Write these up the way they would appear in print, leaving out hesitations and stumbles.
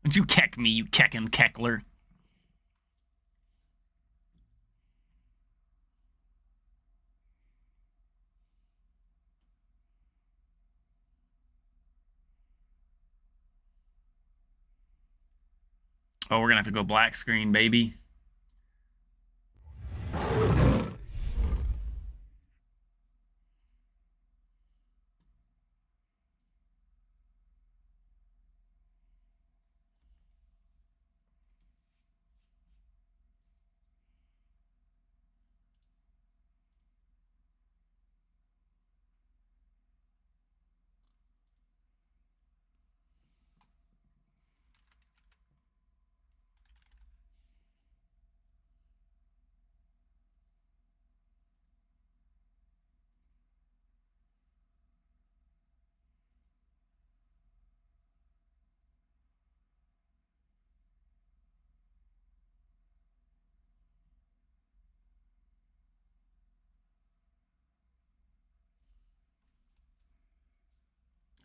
Don't you keck me, you keckin' keckler. Oh, we're gonna have to go black screen, baby.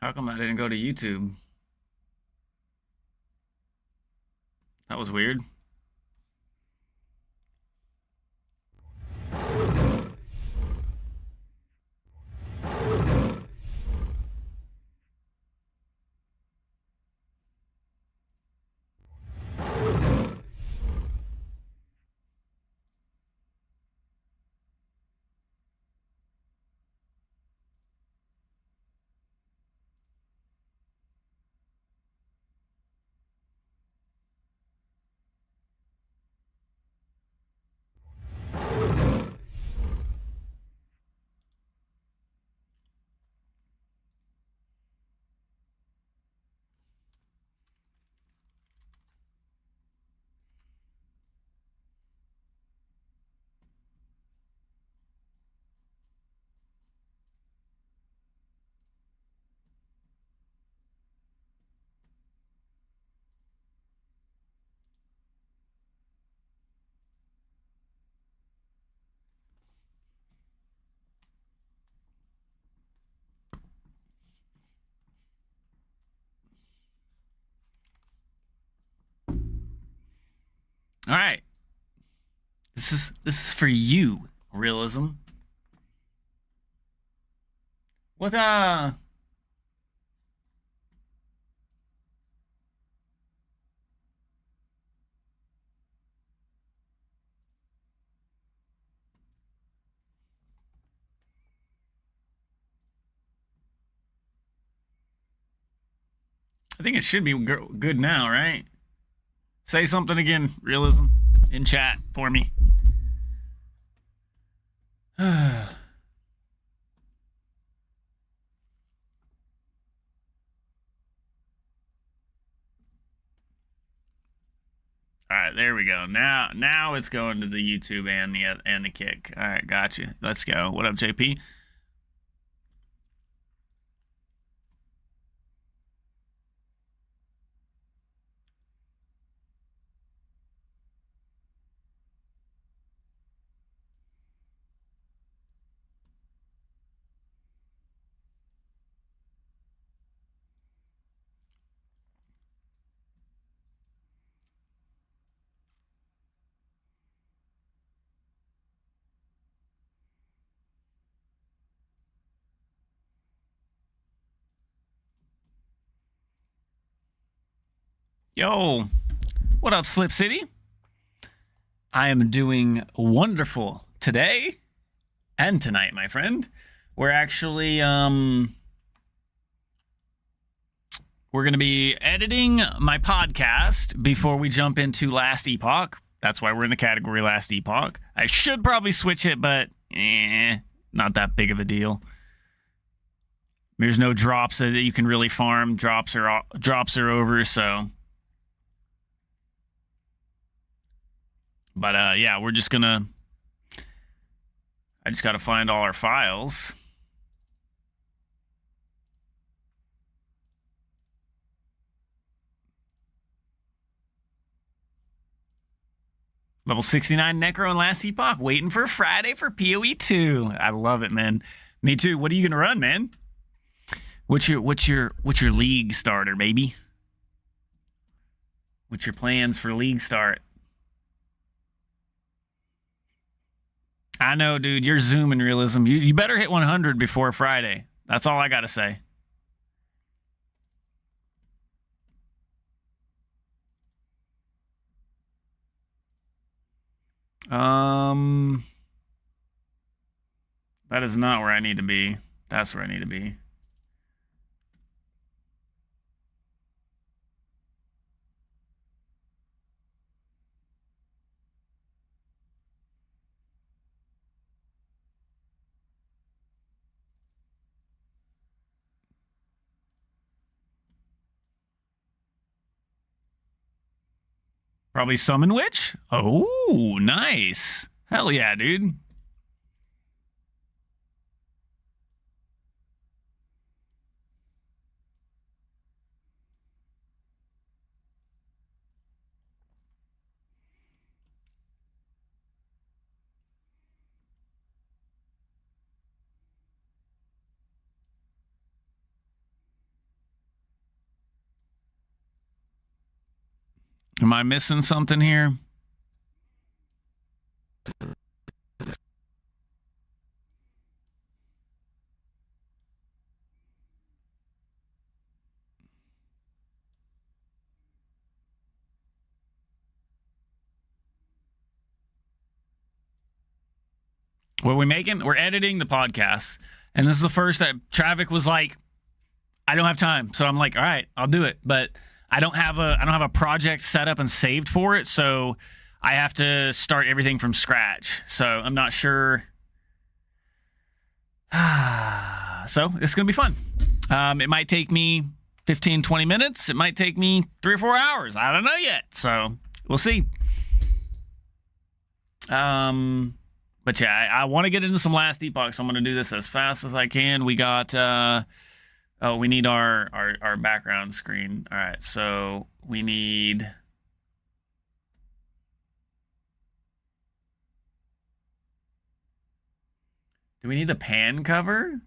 How come I didn't go to YouTube? That was weird. All right. This is for you, realism. What I think it should be good now, right? Say something again, realism, in chat for me. All right, there we go. Now it's going to the YouTube and the kick. All right, gotcha. Let's go. What up, JP? Yo, what up, Slip City? I am doing wonderful today and tonight, my friend. We're actually we're going to be editing my podcast before we jump into Last Epoch. That's why we're in the category Last Epoch. I should probably switch it, but not that big of a deal. There's no drops that you can really farm. Drops are over, so. But yeah, we're just gonna. I just got to find all our files. Level 69 Necro and Last Epoch, waiting for Friday for PoE 2. I love it, man. Me too. What are you gonna run, man? What's your league starter, baby? What's your plans for league start? I know, dude. You're zooming realism. You better hit 100 before Friday. That's all I got to say. That is not where I need to be. That's where I need to be. Probably Summon Witch? Oh, nice. Hell yeah, dude. Am I missing something here? What are we making? We're editing the podcast. And this is the first that Travick was like, I don't have time. So I'm like, all right, I'll do it. But I don't have a project set up and saved for it, so I have to start everything from scratch. So I'm not sure. So it's gonna be fun. It might take me 15, 20 minutes. It might take me 3 or 4 hours. I don't know yet. So we'll see. But yeah, I want to get into some last epoch, so I'm going to do this as fast as I can. We got, we need our background screen. All right, so we need... Do we need the pan cover?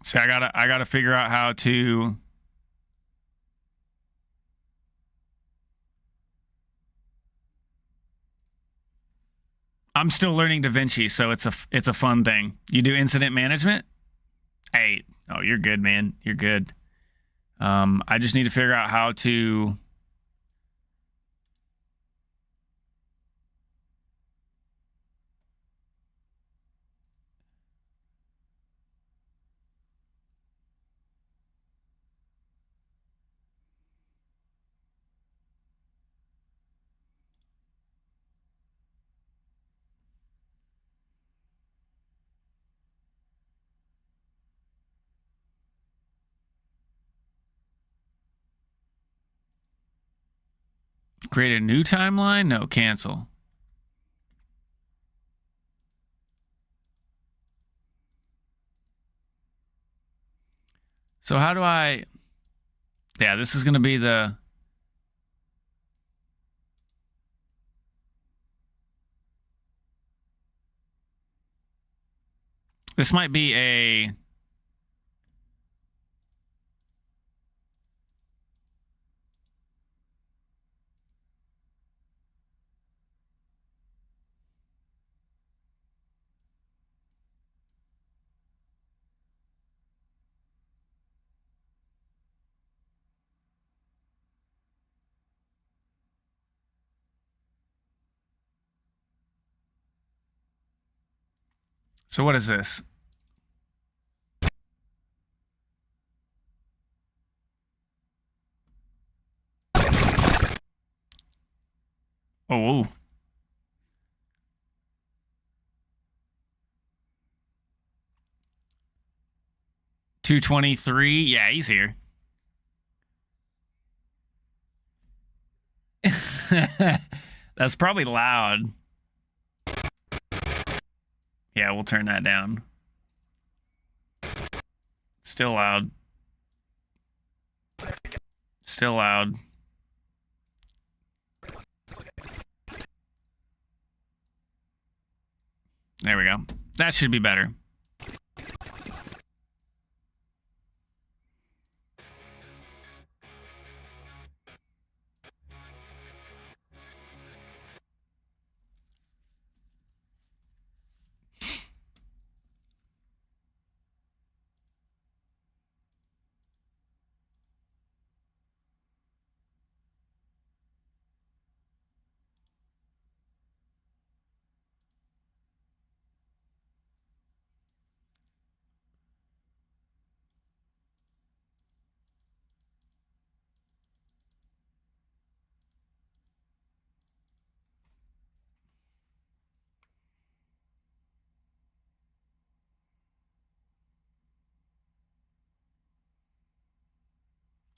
See, I gotta figure out how to. I'm still learning DaVinci, so it's a fun thing. You do incident management? Hey, oh, you're good, man. You're good. I just need to figure out how to. Create a new timeline? No, cancel. So how do I... Yeah, this is going to be the... This might be a... So what is this? Oh. 223. Yeah, he's here. That's probably loud. Yeah, we'll turn that down. Still loud. Still loud. There we go. That should be better.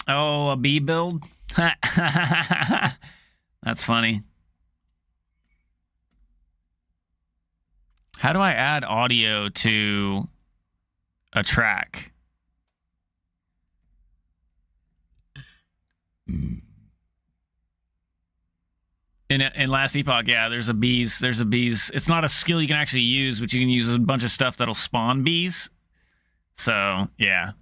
Oh, a B build? That's funny. How do I add audio to a track? In last epoch, yeah, there's a bees. It's not a skill you can actually use, but you can use a bunch of stuff that'll spawn bees. So yeah.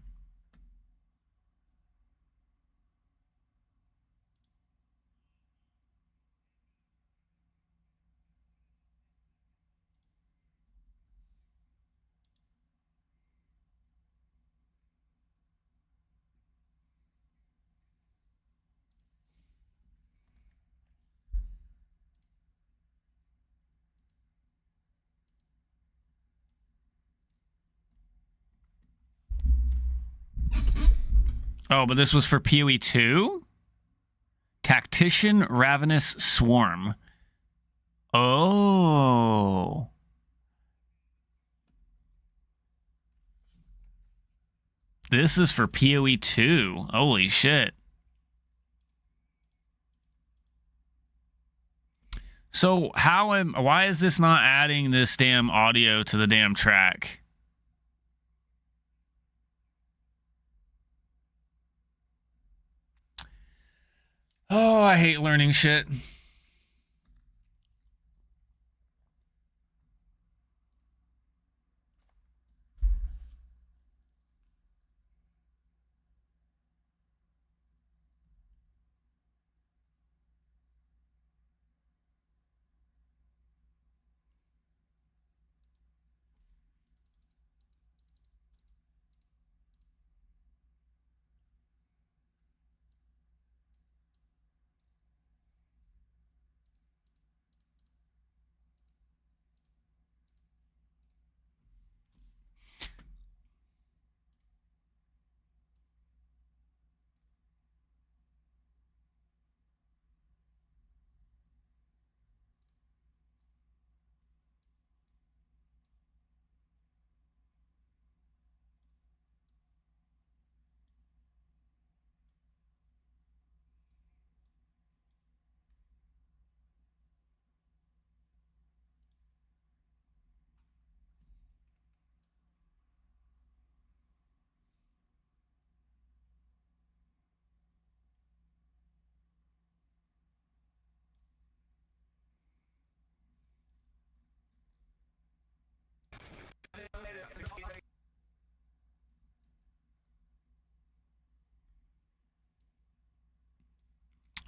Oh, but this was for PoE 2? Tactician Ravenous Swarm. Oh. This is for PoE 2. Holy shit. So why is this not adding this damn audio to the damn track? Oh, I hate learning shit.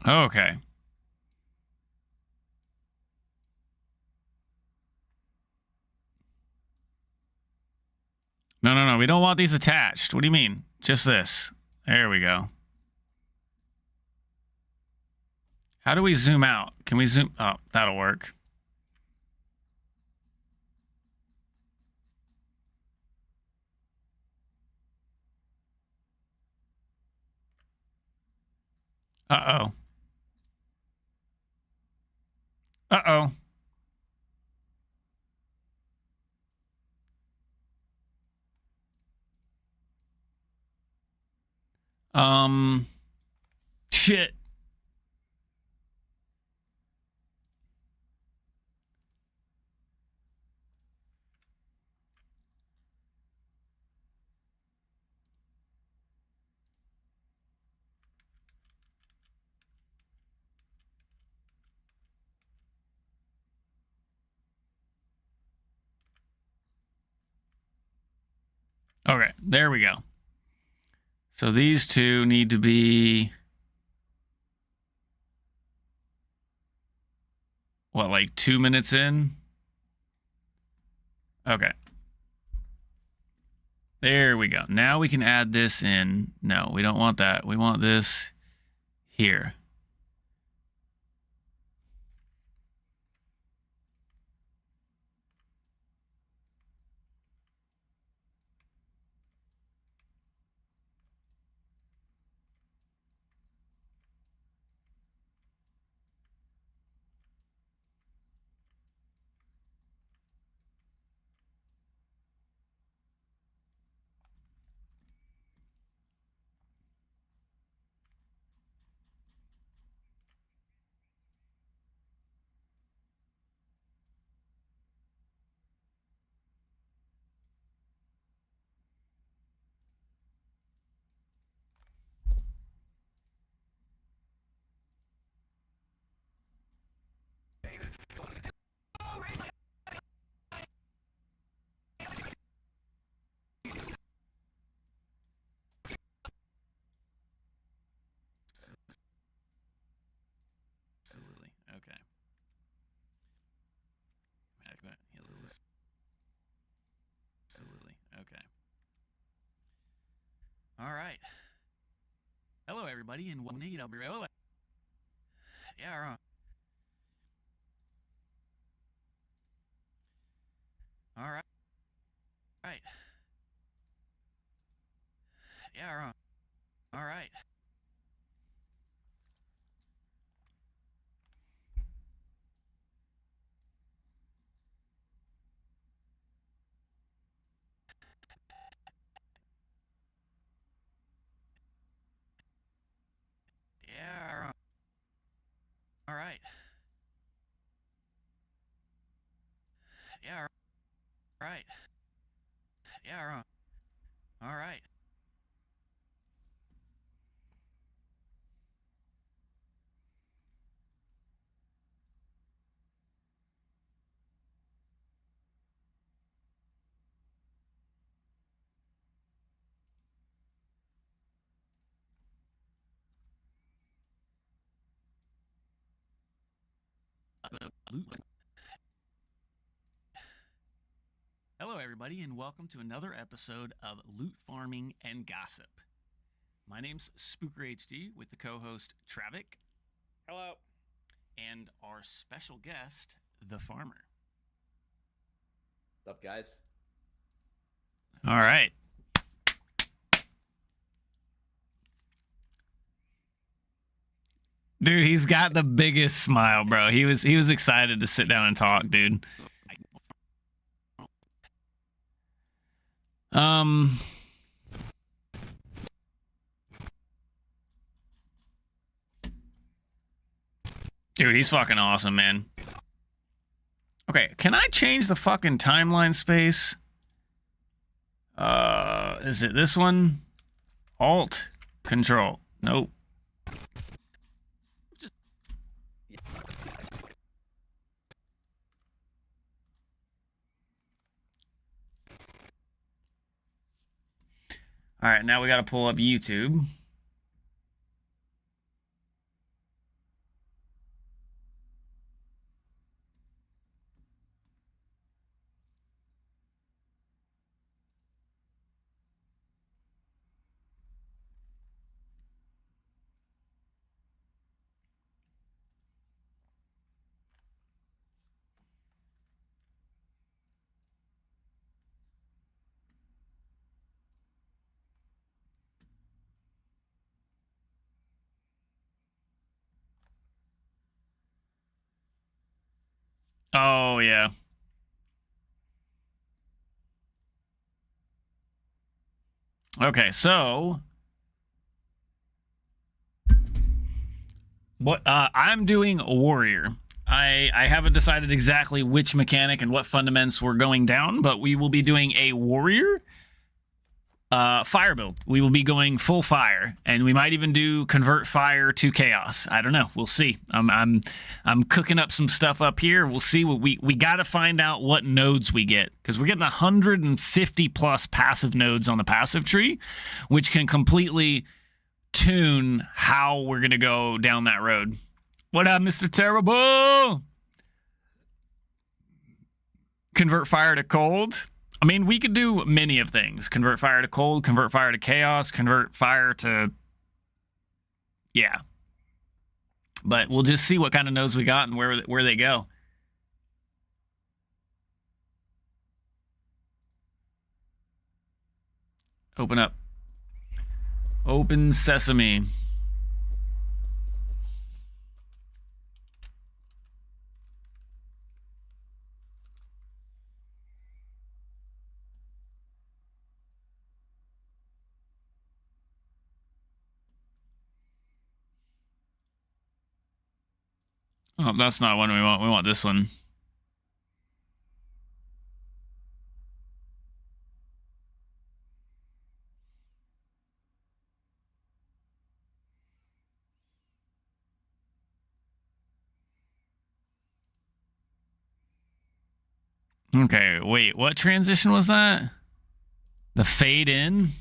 Okay. No. We don't want these attached. What do you mean? Just this. There we go. How do we zoom out? Can we zoom? Oh, that'll work. Uh-oh. Uh-oh. Shit. Okay, there we go. So these two need to be... what, like 2 minutes in? Okay. There we go. Now we can add this in. No, we don't want that. We want this here. Absolutely. Okay. Absolutely. Okay. All right. Hello, everybody, and welcome to yeah, all right. Right. Yeah, all right. Yeah, all right. Yeah, right. Yeah, all right. Hello, everybody, and welcome to another episode of Loot Farming and Gossip. My name's Spooker HD with the co-host Travik. Hello. And our special guest, the Farmer. What's up, guys? All right. Dude, he's got the biggest smile, bro. He was excited to sit down and talk, dude. Dude, he's fucking awesome, man. Okay, can I change the fucking timeline space? Is it this one? Alt, Control. Nope. All right, now we got to pull up YouTube. Oh, yeah. Okay, so what I'm doing a warrior. I haven't decided exactly which mechanic and what fundamentals we're going down, but we will be doing a warrior. fire build. We will be going full fire, and we might even do convert fire to chaos. I don't know. We'll see. I'm cooking up some stuff up here. We'll see what we got to find out what nodes we get, because we're getting 150 plus passive nodes on the passive tree, which can completely tune how we're gonna go down that road. What up, Mr. Terrible? Convert fire to cold. I mean, we could do many of things. Convert fire to cold, convert fire to chaos, convert fire to... Yeah. But we'll just see what kind of nodes we got and where they go. Open up. Open sesame. Oh, that's not one we want. We want this one. Okay, wait, what transition was that? The fade in?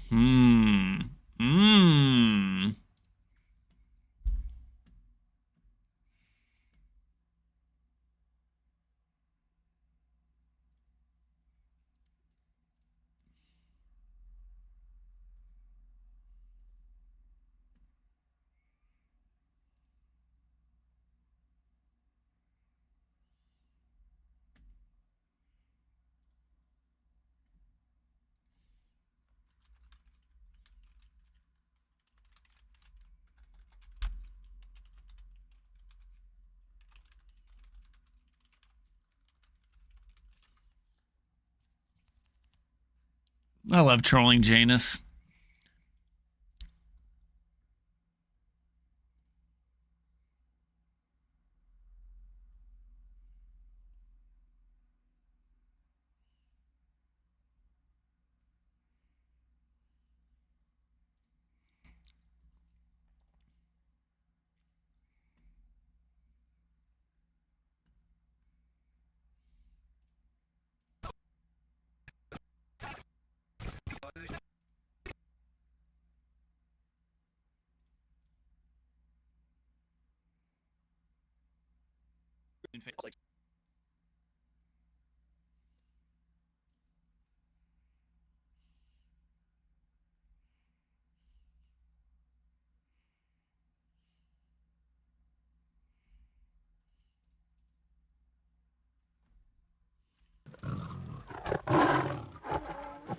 I love trolling Janus.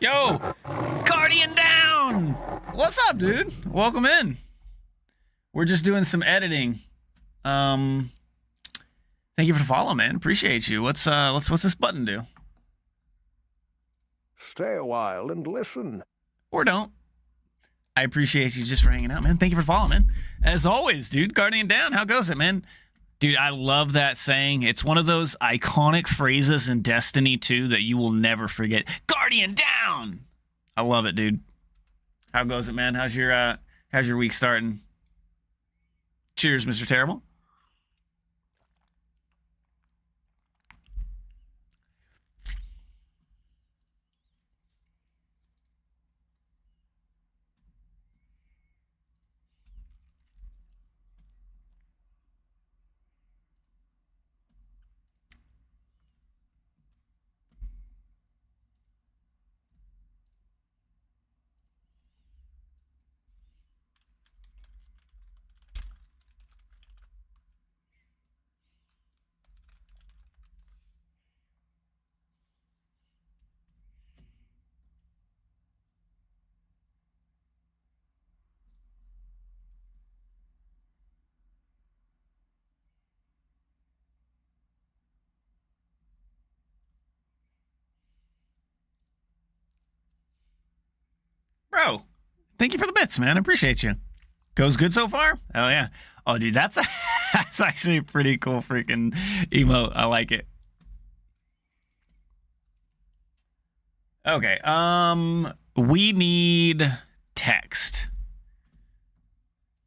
Yo, Guardian down! What's up, dude? Welcome in. We're just doing some editing. Thank you for the follow, man. Appreciate you. What's this button do? Stay a while and listen. Or don't. I appreciate you just for hanging out, man. Thank you for following, man. As always, dude, Guardian down. How goes it, man? Dude, I love that saying. It's one of those iconic phrases in Destiny 2 that you will never forget. Guardian down! I love it, dude. How goes it, man? How's your week starting? Cheers, Mr. Terrible. Bro, thank you for the bits, man. I appreciate you. Goes good so far? Oh, yeah. Oh, dude, that's actually a pretty cool freaking emote. I like it. Okay. We need text.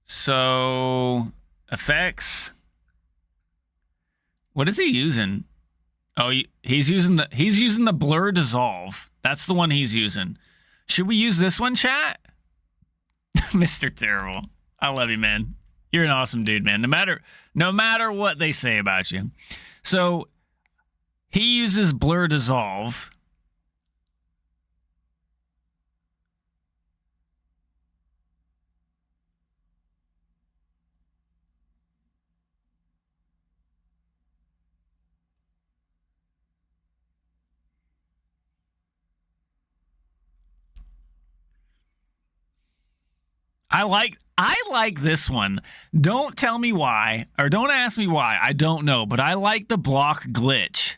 So effects. What is he using? Oh, he's using the blur dissolve. That's the one he's using. Should we use this one, chat? Mr. Terrible. I love you, man. You're an awesome dude, man. No matter what they say about you. So he uses blur dissolve. I like this one. Don't tell me why, or don't ask me why. I don't know, but I like the block glitch.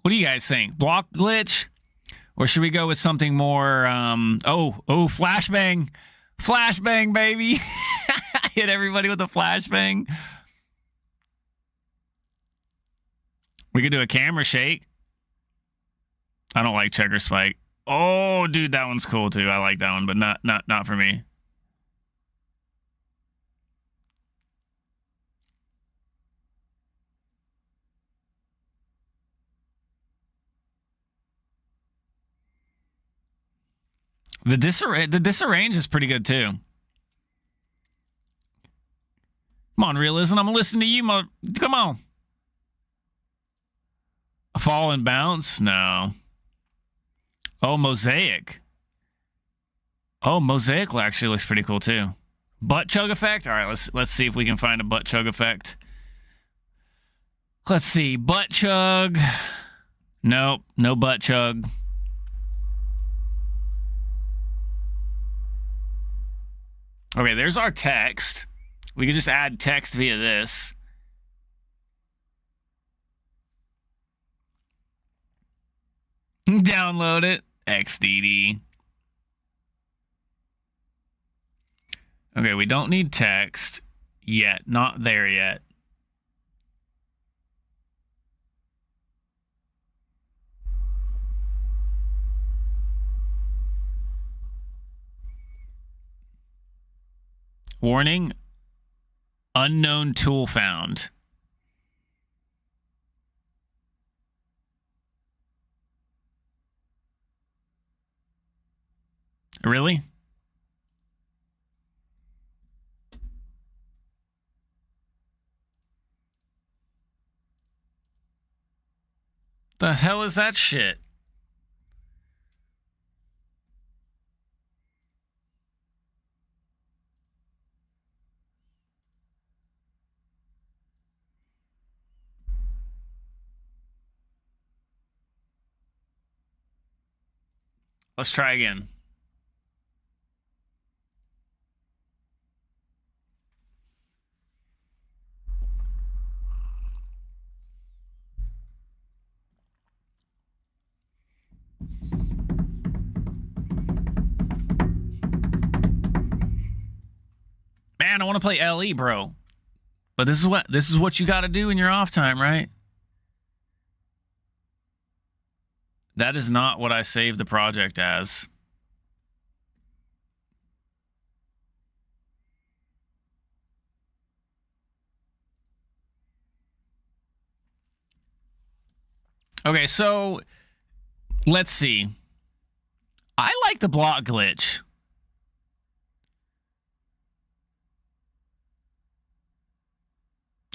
What do you guys think? Block glitch? Or should we go with something more, flashbang. Flashbang, baby. Hit everybody with a flashbang. We could do a camera shake. I don't like checker spike. Oh, dude, that one's cool too. I like that one, but not for me. The disarrange is pretty good too. Come on, realism. I'm gonna listen to you, come on. A fall and bounce? No. Oh, mosaic. Oh, mosaic actually looks pretty cool too. Butt chug effect. All right, let's see if we can find a butt chug effect. Let's see, butt chug. Nope, no butt chug. Okay, there's our text. We could just add text via this. Download it. XDD. Okay, we don't need text yet. Not there yet. Warning. Unknown tool found. Really? The hell is that shit? Let's try again. Man, I want to play LE, bro. But this is what you got to do in your off time, right? That is not what I saved the project as. Okay, so let's see. I like the block glitch.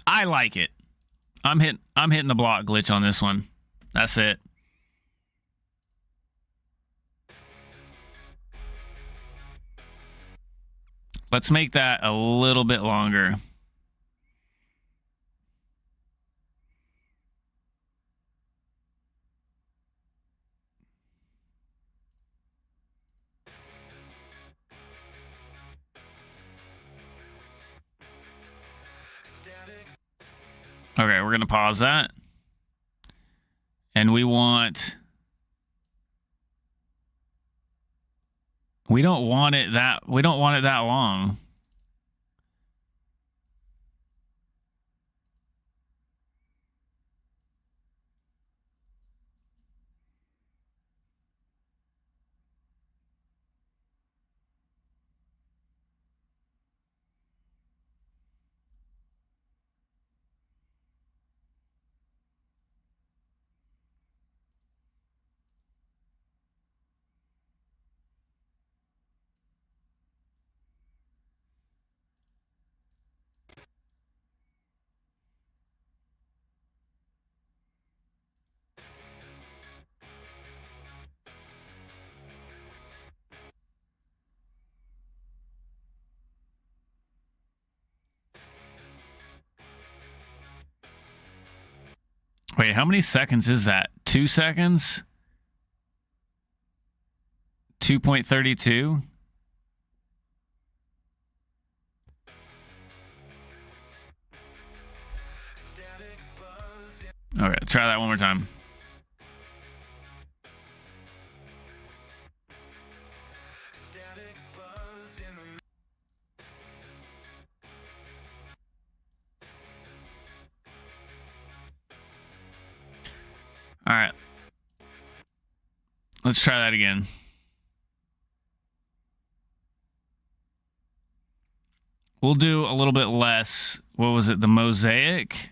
I like it. I'm hitting the block glitch on this one. That's it. Let's make that a little bit longer. Okay, we're going to pause that. And we want We don't want it that long. Wait, how many seconds is that? 2 seconds? 2.32? Okay, let's try that one more time. All right. Let's try that again. We'll do a little bit less. What was it? The mosaic?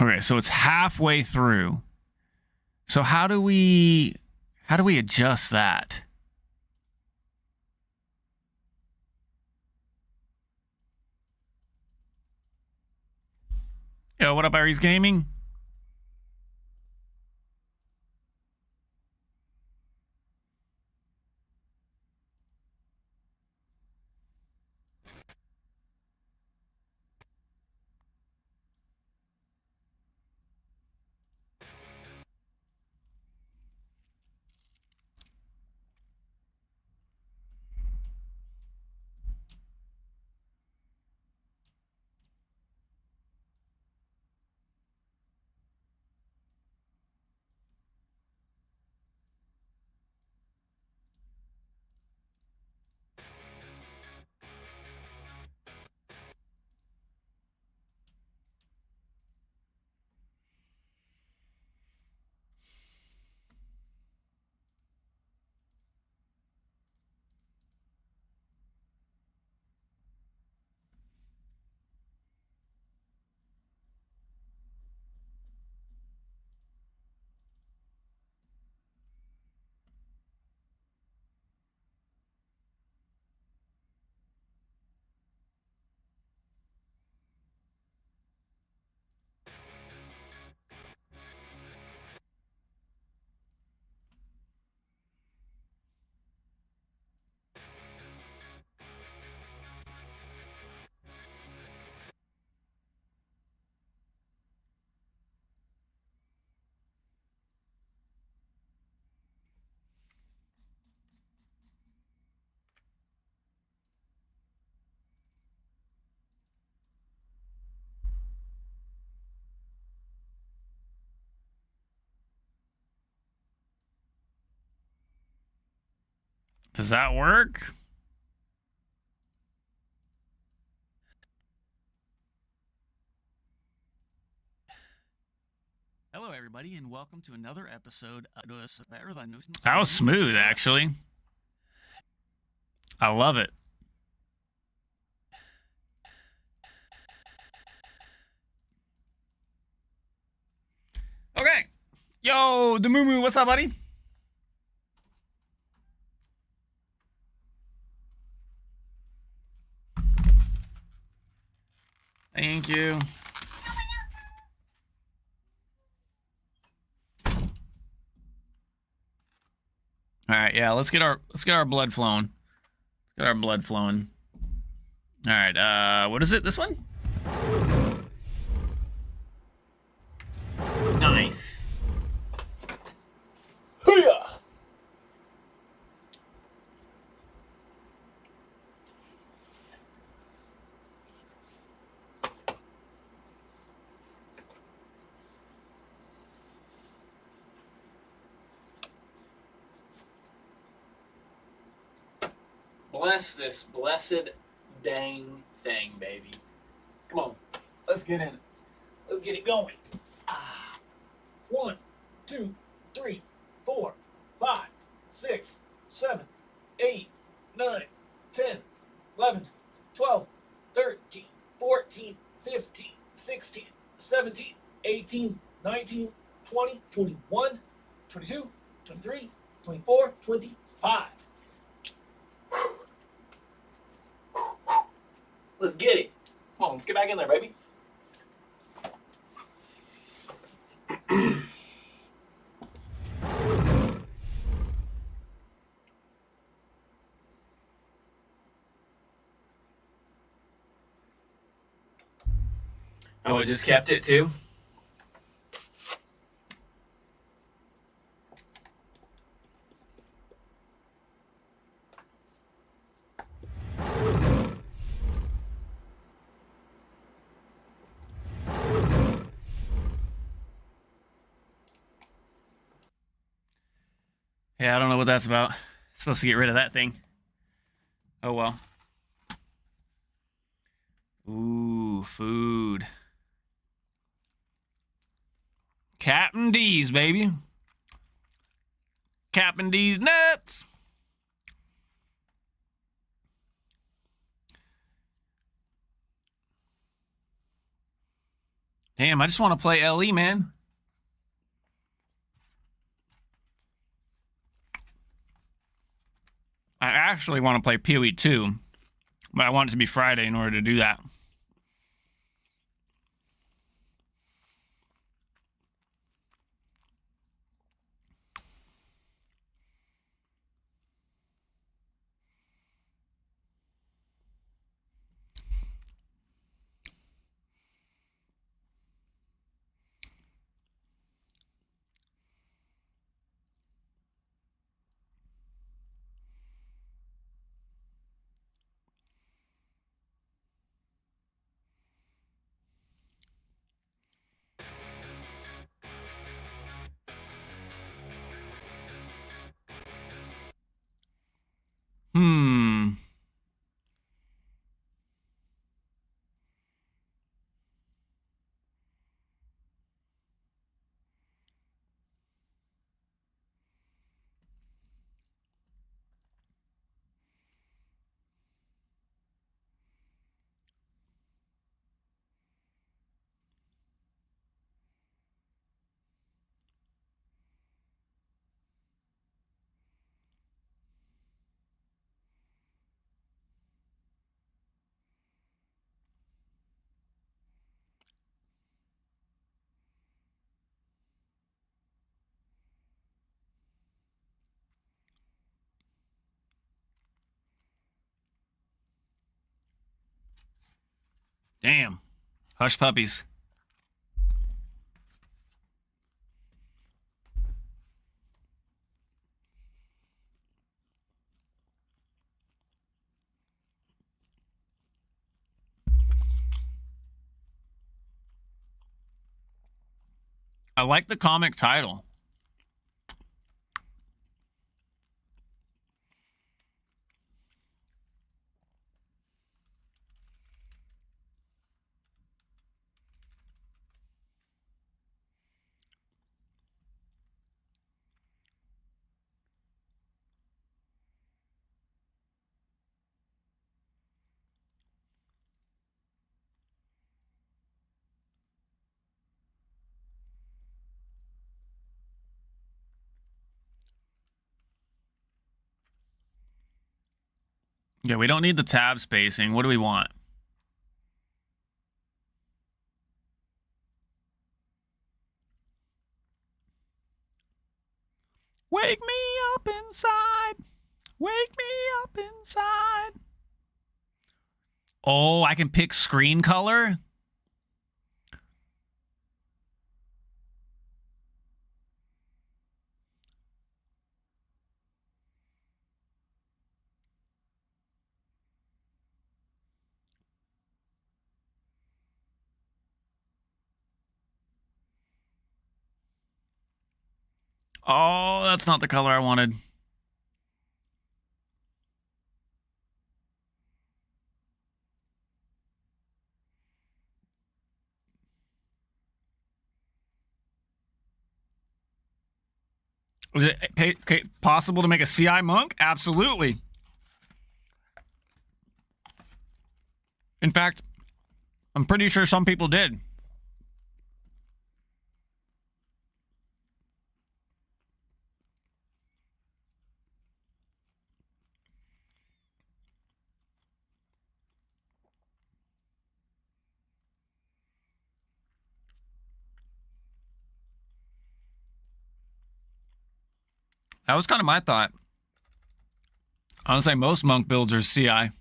Okay, so it's halfway through. So how do we adjust that? Yo, what up, Aries Gaming? Does that work? Hello, everybody, and welcome to another episode of That was smooth, actually. I love it. Okay. Yo, the Moo Moo, what's up, buddy? Thank you. All right, yeah, let's get our blood flowing. Let's get our blood flowing. All right, what is it? This one? Nice. Hoo-yah! Bless this blessed dang thing, baby. Come on, let's get in it. Let's get it going. 1, 2, 3, 4, 5, 6, 7, 8, 9, 10, 11, 12, 13, 14, 15, 16, 17, 18, 19, 20, 21, 22, 23, 24, 25. Let's get it. Come on, let's get back in there, baby. Oh, it just kept it too? Yeah, I don't know what that's about. Supposed to get rid of that thing. Oh well. Ooh, food. Captain D's, baby. Captain D's nuts. Damn, I just want to play LE, man. I actually want to play PoE 2, but I want it to be Friday in order to do that. Hmm. Damn. Hush puppies. I like the comic title. Yeah, we don't need the tab spacing. What do we want? Wake me up inside. Wake me up inside. Oh, I can pick screen color. Oh, that's not the color I wanted. Was it possible to make a CI monk? Absolutely. In fact, I'm pretty sure some people did. That was kind of my thought. I would say most monk builds are CI.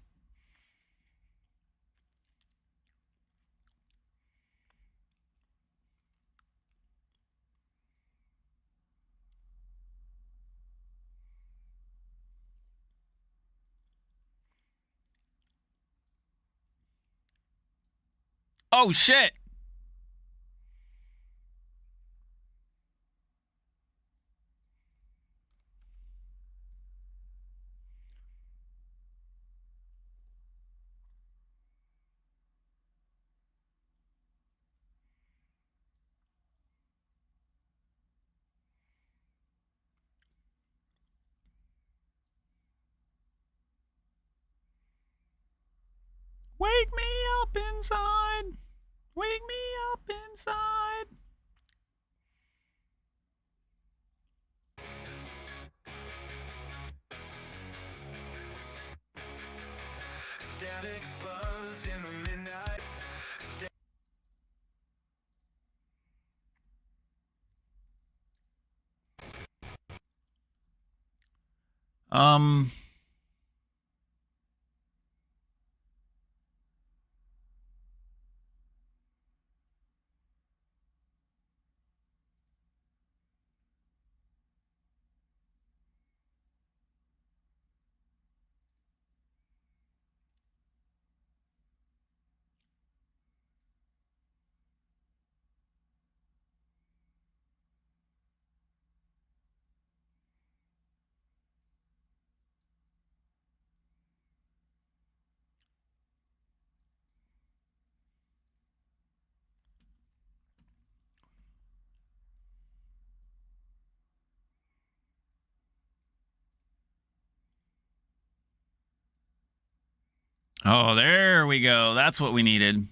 Oh, shit. Wake me up inside. Wake me up inside. Static buzz in the midnight. Um, oh, there we go. That's what we needed.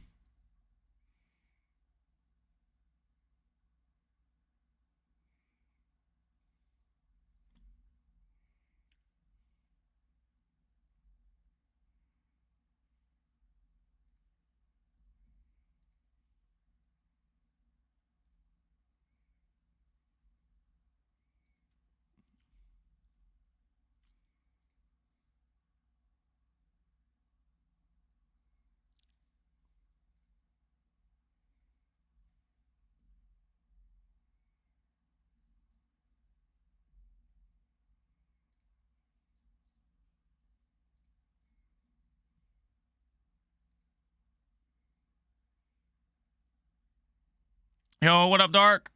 Yo, what up, Dark?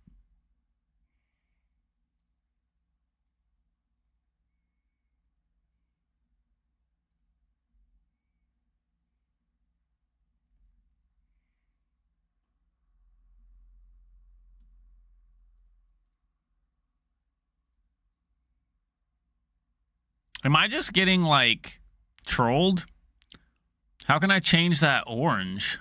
Am I just getting, like, trolled? How can I change that orange?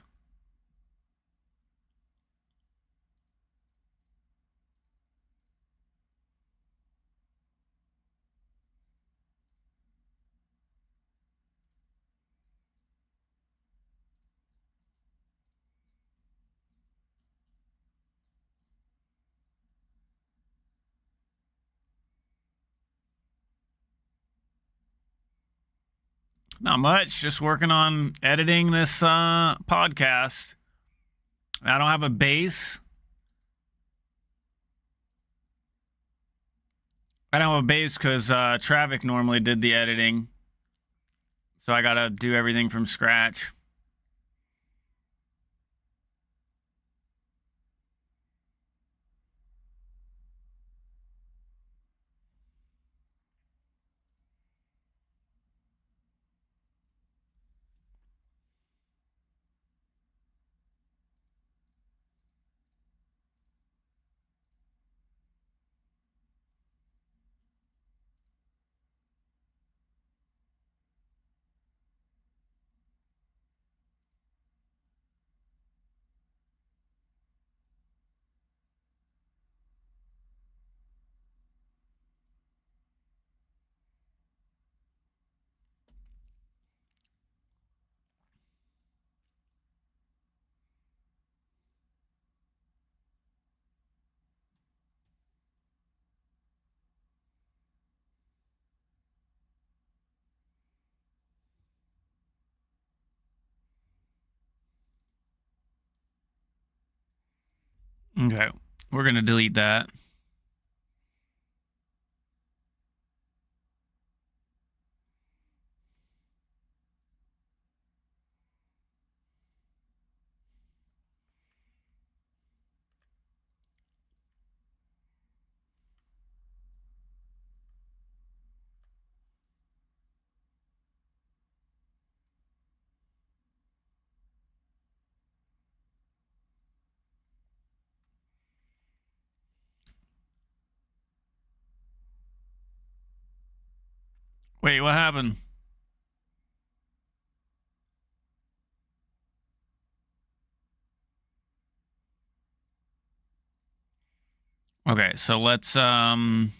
Not much. Just working on editing this podcast. I don't have a base. I don't have a base because Travic normally did the editing. So I got to do everything from scratch. Okay. We're going to delete that. Wait, what happened? Okay, so let's and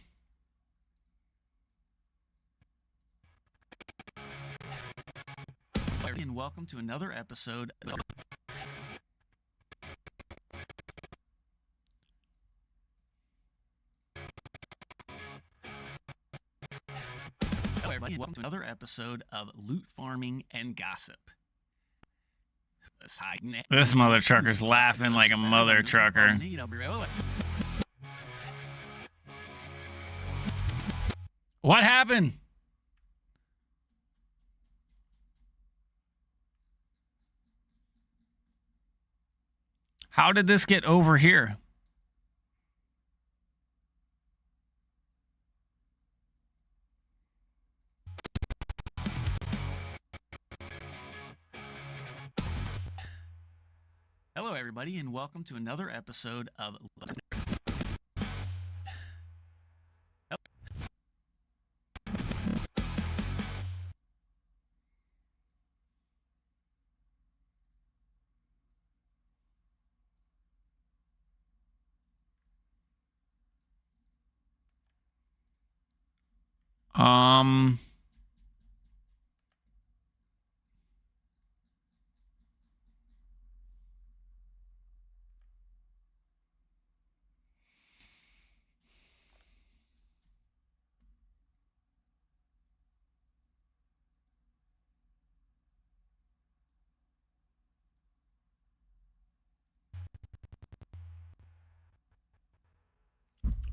welcome to another episode of Hello everybody and welcome to another episode of Loot Farming and Gossip. This mother trucker's laughing like a mother trucker. What happened? How did this get over here? Hello everybody and welcome to another episode of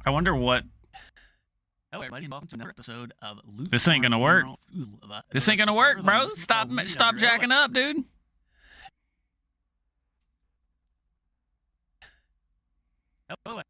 I wonder what. Hello everybody and welcome to another episode of Loot. This ain't gonna work. This ain't gonna work, bro. Stop jacking up, dude. Hello.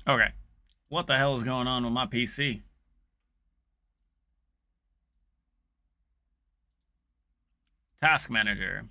Okay. What the hell is going on with my PC? Task Manager.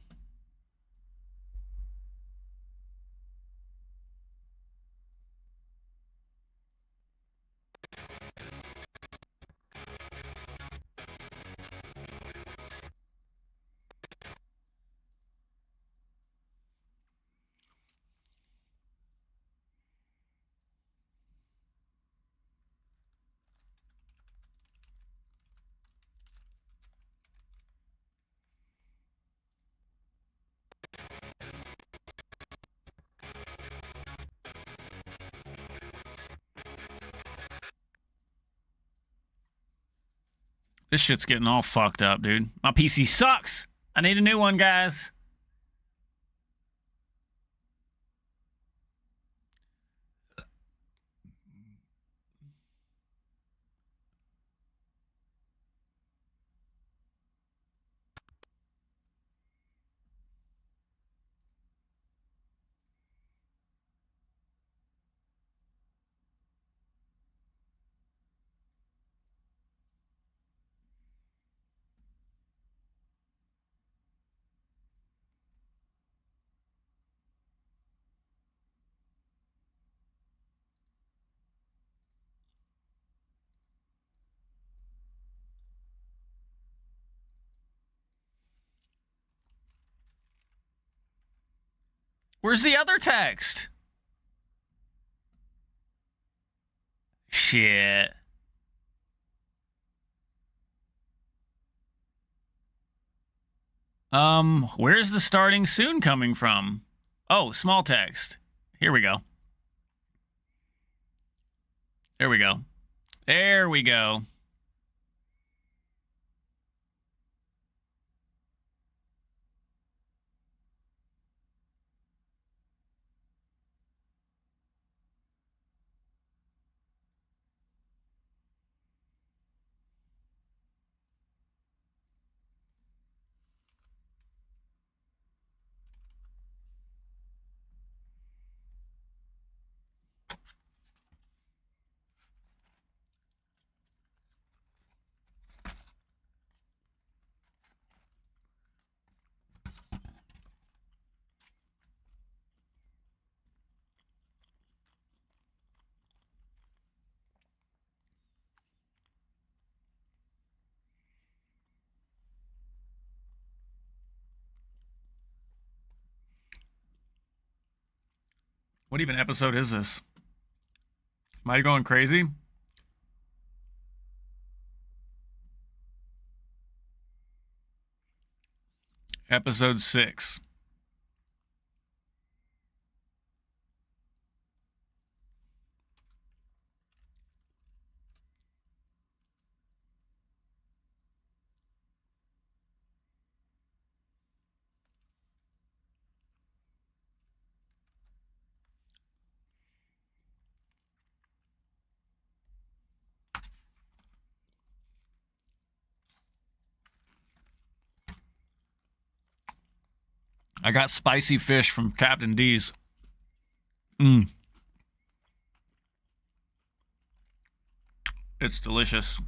This shit's getting all fucked up, dude. My PC sucks. I need a new one, guys. Where's the other text? Shit. Where's the starting soon coming from? Oh, small text. Here we go. There we go. There we go. What even episode is this? Am I going crazy? Episode 6. I got spicy fish from Captain D's. It's delicious.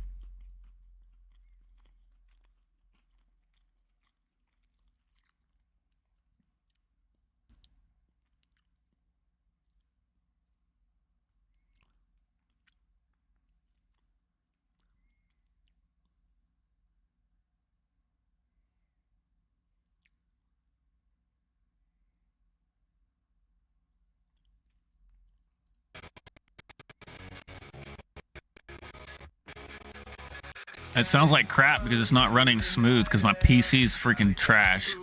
It sounds like crap because it's not running smooth because my PC is freaking trash.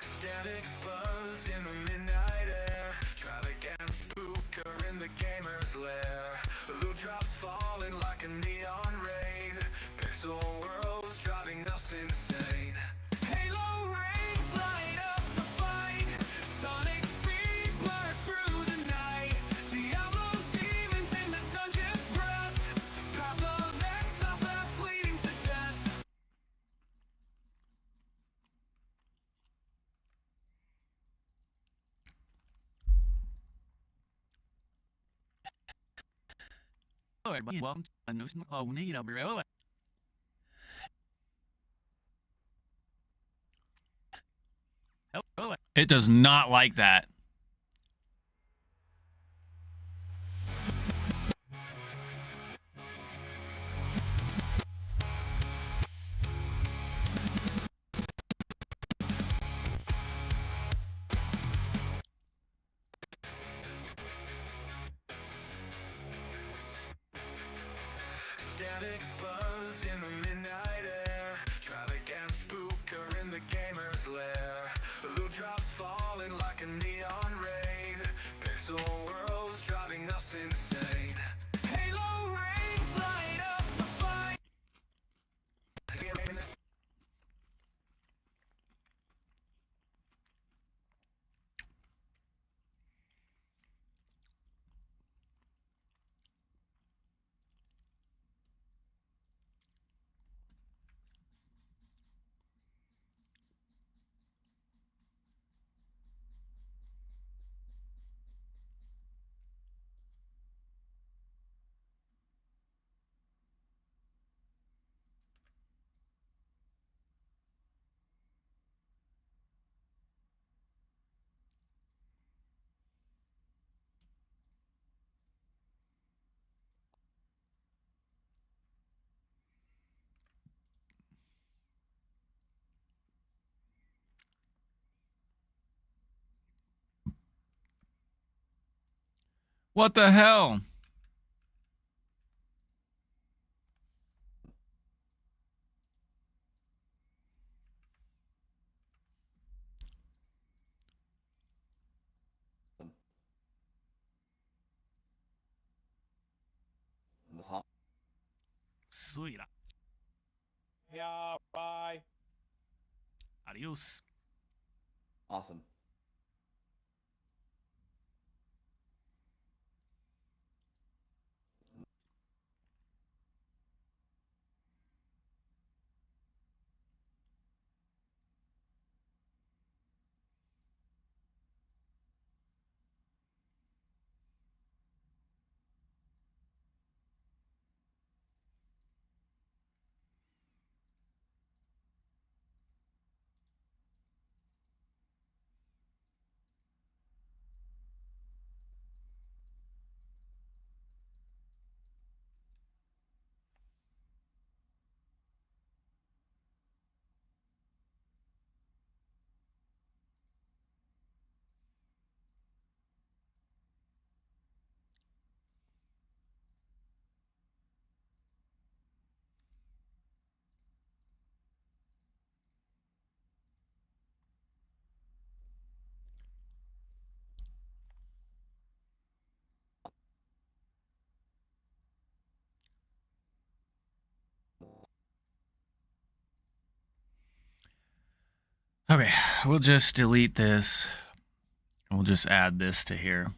Static buzz in the midnight air. Extravagant spooker in the gamer's lair. Blue drops falling like a neon rain. Pixel worlds driving us insane. Halo rings light up the fight. Sonic speed blurs through the night. Diablo's demons in the dungeon's breath. Path of exile paths leading to death. Hello, everybody. Welcome to a new Maclone. It does not like that. Static buzz in the midnight air. Extravagant spooker in the gamer's lair. Blue drops What the hell? Sweet. Yeah, bye. Adios. Awesome. Okay, we'll just delete this. We'll just add this to here.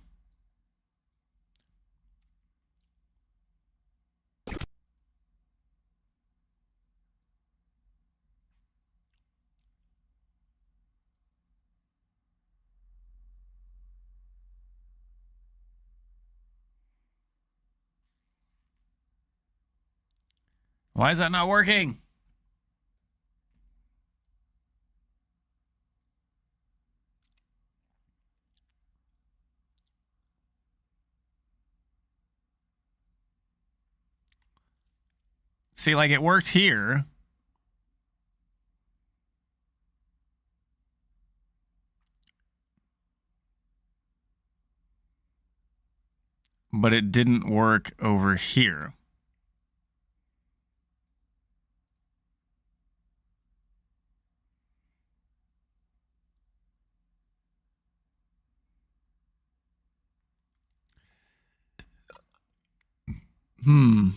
Why is that not working? See, like it worked here. But it didn't work over here. Hmm.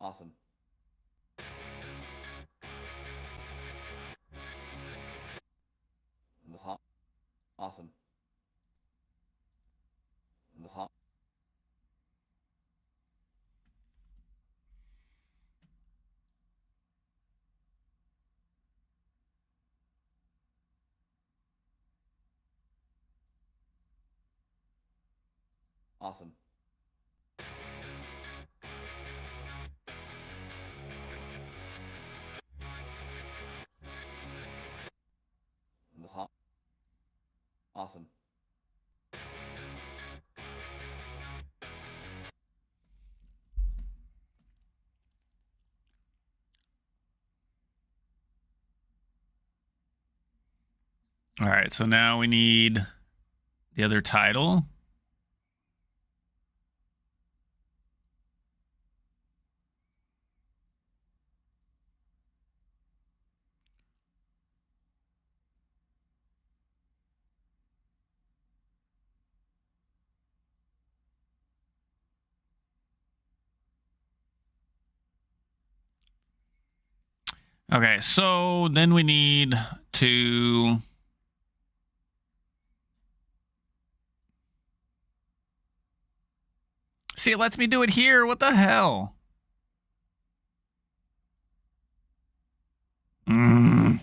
Awesome. Awesome. Awesome. Awesome. All right, so now we need the other title. Okay, so then we need to see, it lets me do it here. What the hell? Mm.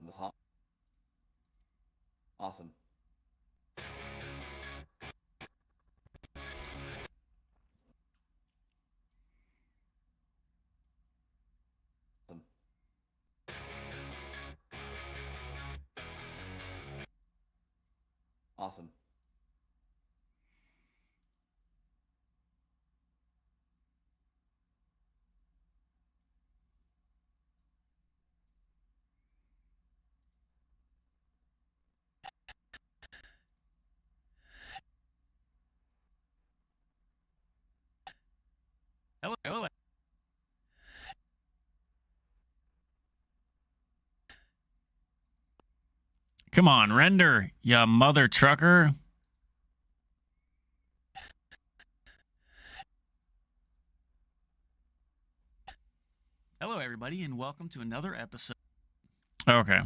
That's aw- awesome. Awesome. Awesome. Hello. Come on, render, ya mother trucker. Hello, everybody, and welcome to another episode. Okay.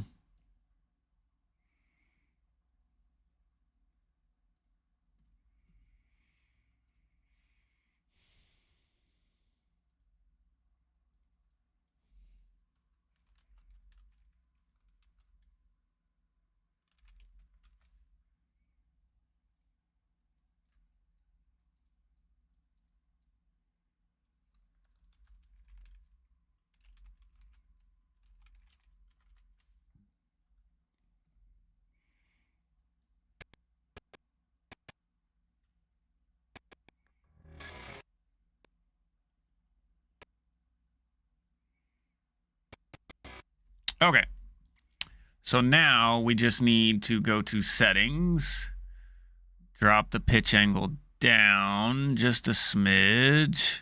Okay. So now we just need to go to settings, drop the pitch angle down just a smidge.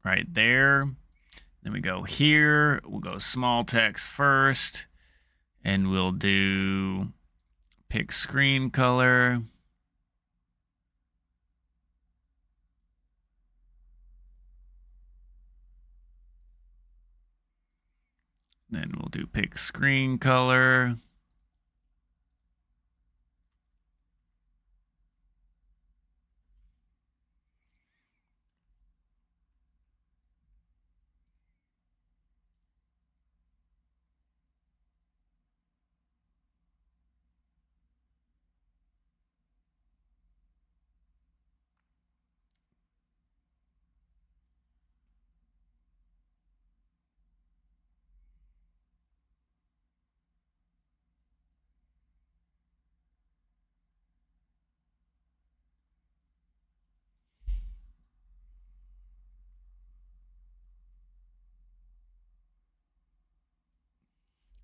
Right there. Then we go here. We'll go small text first, and we'll do pick screen color. Then we'll do pick screen color.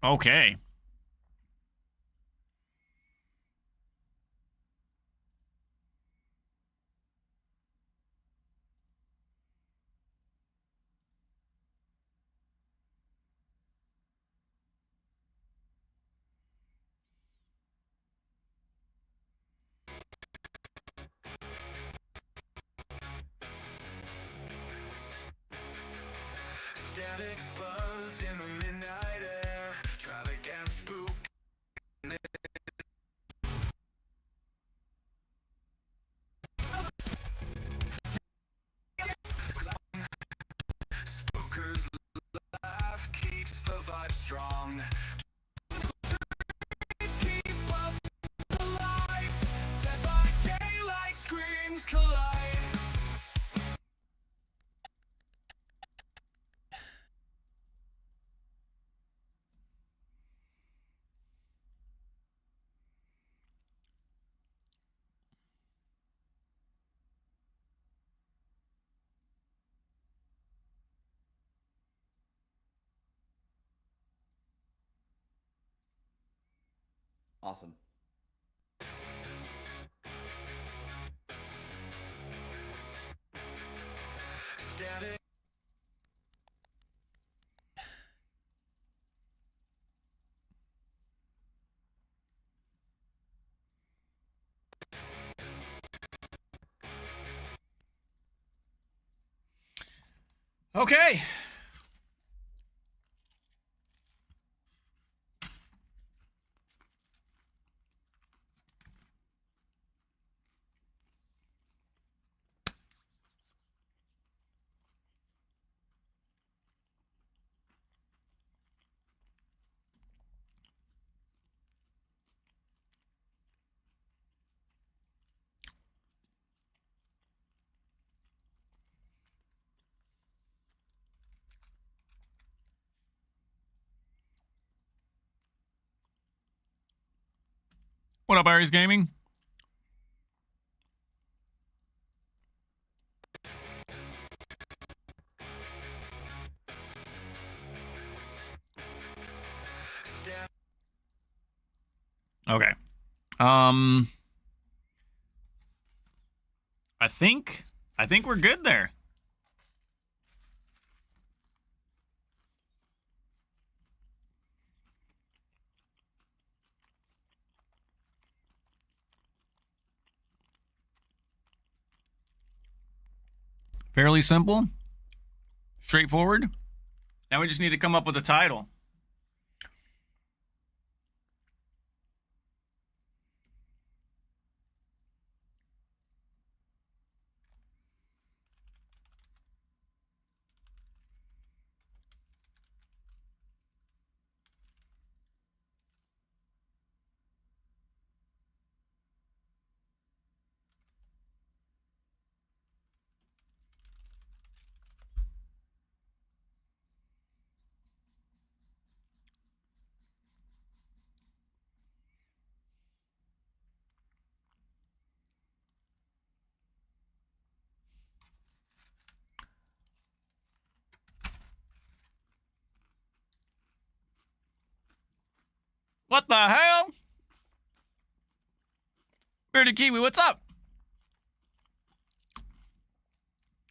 Okay. Awesome. Static. Okay. What up, Aries Gaming? Okay. I think we're good there. Fairly simple, straightforward. Now we just need to come up with a title. What the hell? Bearded Kiwi, what's up?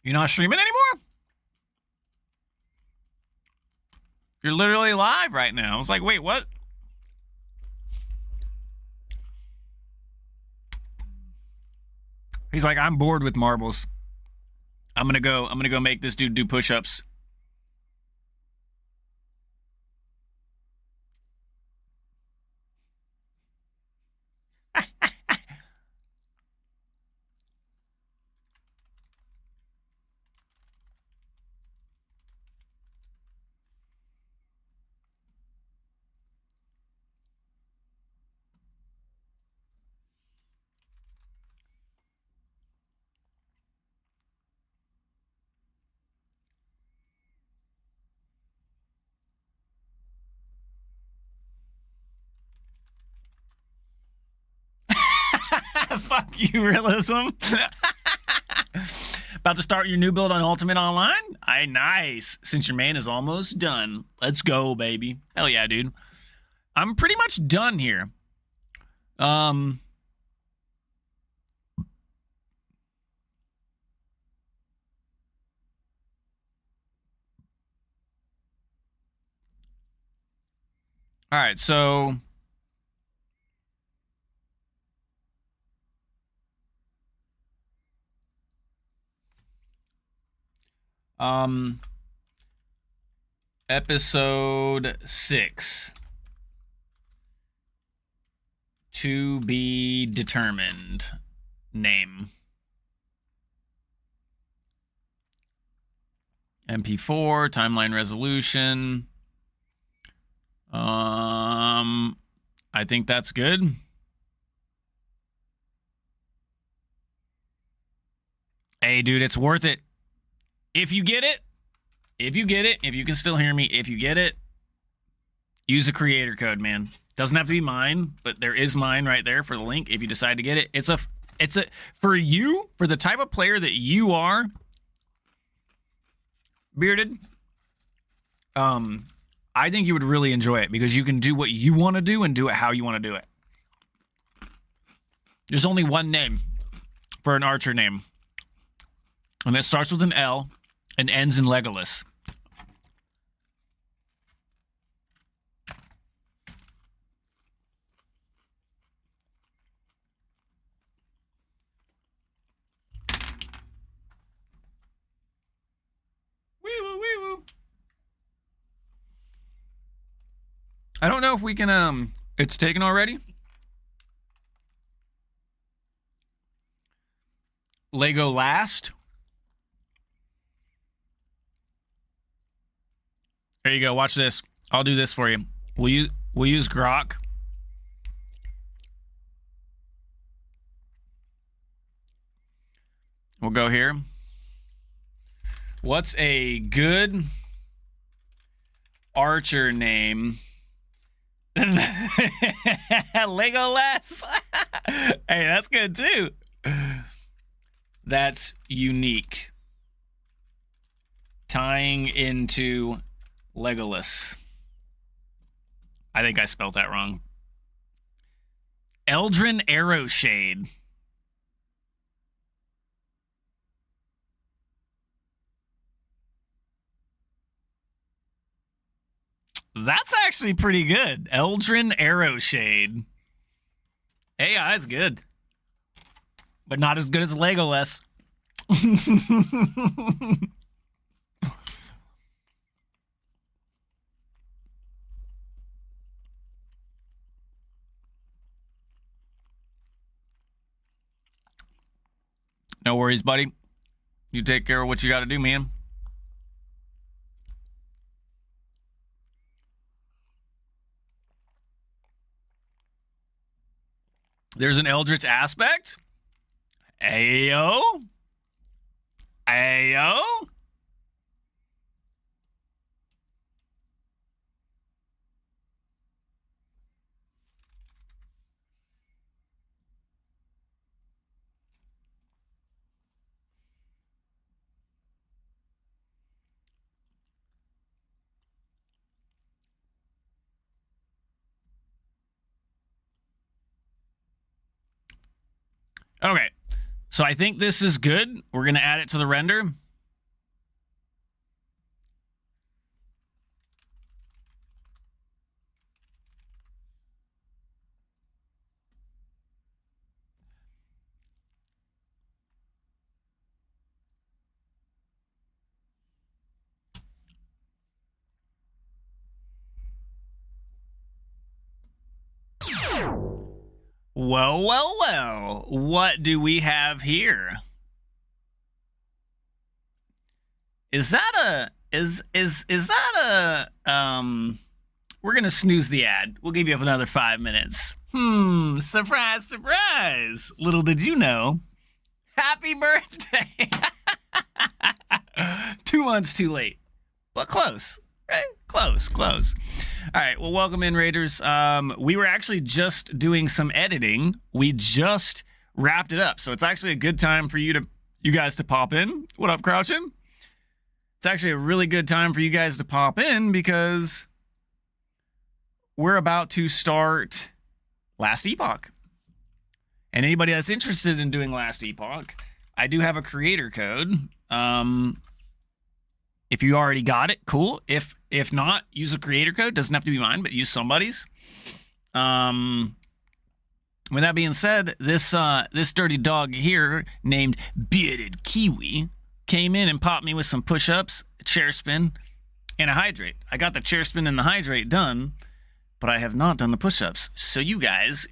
You're not streaming anymore? You're literally live right now. I was like, wait, what? He's like, I'm bored with marbles. I'm gonna go make this dude do push-ups. Fuck you, realism. About to start your new build on Ultimate Online? Nice. Since your main is almost done. Let's go, baby. Hell yeah, dude. I'm pretty much done here. All right, so episode 6 to be determined. Name MP4 timeline resolution. I think that's good. Hey, dude, it's worth it. If you get it, if you can still hear me, if you get it, use a creator code, man. Doesn't have to be mine, but there is mine right there for the link if you decide to get it. It's a for you, for the type of player that you are, Bearded. I think you would really enjoy it because you can do what you want to do and do it how you want to do it. There's only one name for an archer name. And it starts with an L and ends in Legolas. Wee-woo, wee-woo. I don't know if we can, it's taken already. Lego last. There you go. Watch this. I'll do this for you. We'll use Grok. We'll go here. What's a good archer name? Legolas. Hey, that's good too. That's unique. Tying into Legolas. I think I spelled that wrong. Eldrin Arrowshade. That's actually pretty good. Eldrin Arrowshade. AI is good. But not as good as Legolas. No worries, buddy. You take care of what you got to do, man. There's an Eldritch aspect. Ayo. Ayo. Okay, so I think this is good. We're going to add it to the render. Well, well, well. What do we have here? Is that a we're gonna snooze the ad. We'll give you another 5 minutes. Surprise, surprise. Little did you know. Happy birthday. 2 months too late. But close. Right? Close. All right, well, welcome in, Raiders. We were actually just doing some editing. We just wrapped it up, so it's actually a good time for you guys to pop in. What up, Crouchin'? It's actually a really good time for you guys to pop in because we're about to start Last Epoch. And anybody that's interested in doing Last Epoch, I do have a creator code. If you already got it, cool. If not, use a creator code. Doesn't have to be mine, but use somebody's. With that being said, this dirty dog here named Bearded Kiwi came in and popped me with some push-ups, a chair spin, and a hydrate. I got the chair spin and the hydrate done, but I have not done the push-ups. So you guys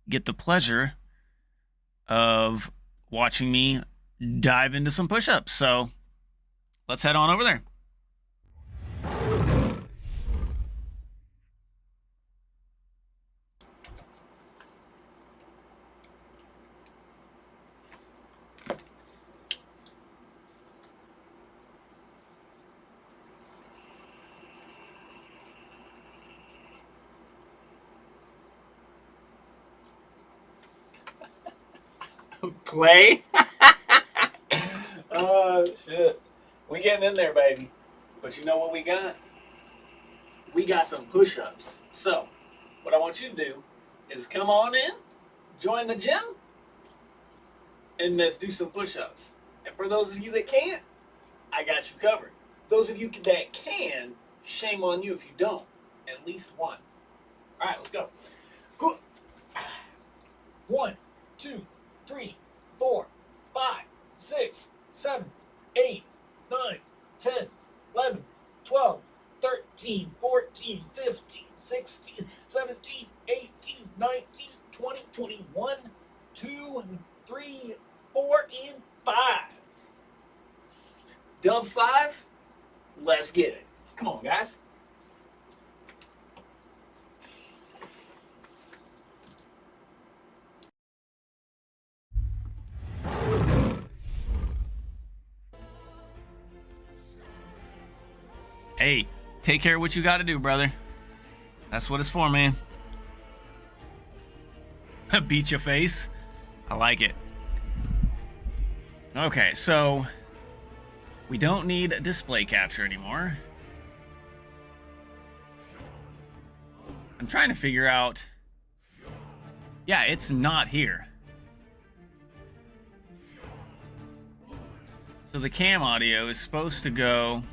get the pleasure of watching me dive into some push-ups. So let's head on over there. Play? Oh, shit. We getting in there, baby. But you know what we got? We got some push-ups. So, what I want you to do is come on in, join the gym, and let's do some push-ups. And for those of you that can't, I got you covered. Those of you that can, shame on you if you don't. At least one. All right, let's go. 1, 2, 3, 4, 5, 6, 7, 8, 9, 10, 11, 12, 13, 14, 15, 16, 17, 18, 19, 20, 21, 2, 3, 4, and 5. Dub 5, let's get it. Come on, guys. Hey, take care of what you got to do, brother. That's what it's for, man. Beat your face. I like it. Okay, so we don't need display capture anymore. I'm trying to figure out. Yeah, it's not here. So the cam audio is supposed to go.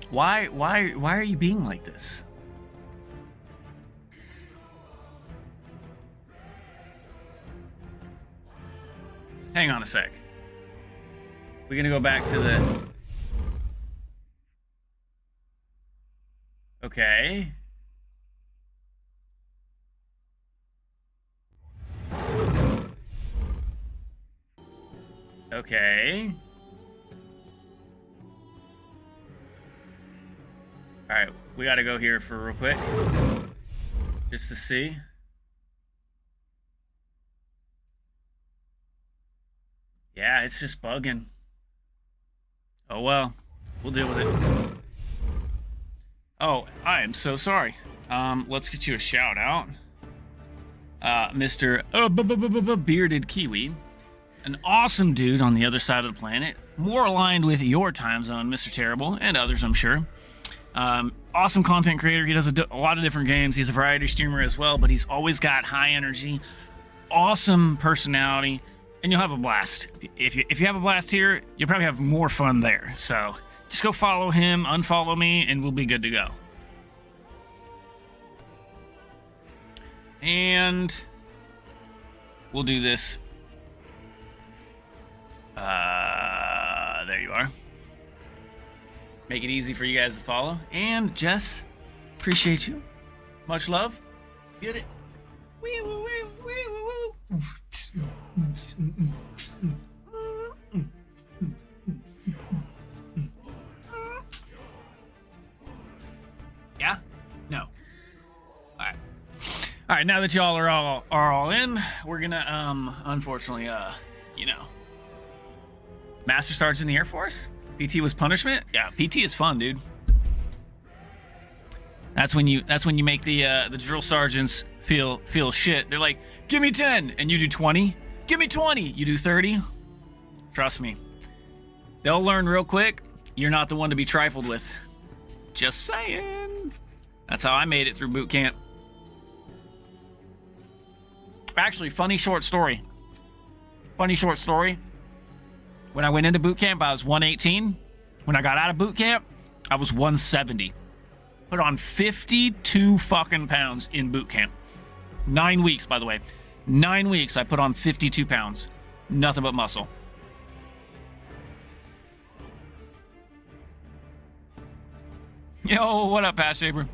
Why are you being like this? Hang on a sec. We're gonna go back to the. Okay. Okay. Alright, we gotta go here for real quick. Just to see. Yeah, it's just bugging. Oh well, we'll deal with it. Oh, I am so sorry. Let's get you a shout out. Mr. Bearded Kiwi. An awesome dude on the other side of the planet. More aligned with your time zone, Mr. Terrible, and others, I'm sure. Awesome content creator. He does a lot of different games. He's a variety streamer as well, but he's always got high energy, awesome personality, and you'll have a blast. If you have a blast here, you'll probably have more fun there. So just go follow him, unfollow me, and we'll be good to go. And we'll do this. There you are. Make it easy for you guys to follow. And Jess, appreciate you. Much love. Get it. Wee woo wee wee woo woo. Yeah? No. All right. All right. Now that y'all are all in, we're gonna unfortunately Master Sergeant in the Air Force. PT was punishment. Yeah, PT is fun, dude. That's when you make the drill sergeants feel shit. They're like, give me 10, and you do 20. Give me 20, you do 30. Trust me, they'll learn real quick. You're not the one to be trifled with. Just saying. That's how I made it through boot camp. Actually, funny short story. When I went into boot camp, I was 118. When I got out of boot camp, I was 170. Put on 52 fucking pounds in boot camp. 9 weeks, by the way. 9 weeks, I put on 52 pounds. Nothing but muscle. Yo, what up, Pat Shaper?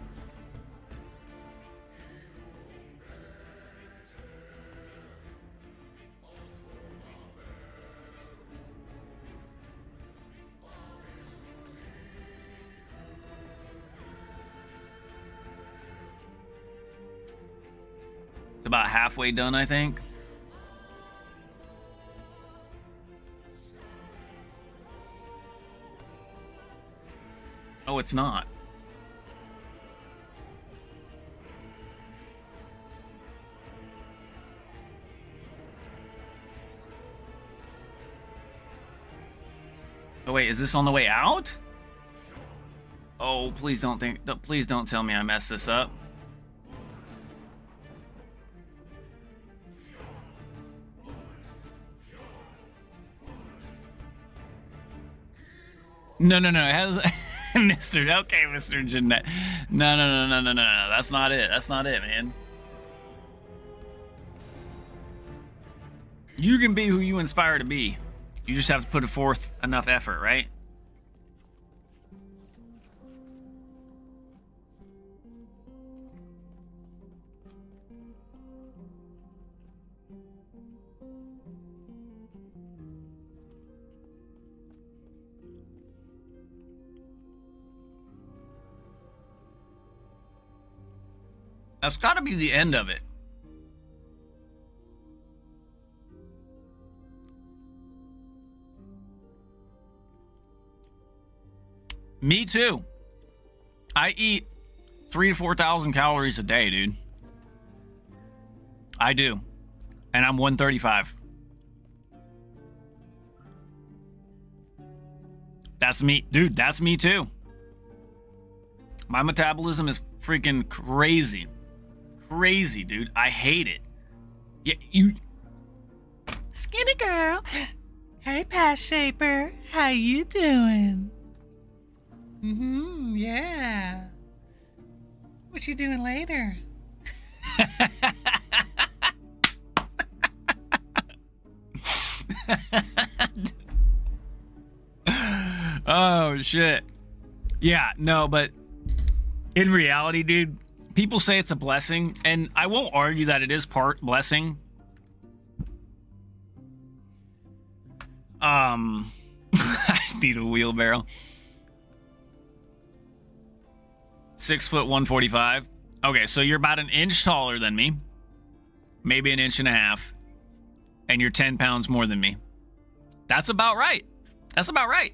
It's about halfway done, I think. Oh, it's not. Oh wait, is this on the way out? Oh, please please don't tell me I messed this up. No. It has Mr. Jeanette. No. That's not it. That's not it, man. You can be who you inspire to be. You just have to put forth enough effort, right? That's got to be the end of it. Me too. I eat 3,000 to 4,000 calories a day, dude. I do. And I'm 135. That's me. Dude, that's me too. My metabolism is freaking crazy. Crazy, dude. I hate it. Yeah, you... Skinny girl. Hey, Past Shaper. How you doing? Yeah. What you doing later? Oh, shit. Yeah, no, but in reality, dude, people say it's a blessing, and I won't argue that it is part blessing. I need a wheelbarrow. 6 foot 145. Okay, so you're about an inch taller than me. Maybe an inch and a half. And you're 10 pounds more than me. That's about right. That's about right.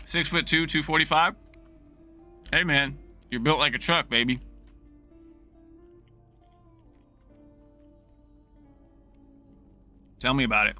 Six foot 2, 245. Hey man, you're built like a truck, baby. Tell me about it.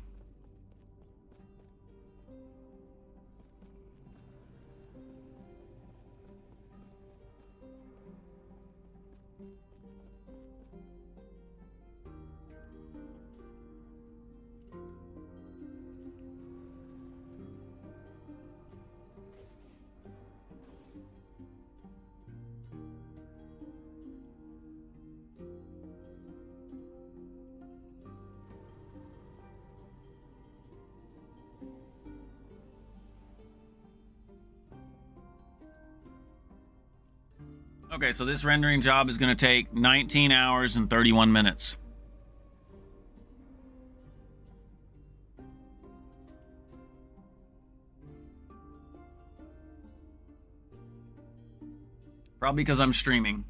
Okay, so this rendering job is going to take 19 hours and 31 minutes. Probably because I'm streaming.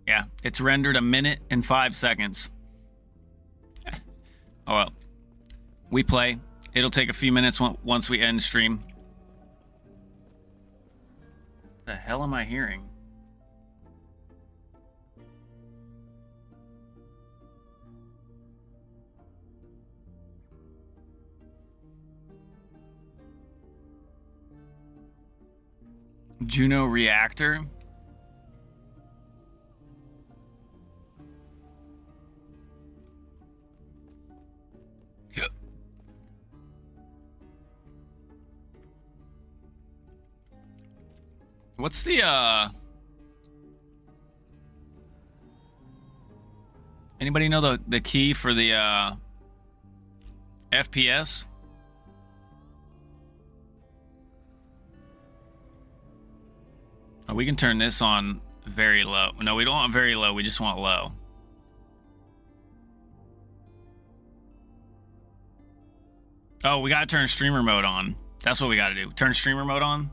Yeah, it's rendered 1 minute and 5 seconds. Oh well. We play. It'll take a few minutes once we end stream. What the hell am I hearing? Juno reactor? What's the anybody know the key for the FPS? Oh, we can turn this on very low. No, we don't want very low. We just want low. Oh, we gotta turn streamer mode on. That's what we gotta do. Turn streamer mode on.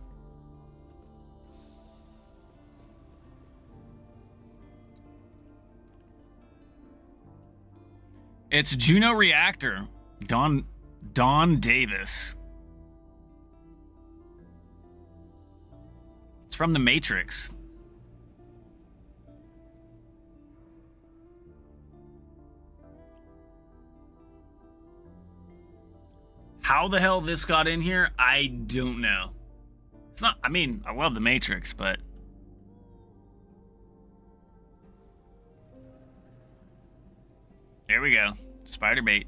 It's Juno Reactor. Don Davis. It's from The Matrix. How the hell this got in here, I don't know. It's not, I mean, I love The Matrix, but... There we go. Spider bait.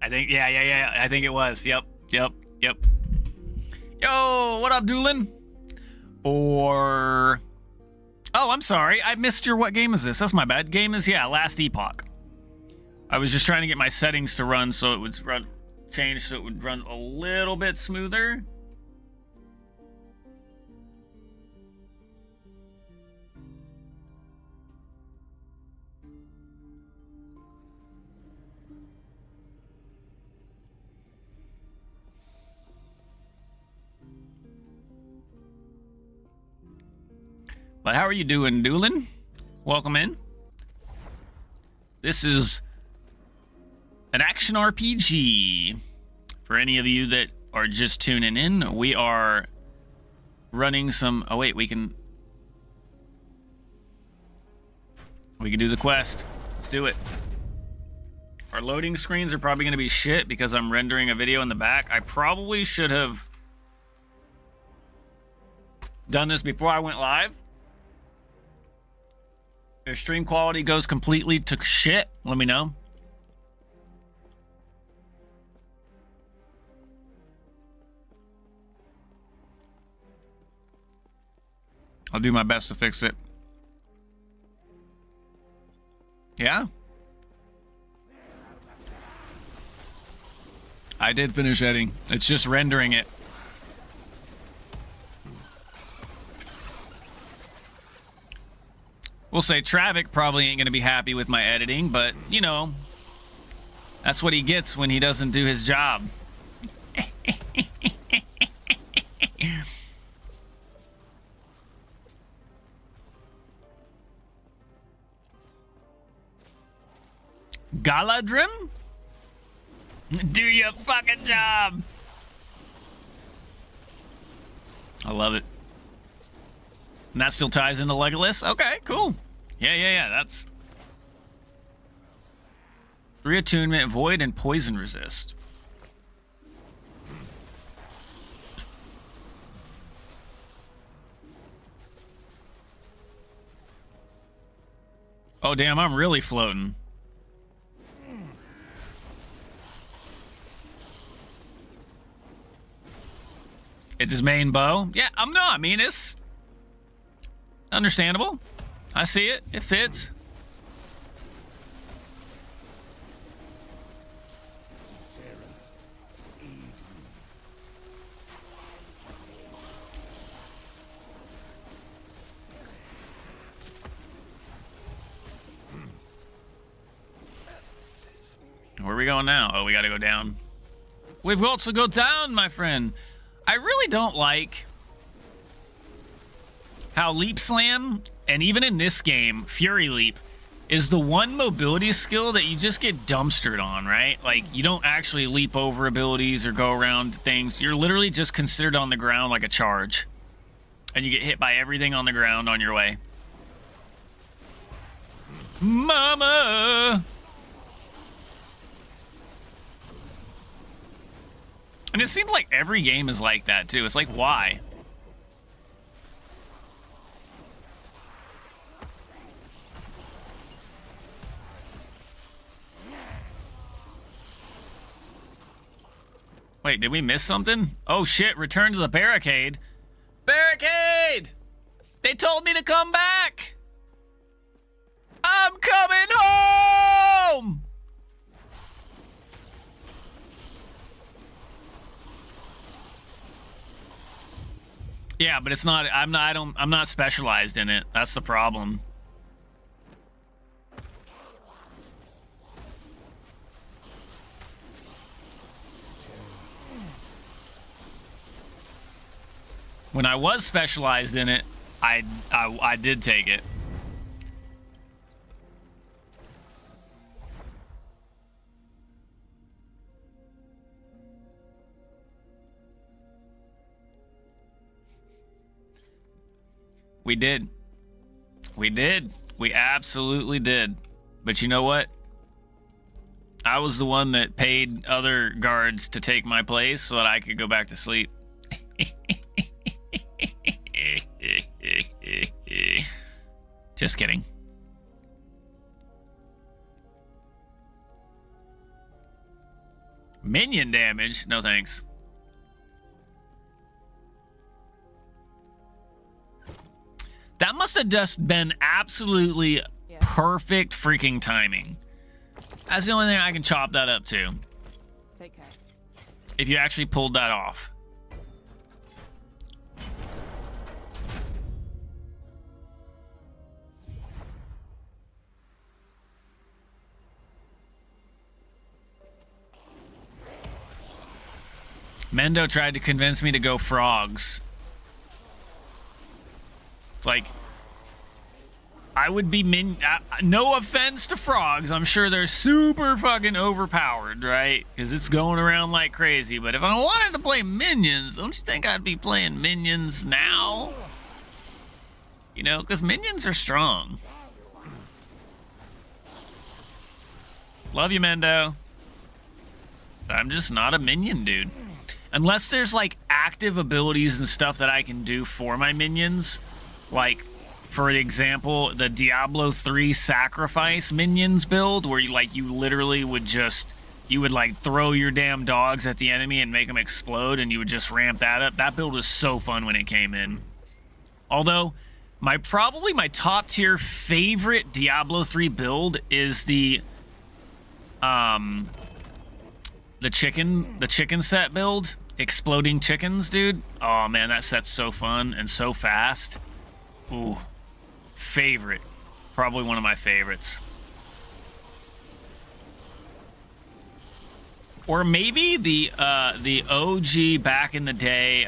I think, yeah. I think it was. Yep. Yo, what up, Doolin? Or... Oh, I'm sorry. I missed your... What game is this? That's my bad. Game is, yeah, Last Epoch. I was just trying to get my settings to run so it would change so it would run a little bit smoother. But how are you doing, Doolin? Welcome in. This is an action RPG. For any of you that are just tuning in, we are running some... Oh, wait, we can do the quest. Let's do it. Our loading screens are probably going to be shit because I'm rendering a video in the back. I probably should have done this before I went live. If stream quality goes completely to shit, let me know. I'll do my best to fix it. Yeah? I did finish editing. It's just rendering it. We'll say Travic probably ain't gonna be happy with my editing, but, you know, that's what he gets when he doesn't do his job. Galadrim? Do your fucking job! I love it. And that still ties into Legolas? Okay, cool. Yeah, that's... Reattunement, void, and poison resist. Oh, damn, I'm really floating. It's his main bow? Yeah, I'm not. I mean, it's understandable. I see it. It fits. Where are we going now? Oh, we got to go down. We've got to go down, my friend. I really don't like how Leap Slam, and even in this game, Fury Leap, is the one mobility skill that you just get dumpstered on, right? Like, you don't actually leap over abilities or go around things. You're literally just considered on the ground like a charge. And you get hit by everything on the ground on your way. Mama! And it seems like every game is like that, too. It's like, why? Wait, did we miss something? Oh, shit. Return to the barricade. Barricade! They told me to come back! I'm coming home! Yeah, but it's not. I'm not specialized in it. That's the problem. When I was specialized in it, I did take it. We did. We did. We absolutely did. But you know what? I was the one that paid other guards to take my place so that I could go back to sleep. Just kidding. Minion damage? No thanks. That must have just been absolutely perfect freaking timing. That's the only thing I can chop that up to. Take care. If you actually pulled that off. Mendo tried to convince me to go frogs. It's like, I would be no offense to frogs, I'm sure they're super fucking overpowered, right? Because it's going around like crazy. But if I wanted to play minions, don't you think I'd be playing minions now? You know, because minions are strong. Love you, Mendo. I'm just not a minion dude. Unless there's like active abilities and stuff that I can do for my minions. Like, for example, the Diablo 3 sacrifice minions build, where you literally would just, you would like throw your damn dogs at the enemy and make them explode, and you would just ramp that up. That build was so fun when it came in. Although, probably my top tier favorite Diablo 3 build is the chicken set build. Exploding chickens, dude. Oh man, that set's so fun and so fast. Ooh, favorite. Probably one of my favorites. Or maybe the OG back in the day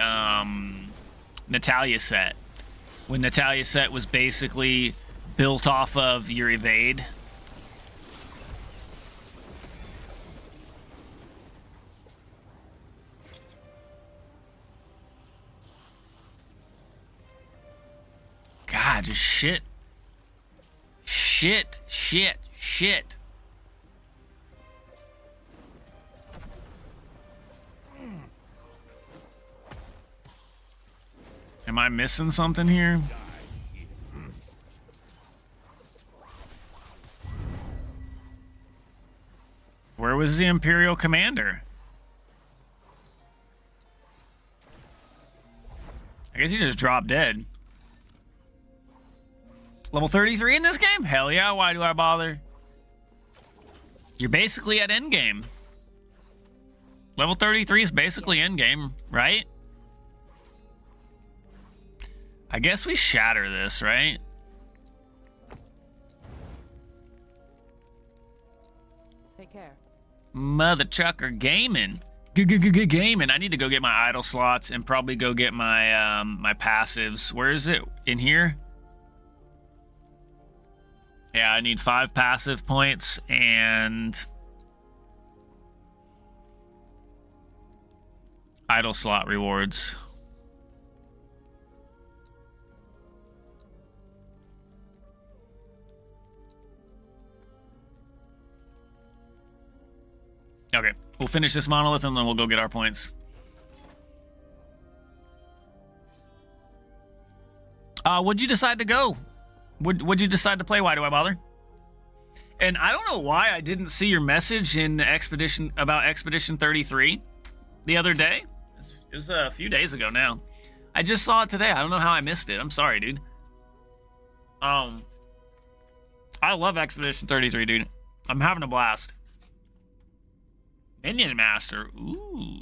Natalia set. When Natalia set was basically built off of your evade. God, just shit. Shit, shit, shit. Am I missing something here? Where was the Imperial Commander? I guess he just dropped dead. Level 33 in this game? Hell yeah, why do I bother? You're basically at endgame. Level 33 is basically endgame, right? I guess we shatter this, right? Take care. Mother trucker gaming. Gaming. I need to go get my idle slots and probably go get my my passives. Where is it? In here? Yeah, I need 5 passive points and idle slot rewards. Okay, we'll finish this monolith and then we'll go get our points. What'd you decide to go? What'd you decide to play? Why do I bother? And I don't know why I didn't see your message in Expedition about Expedition 33 the other day. It was a few days ago now. I just saw it today. I don't know how I missed it. I'm sorry, dude. I love Expedition 33, dude. I'm having a blast. Minion Master. Ooh.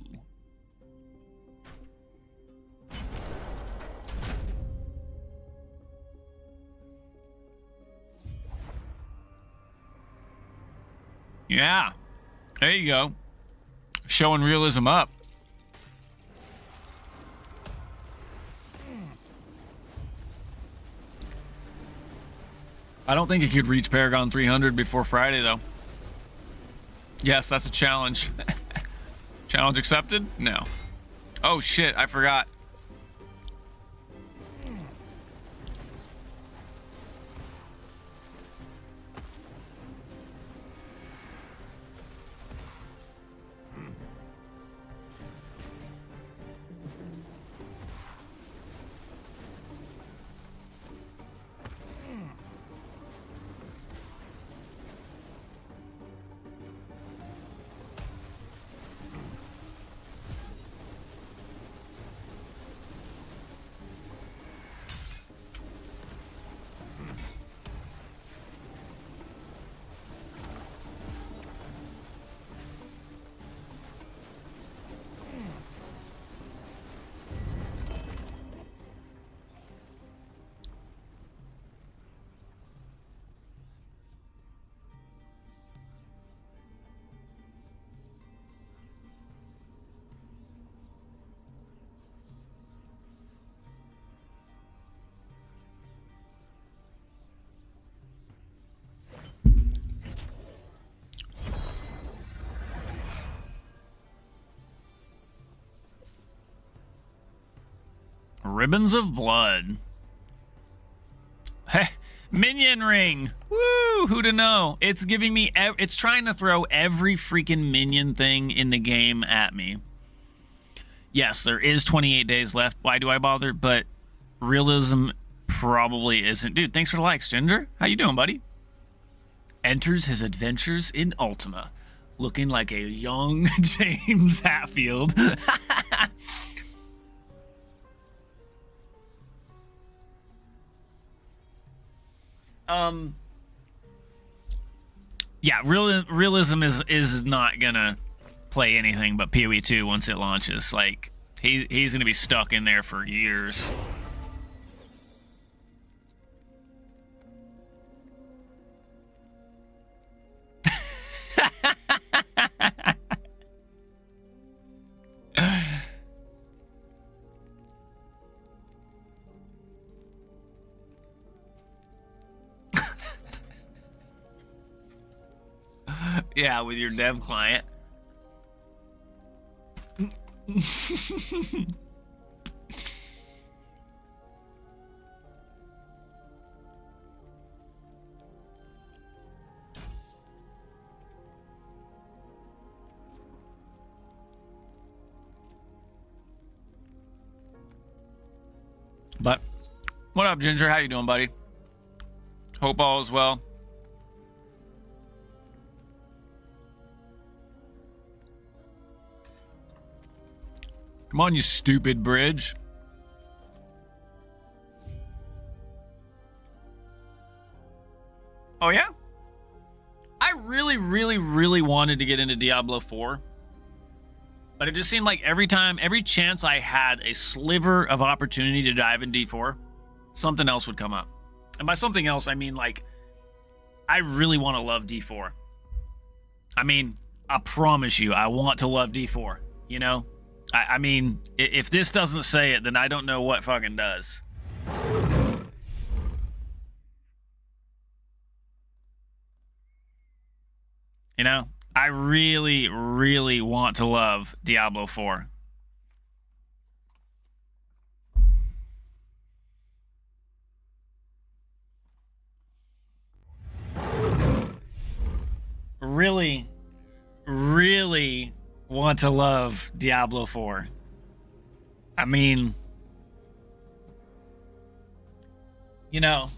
Yeah. There you go. Showing realism up. I don't think it could reach Paragon 300 before Friday, though. Yes, that's a challenge. Challenge accepted? No. Oh, shit. I forgot. Ribbons of Blood. Heh, Minion Ring. Woo, who to know? It's giving me, it's trying to throw every freaking minion thing in the game at me. Yes, there is 28 days left. Why do I bother? But realism probably isn't. Dude, thanks for the likes, Ginger. How you doing, buddy? Enters his adventures in Ultima, looking like a young James Hatfield. Yeah, realism is not gonna play anything but PoE 2 once it launches. Like, he's gonna be stuck in there for years. Yeah, with your dev client. But what up, Ginger? How you doing, buddy? Hope all is well. Come on, you stupid bridge. Oh, yeah? I really wanted to get into Diablo 4. But it just seemed like every chance I had a sliver of opportunity to dive in D4, something else would come up. And by something else, I mean, like, I really want to love D4. I mean, I promise you, I want to love D4, you know? I mean, if this doesn't say it, then I don't know what fucking does. You know, I really want to love Diablo 4. Really want to love Diablo 4. I mean, you know,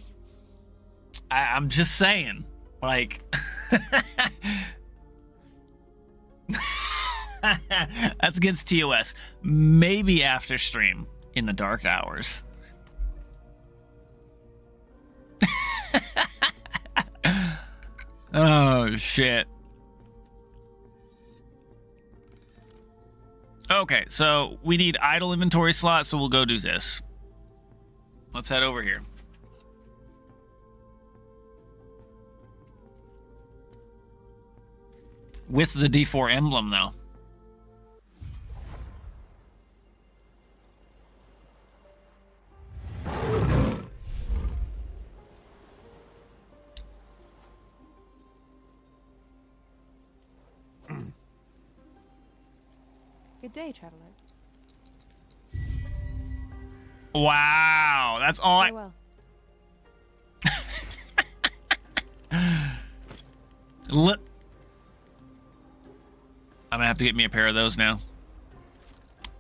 I'm just saying, like, that's against TOS. Maybe after stream in the dark hours. Oh, shit. Okay, so we need idle inventory slots, so we'll go do this. Let's head over here. with the D4 emblem, though. Good day, traveler. Wow, that's all Farewell. Look. I'm gonna have to get me a pair of those now.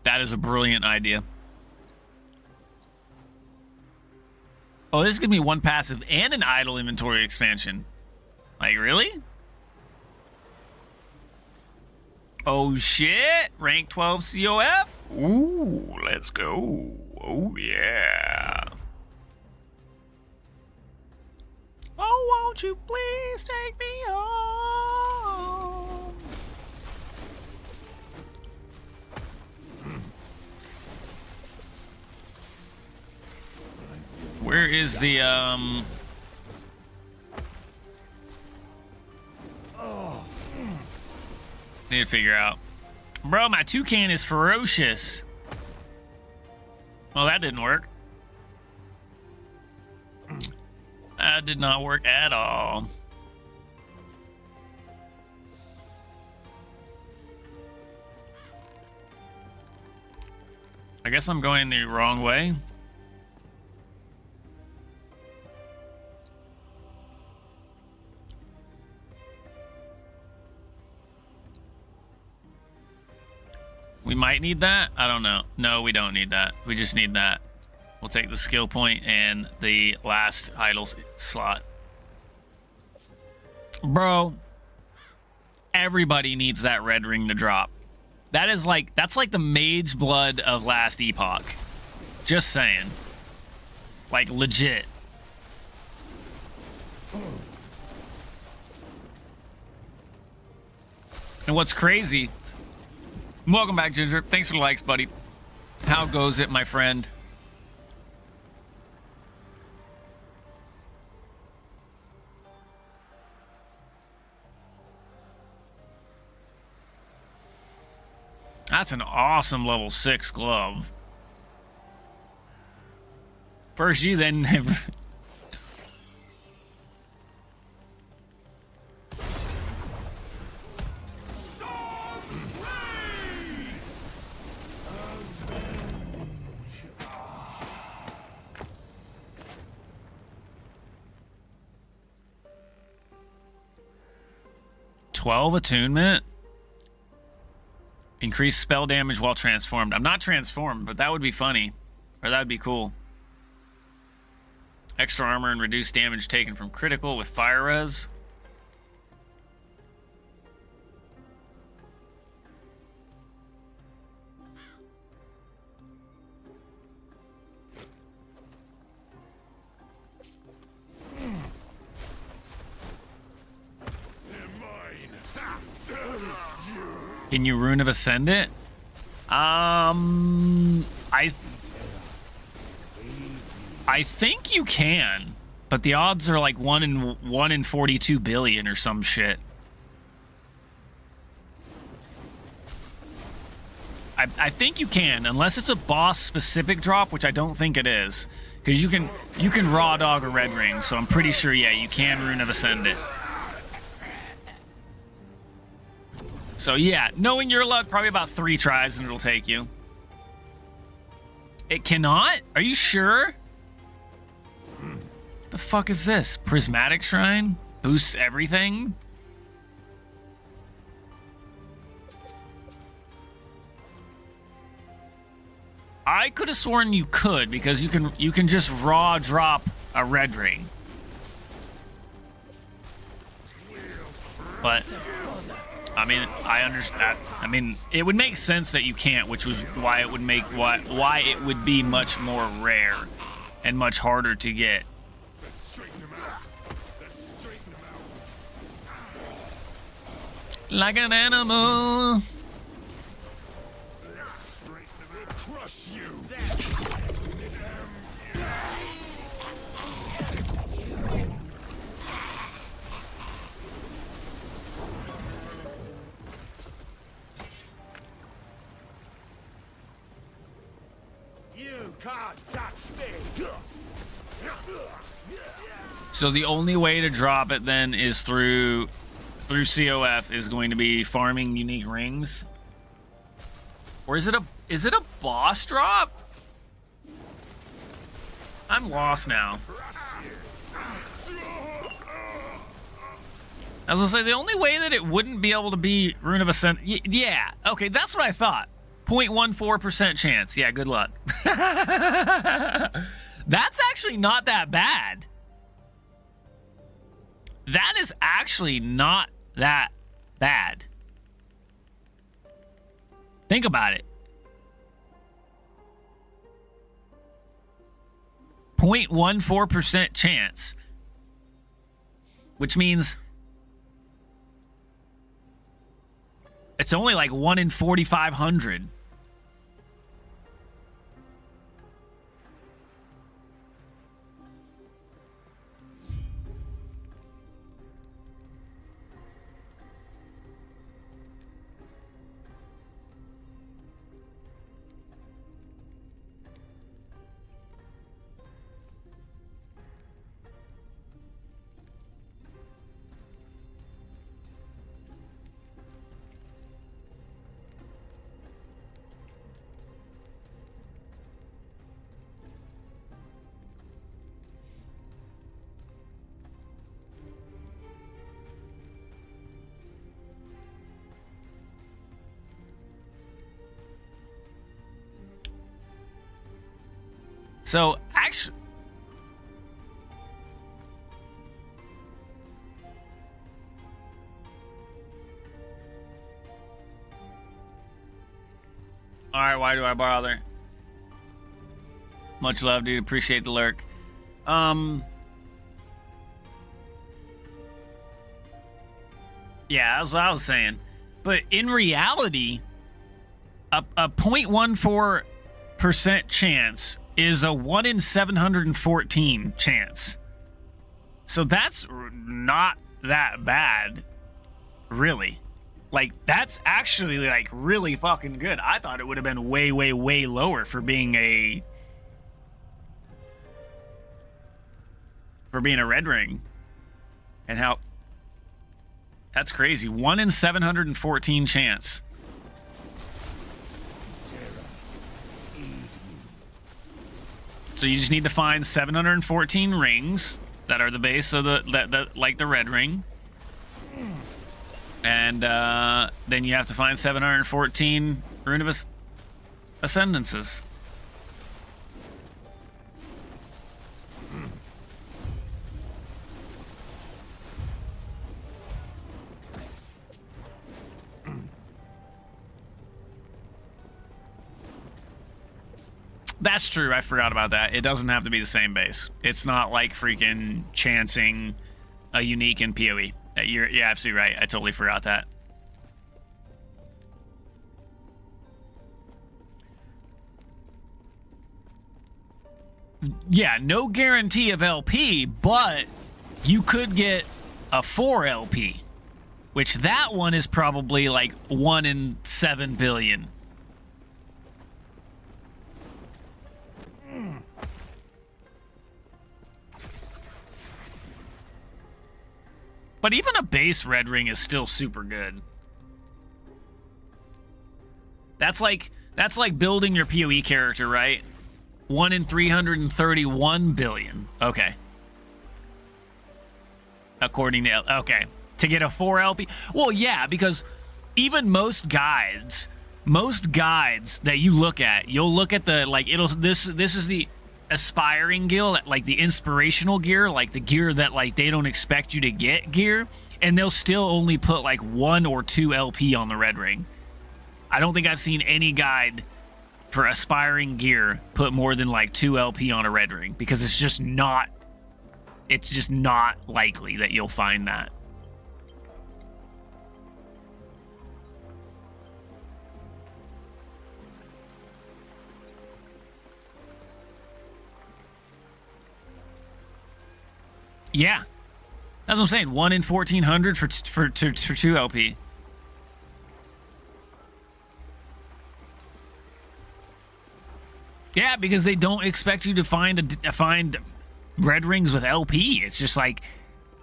That is a brilliant idea. Oh, this is gonna be one passive and an idle inventory expansion. Like, really? Oh shit! Rank 12 COF? Ooh, let's go. Oh yeah. Oh, won't you please take me home? Where is the need to figure out. Bro, my toucan is ferocious. Well, that didn't work. That did not work at all. I guess I'm going the wrong way. We might need that. I don't know. No, we don't need that. We just need that. We'll take the skill point and the last idle slot. Bro, everybody needs that red ring to drop. That's like the mage blood of last epoch. Just saying. Like, legit. And what's crazy... Welcome back, Ginger. Thanks for the likes, buddy. How goes it, my friend? That's an awesome level 6 glove. First you, then... $12 attunement. Increase spell damage while transformed. I'm not transformed, but that would be funny. Or that would be cool. Extra armor and reduced damage taken from critical with fire res. Can you Rune of Ascendant? I think you can, but the odds are like 1 in 42 billion or some shit. I think you can, unless it's a boss specific drop, which I don't think it is, because you can raw dog a red ring. So I'm pretty sure, yeah, you can Rune of Ascendant. So yeah, knowing your luck, probably about 3 tries and it'll take you. It cannot? Are you sure? The fuck is this? Prismatic Shrine? Boosts everything? I could have sworn you could, because you can just raw drop a red ring. But I mean, I understand. I mean, it would make sense that you can't, which was why it would make why it would be much more rare and much harder to get. Like an animal. So the only way to drop it then is through COF is going to be farming unique rings. Or is it a boss drop? I'm lost now. I was gonna say the only way that it wouldn't be able to be Rune of Ascent. Yeah, okay, that's what I thought. 0.14% chance. Yeah, good luck. That's actually not that bad. That is actually not that bad. Think about it. 0.14% chance. Which means it's only like 1 in 4,500. So, actually... Alright, why do I bother? Much love, dude. Appreciate the lurk. Yeah, that's what I was saying. But in reality, a 0.14% chance is a 1 in 714 chance. So that's not that bad, really. Like, that's actually, like, really fucking good. I thought it would have been way, way, way lower for being a red ring. And how... That's crazy. 1 in 714 chance. So you just need to find 714 rings that are the base of the like the red ring. And then you have to find 714 Rune of Ascendances. That's true. I forgot about that. It doesn't have to be the same base. It's not like freaking chancing a unique in PoE. You're absolutely right. I totally forgot that. Yeah, no guarantee of LP, but you could get a 4 LP, which that one is probably like 1 in 7 billion. But even a base red ring is still super good. That's like building your PoE character, right? 1 in 331 billion. Okay. According to... Okay. To get a 4 LP... Well, yeah, because even most guides that you look at, you'll look at the... Like, this is the aspiring gear, like the inspirational gear, like the gear that like they don't expect you to get gear, and they'll still only put like 1 or 2 LP on the red ring. I don't think I've seen any guide for aspiring gear put more than like 2 LP on a red ring, because it's just not likely that you'll find that. Yeah, that's what I'm saying. 1 in 1,400 for 2 LP. Yeah, because they don't expect you to find red rings with LP. It's just like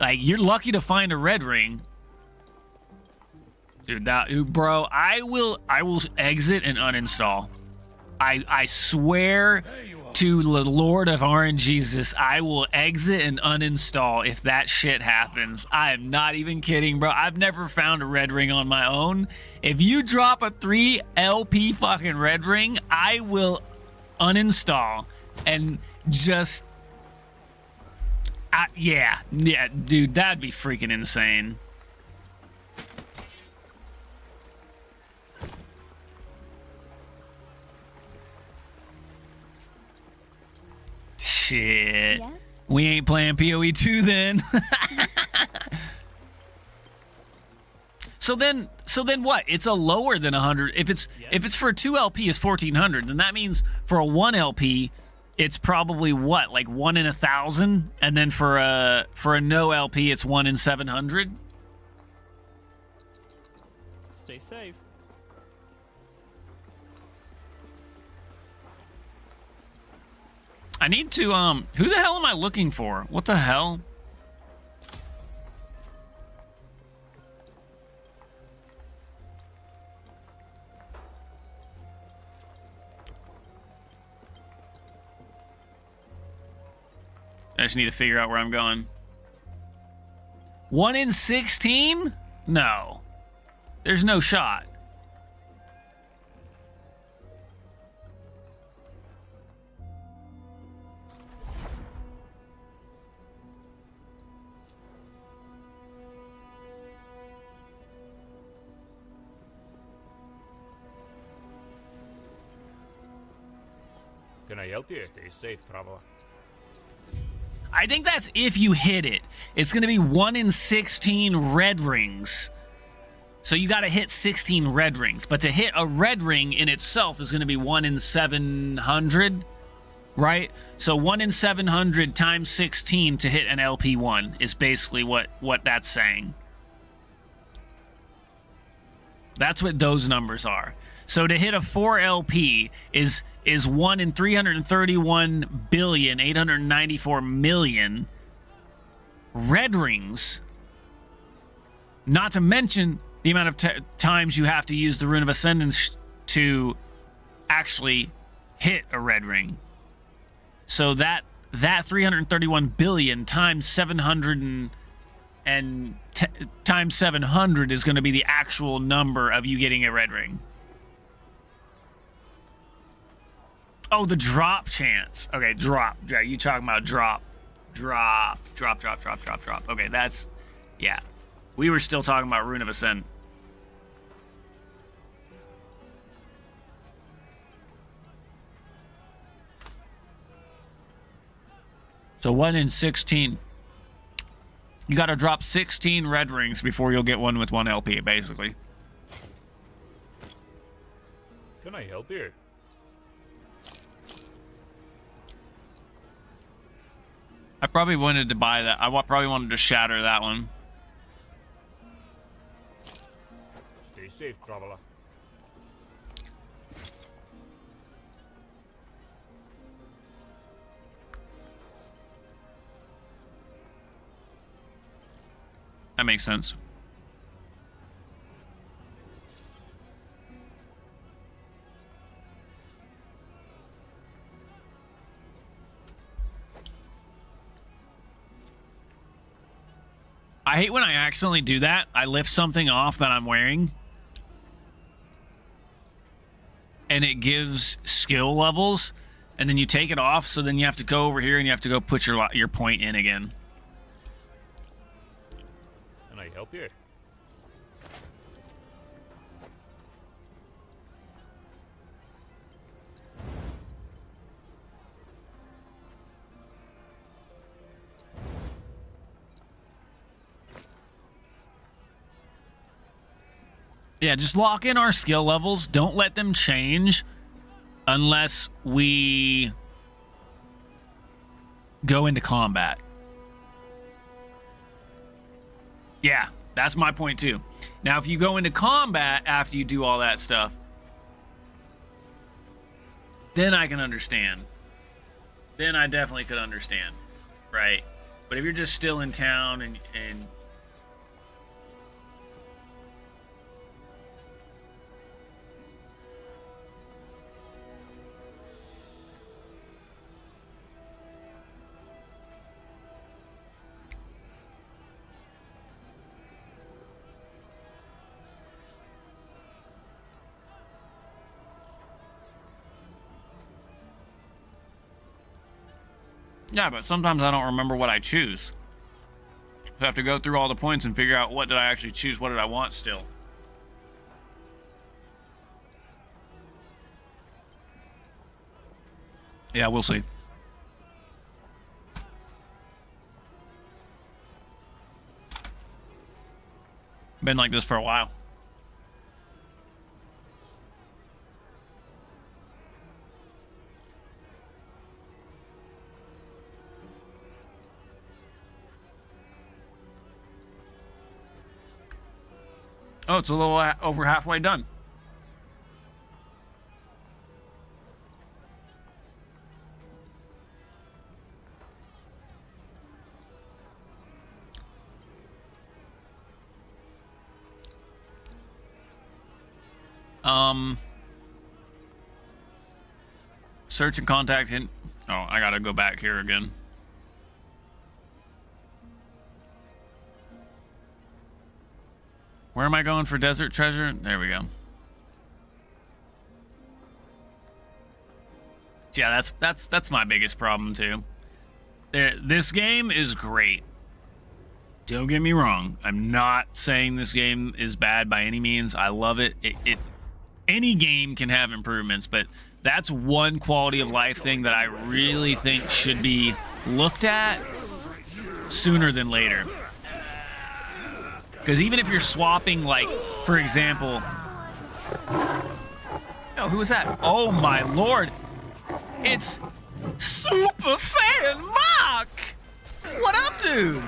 you're lucky to find a red ring. Dude, bro, I will exit and uninstall. I swear to the Lord of RNGesus, I will exit and uninstall if that shit happens. I am not even kidding, bro. I've never found a red ring on my own. If you drop a 3 LP fucking red ring, I will uninstall and just... yeah, dude, that'd be freaking insane. Shit. Yes? We ain't playing PoE 2 then. So then what? It's a lower than 100. If it's for a 2 LP is 1400, then that means for a 1 LP it's probably what? Like 1 in 1,000, and then for a no LP it's 1 in 700. Stay safe. I need to who the hell am I looking for? What the hell? I just need to figure out where I'm going. 1 in 16? No. There's no shot. Can I help you? Stay safe, traveler. I think that's if you hit it. It's going to be 1 in 16 red rings. So you got to hit 16 red rings. But to hit a red ring in itself is going to be 1 in 700, right? So 1 in 700 times 16 to hit an LP1 is basically what that's saying. That's what those numbers are. So to hit a 4 LP is 1 in 331,894,000,000 red rings. Not to mention the amount of times you have to use the Rune of Ascendance to actually hit a red ring. So that 331 billion times 700 times 700 is going to be the actual number of you getting a red ring. Oh, the drop chance. Okay, drop. Yeah, you talking about drop. Drop. Okay, that's... yeah. We were still talking about Rune of Ascent. So 1 in 16. You got to drop 16 red rings before you'll get one with 1 LP, basically. Can I help you? I probably wanted to buy that. I probably wanted to shatter that one. Stay safe, traveler. That makes sense. I hate when I accidentally do that. I lift something off that I'm wearing, and it gives skill levels, and then you take it off, so then you have to go over here and you have to go put your point in again. Can I help you? Yeah, just lock in our skill levels. Don't let them change unless we go into combat. Yeah, that's my point too. Now, if you go into combat after you do all that stuff, then I can understand. Then I definitely could understand, right? But if you're just still in town and yeah, but sometimes I don't remember what I choose. So I have to go through all the points and figure out what did I actually choose, what did I want still. Yeah, we'll see. Been like this for a while. Oh, it's a little over halfway done. Search and contact hint. Oh, I gotta go back here again. Where am I going for desert treasure? There we go. Yeah, that's my biggest problem too. This game is great. Don't get me wrong. I'm not saying this game is bad by any means. I love it. Any game can have improvements, but that's one quality of life thing that I really think should be looked at sooner than later. Because even if you're swapping, like, for example... Oh, who was that? Oh, my lord. It's Superfan Mark! What up, dude?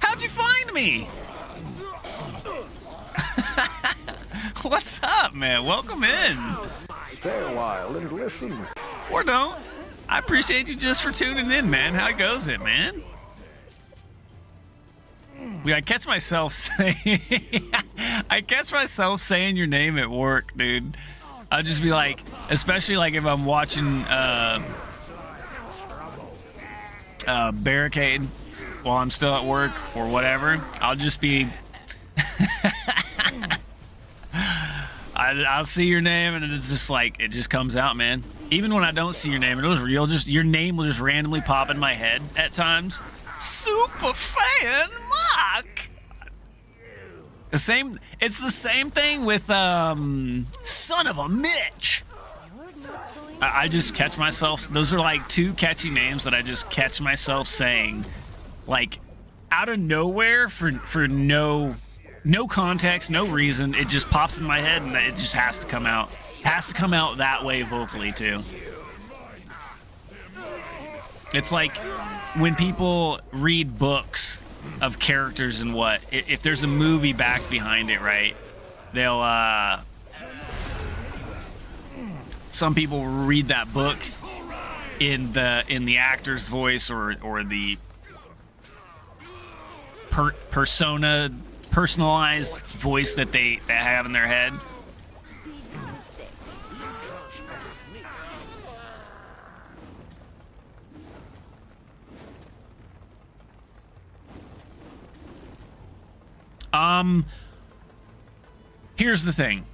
How'd you find me? What's up, man? Welcome in. Stay a while and listen. Or don't. I appreciate you just for tuning in, man. How goes it, man? I catch myself saying your name at work, dude. I'll just be like, especially like if I'm watching Barricade while I'm still at work or whatever, I'll just be I'll see your name and it's just like it just comes out, man. Even when I don't see your name, your name will just randomly pop in my head at times. Superfan Mark. It's the same thing with son of a Mitch. I just catch myself. Those are like two catchy names that I just catch myself saying, like out of nowhere for no context, no reason. It just pops in my head and it just has to come out. Has to come out that way vocally too. It's like when people read books of characters and what, if there's a movie backed behind it, right? They'll some people read that book in the actor's voice or the personalized voice that they have in their head. Here's the thing.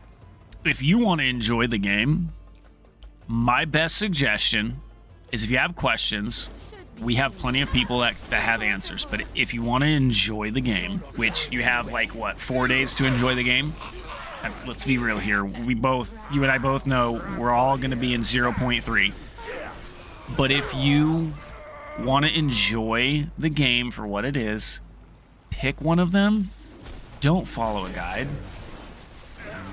If you want to enjoy the game, my best suggestion is if you have questions, we have plenty of people that have answers. But if you want to enjoy the game, which you have like, what, 4 days to enjoy the game? And let's be real here. You and I both know we're all going to be in 0.3. But if you want to enjoy the game for what it is, pick one of them. Don't follow a guide.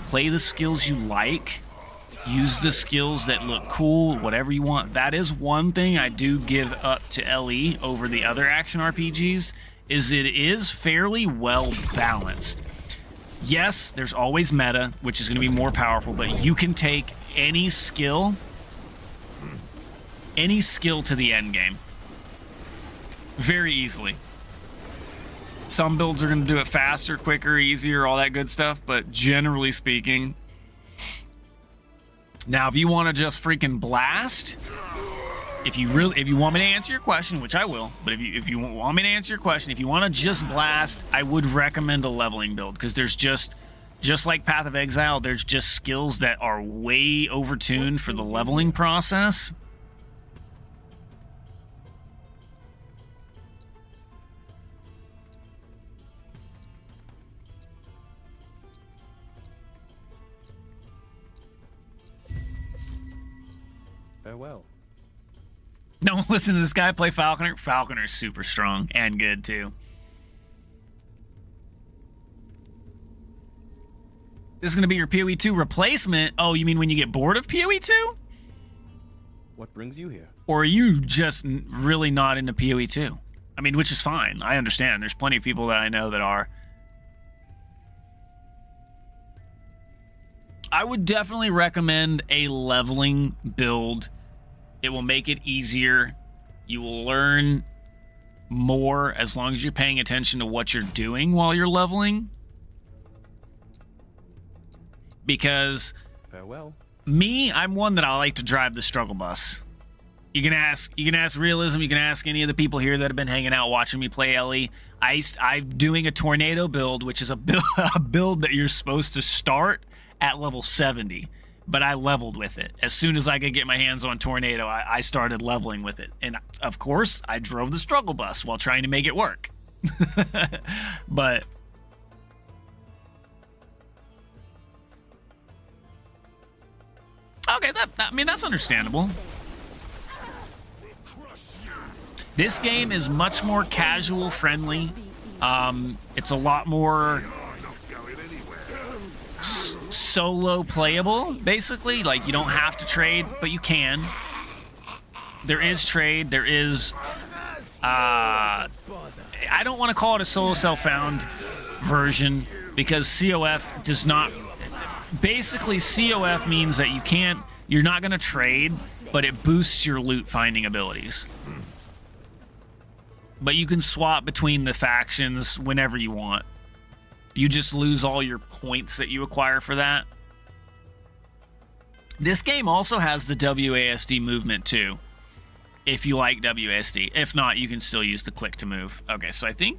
Play the skills you like. Use the skills that look cool, whatever you want. That is one thing I do give up to LE over the other action RPGs, is it is fairly well balanced. Yes, there's always meta, which is going to be more powerful, but you can take any skill any skill to the end game very easily. Some builds are going to do it faster, quicker, easier, all that good stuff, but generally speaking. Now, if you want to just freaking blast, if you want me to answer your question, which I will, but if you want me to answer your question, if you want to just blast, I would recommend a leveling build, because there's just like Path of Exile, there's just skills that are way overtuned for the leveling process. Farewell. Don't listen to this guy play Falconer. Falconer's super strong and good too. This is going to be your PoE 2 replacement. Oh, you mean when you get bored of PoE 2? What brings you here? Or are you just really not into PoE 2? I mean, which is fine. I understand. There's plenty of people that I know that are. I would definitely recommend a leveling build. It will make it easier. You will learn more as long as you're paying attention to what you're doing while you're leveling. Because farewell. Me, I'm one that I like to drive the struggle bus. You can ask Realism, you can ask any of the people here that have been hanging out watching me play Ellie. I'm doing a tornado build, which is a build that you're supposed to start at level 70. But I leveled with it. As soon as I could get my hands on Tornado, I started leveling with it. And of course, I drove the struggle bus while trying to make it work. But okay, I mean, that's understandable. This game is much more casual friendly. It's a lot more solo playable, basically. Like, you don't have to trade, but you can. There is trade. There is I don't want to call it a solo self-found version, because COF does not. Basically, COF means that you're not going to trade, but it boosts your loot finding abilities. But you can swap between the factions whenever you want. You just lose all your points that you acquire for that. This game also has the WASD movement too, if you like WASD. If not, you can still use the click to move. Okay, so I think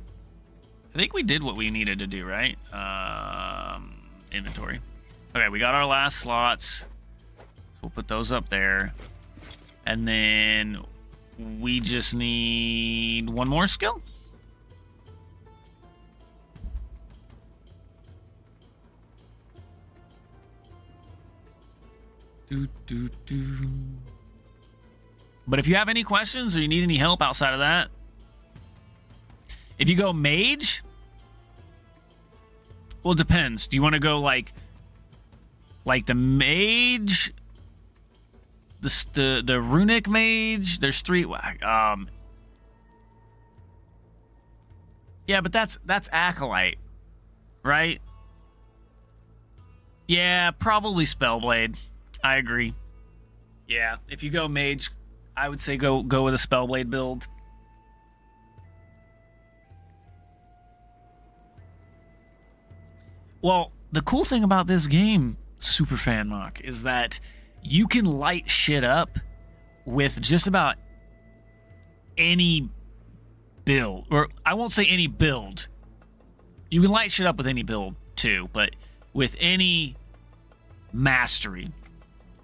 we did what we needed to do, right? Inventory. Okay, we got our last slots. We'll put those up there. And then we just need one more skill. But if you have any questions or you need any help outside of that, if you go mage, well, it depends. Do you want to go like the mage, the runic mage? There's three. Yeah, but that's acolyte, right? Yeah, probably Spellblade. I agree. Yeah, if you go mage, I would say go with a Spellblade build. Well, the cool thing about this game, Superfan Mock, is that you can light shit up with just about any build. Or I won't say any build. You can light shit up with any build too, but with any mastery.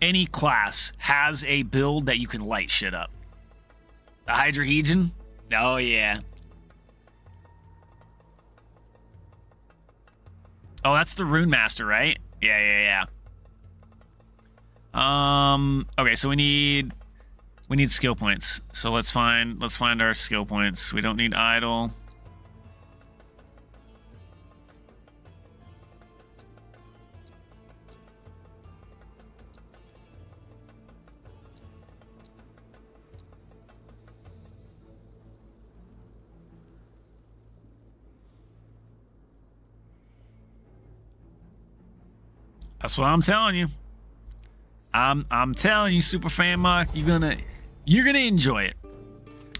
Any class has a build that you can light shit up. The Hydrahegian? Oh, yeah. Oh, that's the Rune Master, right? Yeah. Okay, so we need skill points. So let's find our skill points. We don't need idle. That's what I'm telling you. I'm telling you, Superfan Mock, you're gonna You're going to enjoy it.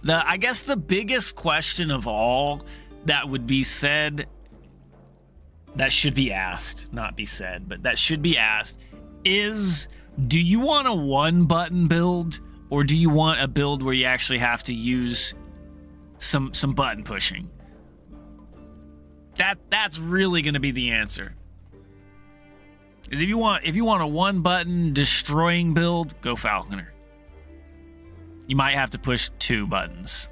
I guess the biggest question of all that would be said, that should be asked, not be said, but that should be asked, is do you want a one-button build, or do you want a build where you actually have to use some button pushing? That's really going to be the answer. Because if you want a one-button destroying build, go Falconer. You might have to push 2 buttons.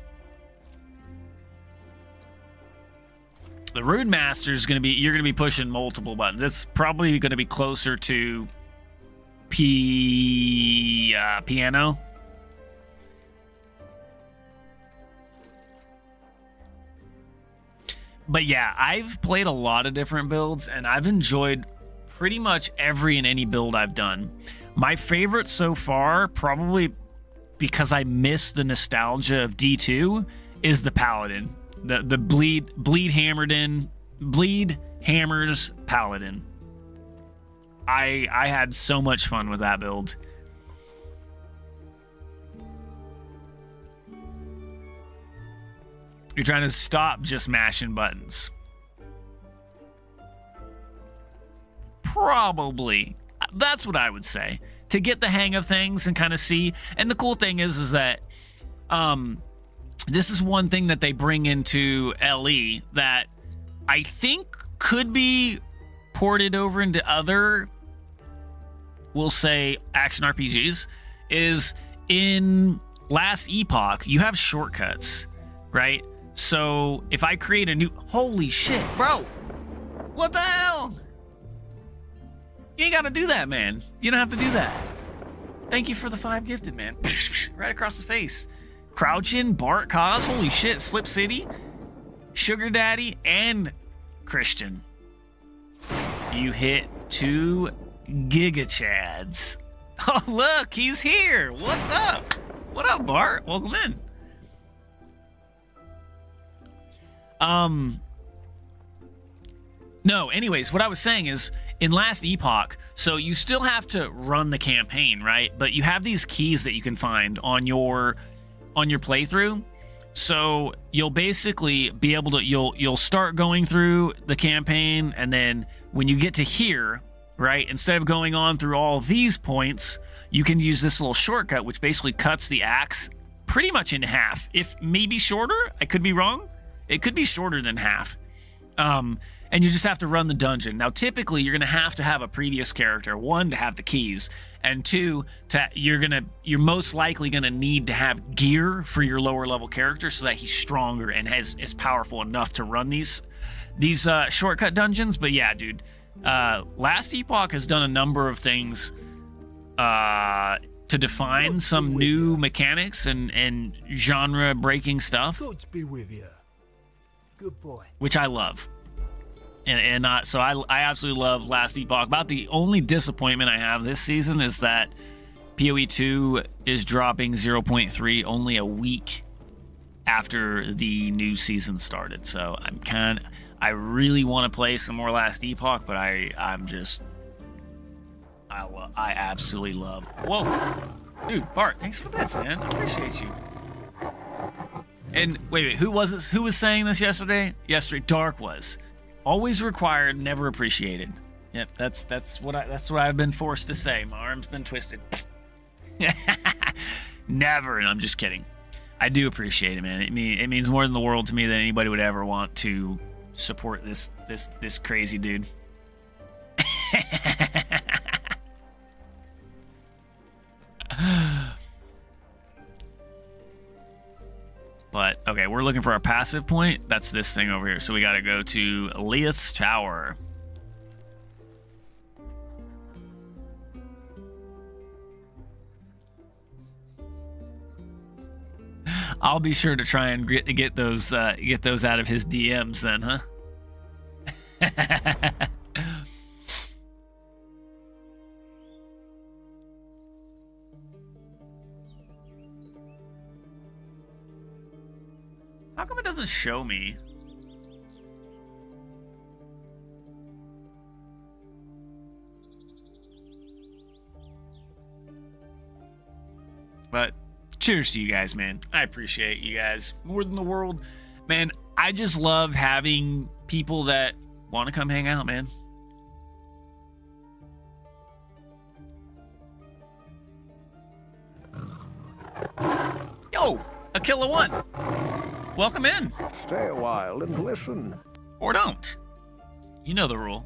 The Rune Master is going to be, you're going to be pushing multiple buttons. It's probably going to be closer to piano. But yeah, I've played a lot of different builds, and I've enjoyed pretty much every and any build I've done. My favorite so far, probably because I miss the nostalgia of D2, is the Paladin. The bleed hammers Paladin. I had so much fun with that build. You're trying to stop just mashing buttons. Probably. That's what I would say. To get the hang of things and kind of see. And the cool thing is that this is one thing that they bring into LE that I think could be ported over into other, we'll say, action RPGs, is in Last Epoch, you have shortcuts, right? So if I create a new... Holy shit, bro! What the hell? You ain't gotta do that, man. You don't have to do that. Thank you for the 5 gifted, man. Right across the face. Crouchin, Bart, Cos, holy shit, Slip City, Sugar Daddy, and Christian. You hit 2 Giga Chads. Oh, look, he's here. What's up? What up, Bart? Welcome in. No, anyways, what I was saying is, in Last Epoch, so you still have to run the campaign, right? But you have these keys that you can find on your playthrough. So you'll basically be able to, you'll start going through the campaign, and then when you get to here, right, instead of going on through all these points, you can use this little shortcut, which basically cuts the axe pretty much in half. If maybe shorter, I could be wrong. It could be shorter than half. And you just have to run the dungeon. Now, typically, you're going to have a previous character. 1, to have the keys, and 2, you're most likely going to need to have gear for your lower level character so that he's stronger and is powerful enough to run these shortcut dungeons. But yeah, dude, Last Epoch has done a number of things to define some new mechanics and genre-breaking stuff. Good to be with you. Good boy. Which I love. So I absolutely love Last Epoch. About the only disappointment I have this season is that PoE 2 is dropping 0.3 only a week after the new season started. So I really want to play some more Last Epoch, but I absolutely love. Whoa, dude, Bart, thanks for the bits, man. I appreciate you. And wait, who was this? Who was saying this yesterday? Yesterday, Dark was. Always required, never appreciated. Yep, that's what I've been forced to say. My arm's been twisted. Never, and I'm just kidding. I do appreciate it, man. It means more than the world to me than anybody would ever want to support this crazy dude. But, okay, we're looking for our passive point. That's this thing over here. So we got to go to Leith's Tower. I'll be sure to try and get those out of his DMs then, huh? How come it doesn't show me? But cheers to you guys, man. I appreciate you guys more than the world. Man, I just love having people that want to come hang out, man. Yo, Aquila One. Welcome in. Stay a while and listen. Or don't. You know the rule.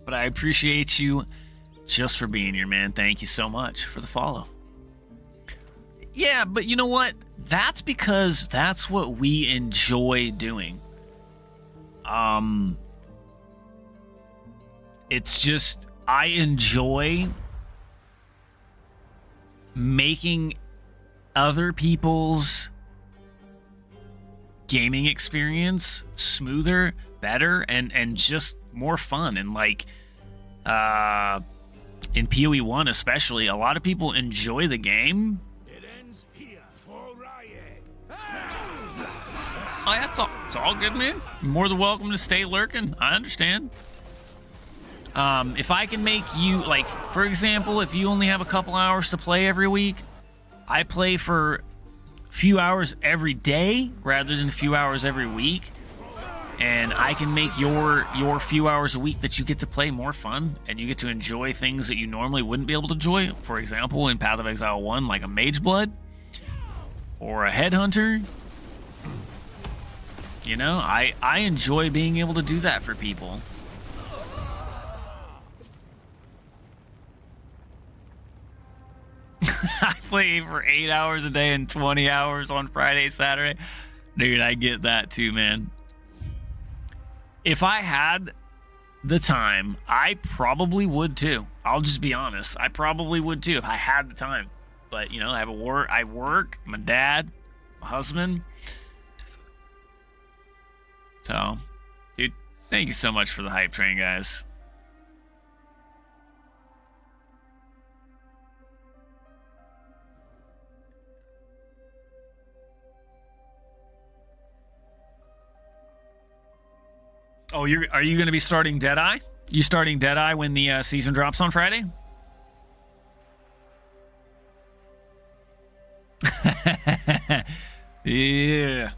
But I appreciate you just for being here, man. Thank you so much for the follow. Yeah, but you know what? That's because that's what we enjoy doing. It's just, I enjoy making other people's gaming experience smoother, better, and just more fun. And like in PoE 1 especially, a lot of people enjoy the game. Oh, that's all. It's all good, man. You're more than welcome to stay lurking. I understand. If I can make you, like, for example, if you only have a couple hours to play every week, I play for a few hours every day rather than a few hours every week. And I can make your few hours a week that you get to play more fun, and you get to enjoy things that you normally wouldn't be able to enjoy. For example, in Path of Exile 1, like a Mage Blood or a Headhunter. You know, I enjoy being able to do that for people. I play for 8 hours a day and 20 hours on Friday, Saturday. Dude, I get that too, man. If I had the time, I probably would too. I'll just be honest. I probably would too if I had the time. But, you know, I work, I'm a dad, a husband. So, dude, thank you so much for the hype train, guys. Oh, are you going to be starting Deadeye? You starting Deadeye when the season drops on Friday? Yeah.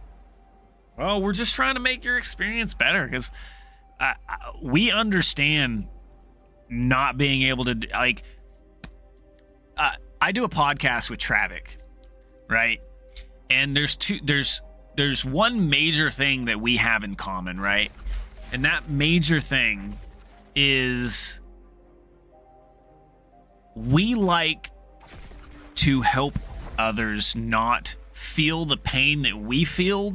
Well, we're just trying to make your experience better because we understand not being able to, like, I do a podcast with Travic, right? And there's one major thing that we have in common, right? And that major thing is we like to help others not feel the pain that we feel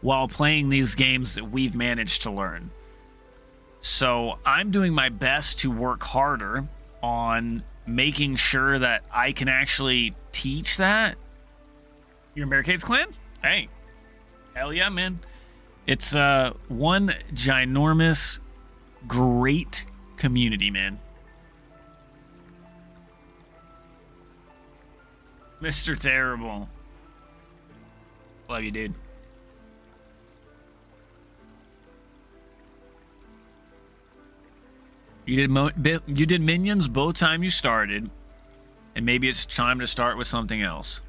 while playing these games that we've managed to learn. So I'm doing my best to work harder on making sure that I can actually teach that. You're in Barricades Clan? Hey. Hell yeah, man. It's one ginormous, great community, man. Mr. Terrible. Love you, dude. You did minions both time you started, and maybe it's time to start with something else.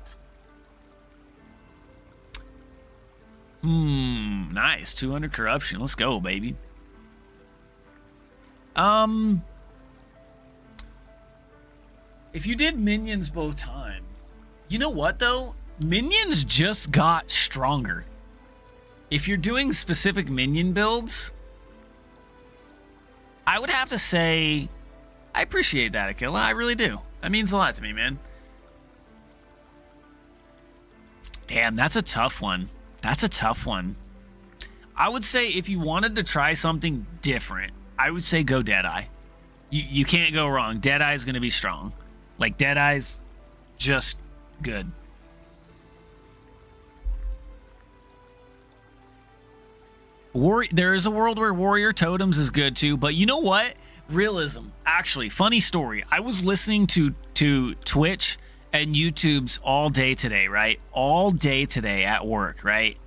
Nice. 200 corruption. Let's go, baby. If you did minions both times, you know what though? Minions just got stronger. If you're doing specific minion builds, I would have to say, I appreciate that, Aquila. I really do. That means a lot to me, man. Damn, that's a tough one. That's a tough one. I would say if you wanted to try something different, I would say go Deadeye. You can't go wrong. Deadeye is going to be strong. Like, Deadeye's just good. There is a world where Warrior Totems is good too, but you know what? Realism. Actually, funny story. I was listening to Twitch and YouTube's all day today, right? All day today at work, right?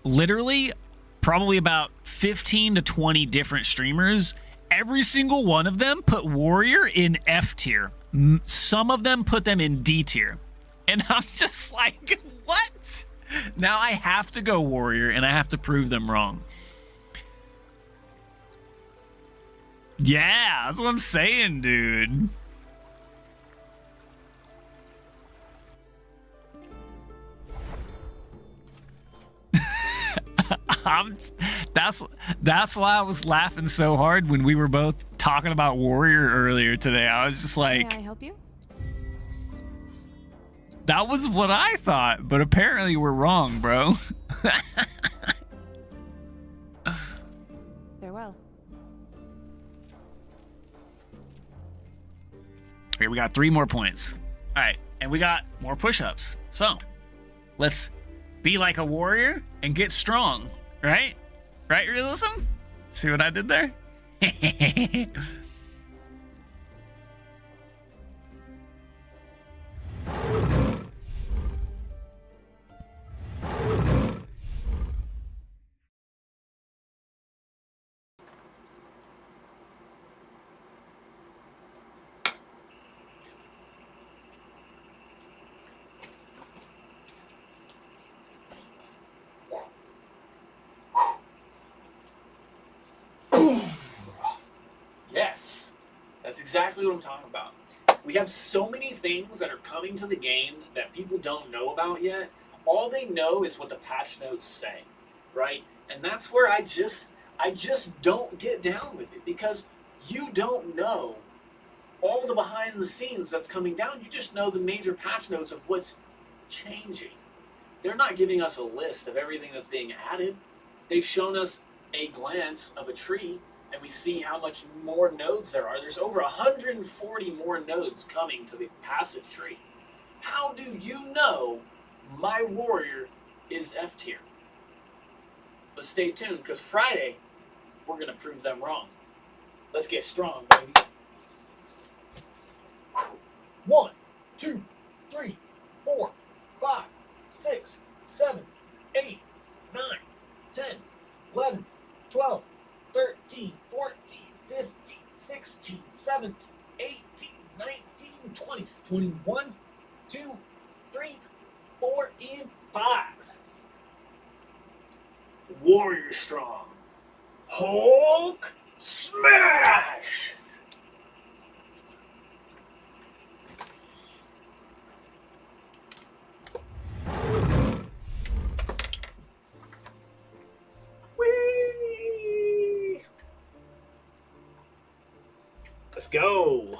Literally, probably about 15 to 20 different streamers. Every single one of them put Warrior in F tier. Some of them put them in D tier. And I'm just like, what? Now I have to go warrior, and I have to prove them wrong. Yeah, that's what I'm saying, dude. That's why I was laughing so hard when we were both talking about warrior earlier today. I was just like, May I help you? that was what I thought, but apparently we're wrong, bro. Farewell. Okay, we got 3 more points. All right, and we got more push-ups. So, let's be like a warrior and get strong, right? Right, Realism? See what I did there? Yes, that's exactly what I'm talking about. We have so many things that are coming to the game that people don't know about yet. All they know is what the patch notes say, right? And that's where I just don't get down with it, because you don't know all the behind the scenes that's coming down. You just know the major patch notes of what's changing. They're not giving us a list of everything that's being added. They've shown us a glance of a tree, and we see how much more nodes there are. There's over 140 more nodes coming to the passive tree. How do you know my warrior is F tier? But stay tuned, because Friday, we're going to prove them wrong. Let's get strong, baby. 1, 2, 3, 4, 5, 6, 7, 8, 9, 10, 11, 12, 13, 14, 15, 16, 17, 18, 19, 20, 21, 2, 3, 4, and 5. Warrior strong. Hulk smash! Whee! Let's go.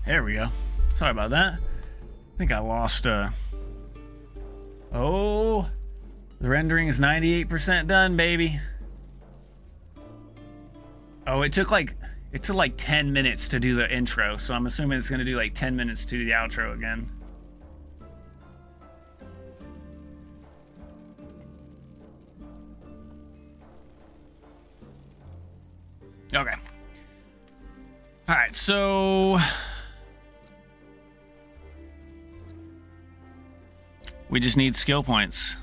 There we go. Sorry about that. I think I lost, Oh, the rendering is 98% done, baby. Oh, it took like 10 minutes to do the intro, so I'm assuming it's gonna do like 10 minutes to do the outro again. Okay. All right, so we just need skill points.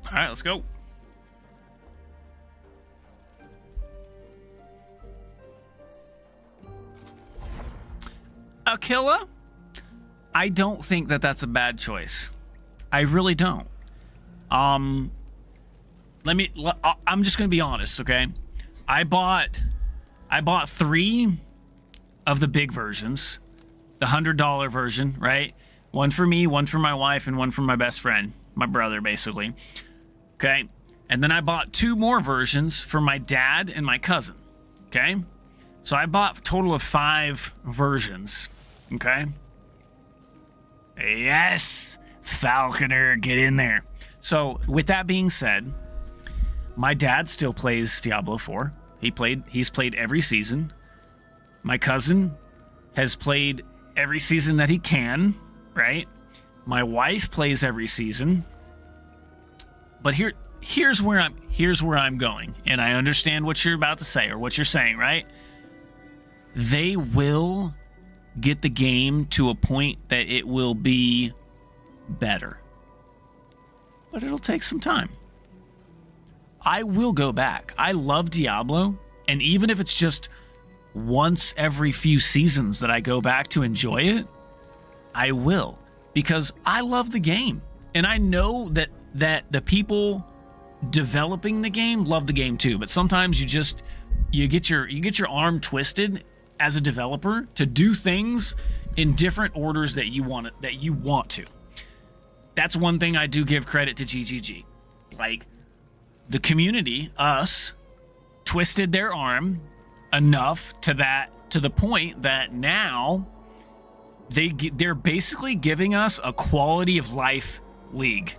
All right, let's go. Aquila? I don't think that that's a bad choice. I really don't. I'm just gonna be honest, okay? I bought 3 of the big versions, the $100 version, right? One for me, one for my wife, and one for my best friend, my brother, basically. Okay? And then I bought 2 more versions for my dad and my cousin. Okay? So I bought a total of 5 versions. Okay? Yes! Falconer, get in there. So, with that being said, my dad still plays Diablo 4. He's played every season. My cousin has played every season that he can, right? My wife plays every season. But here's where I'm going, and I understand what you're about to say or what you're saying, right? They will get the game to a point that it will be better. But it'll take some time. I will go back. I love Diablo, and even if it's just once every few seasons that I go back to enjoy it, I will, because I love the game. And I know that the people developing the game love the game too, but sometimes you get your arm twisted as a developer to do things in different orders that you want to. That's one thing I do give credit to GGG. Like, the community, us, twisted their arm enough to the point that now they're basically giving us a quality of life league.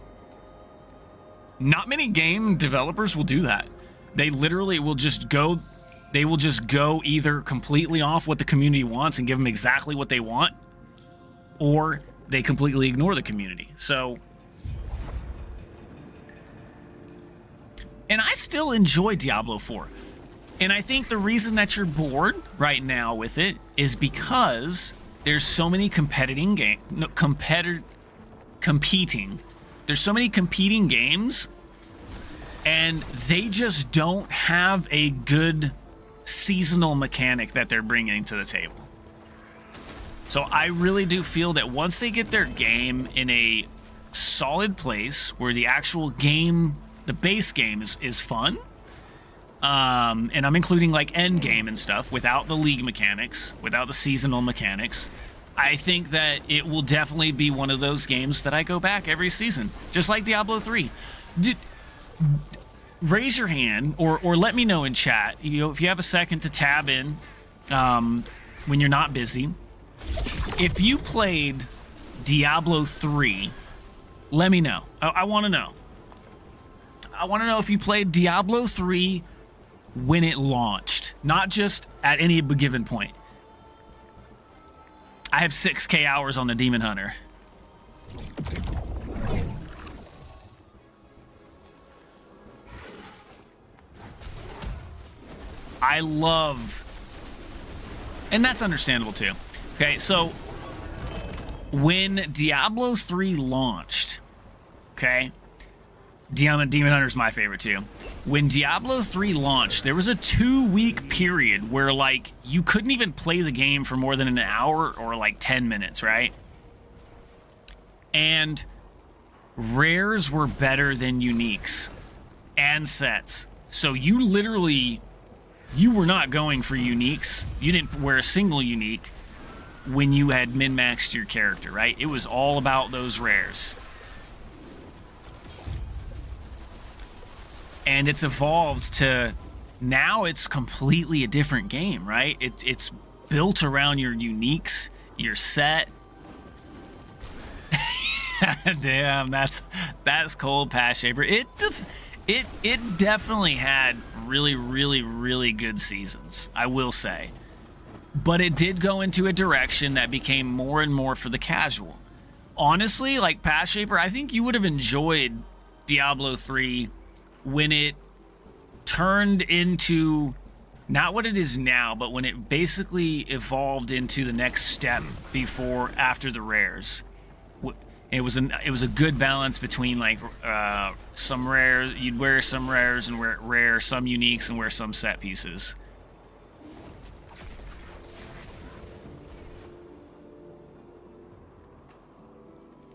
Not many game developers will do that. They literally will just go either completely off what the community wants and give them exactly what they want, or they completely ignore the community. So, and I still enjoy Diablo 4. And I think the reason that you're bored right now with it is because there's so many competing. There's so many competing games, and they just don't have a good seasonal mechanic that they're bringing to the table. So I really do feel that once they get their game in a solid place where the actual game, the base game is fun, and I'm including like end game and stuff without the league mechanics, without the seasonal mechanics, I think that it will definitely be one of those games that I go back every season, just like Diablo 3. Raise your hand or let me know in chat, if you have a second to tab in when you're not busy. If you played Diablo 3, let me know. I want to know. I want to know if you played Diablo 3 when it launched, not just at any given point. I have 6K hours on the Demon Hunter. I love, and that's understandable too. Okay, so when Diablo 3 launched, okay, Demon Hunter's my favorite too. When Diablo 3 launched, there was a 2-week period where like you couldn't even play the game for more than an hour or like 10 minutes, right? And rares were better than uniques and sets. So you were not going for uniques. You didn't wear a single unique when you had min-maxed your character, right? It was all about those rares. And it's evolved to now it's completely a different game, right? It's built around your uniques, your set. Damn, that's cold, Path Shaper. It definitely had really, really, really good seasons, I will say. But it did go into a direction that became more and more for the casual. Honestly, like Path Shaper, I think you would have enjoyed Diablo 3 when it turned into not what it is now, but when it basically evolved into the next step after the rares. It was a good balance between like some rares, you'd wear some rares and wear some uniques and wear some set pieces.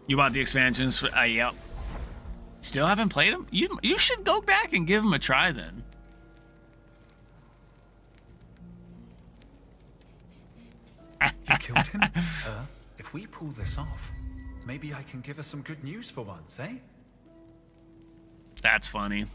You bought the expansions? Yep. Still haven't played them? You should go back and give them a try then. You killed him? If we pull this off, maybe I can give us some good news for once, eh? That's funny.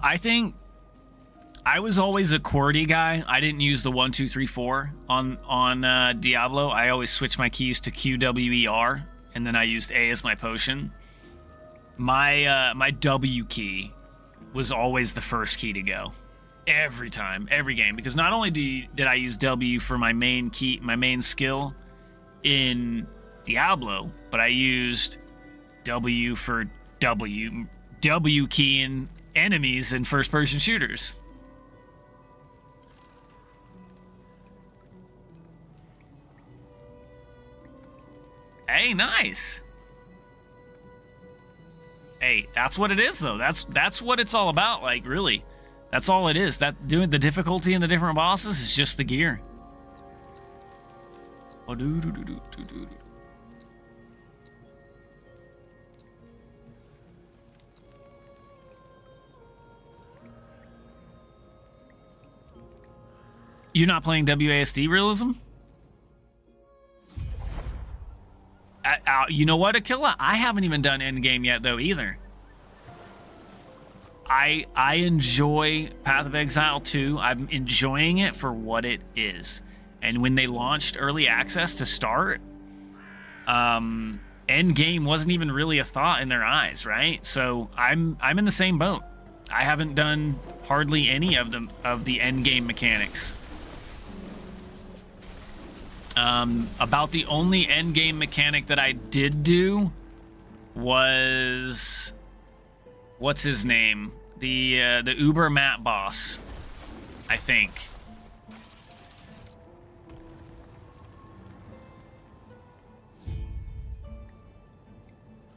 I think I was always a QWERTY guy. I didn't use the 1, 2, 3, 4 on Diablo. I always switched my keys to QWER, and then I used A as my potion. My W key was always the first key to go every time, every game, because not only did I use W for my main key, my main skill in Diablo, but I used W for W key in enemies in first-person shooters. Hey, nice. Hey, that's what it is, though. That's what it's all about. Like, really, that's all it is. That doing the difficulty in the different bosses is just the gear. Oh, You're not playing WASD realism? You know what, Aquila? I haven't even done endgame yet, though, either. I enjoy Path of Exile 2. I'm enjoying it for what it is. And when they launched early access to start, endgame wasn't even really a thought in their eyes, right? So I'm in the same boat. I haven't done hardly any of the endgame mechanics. About the only endgame mechanic that I did do was, what's his name? The Uber map boss, I think.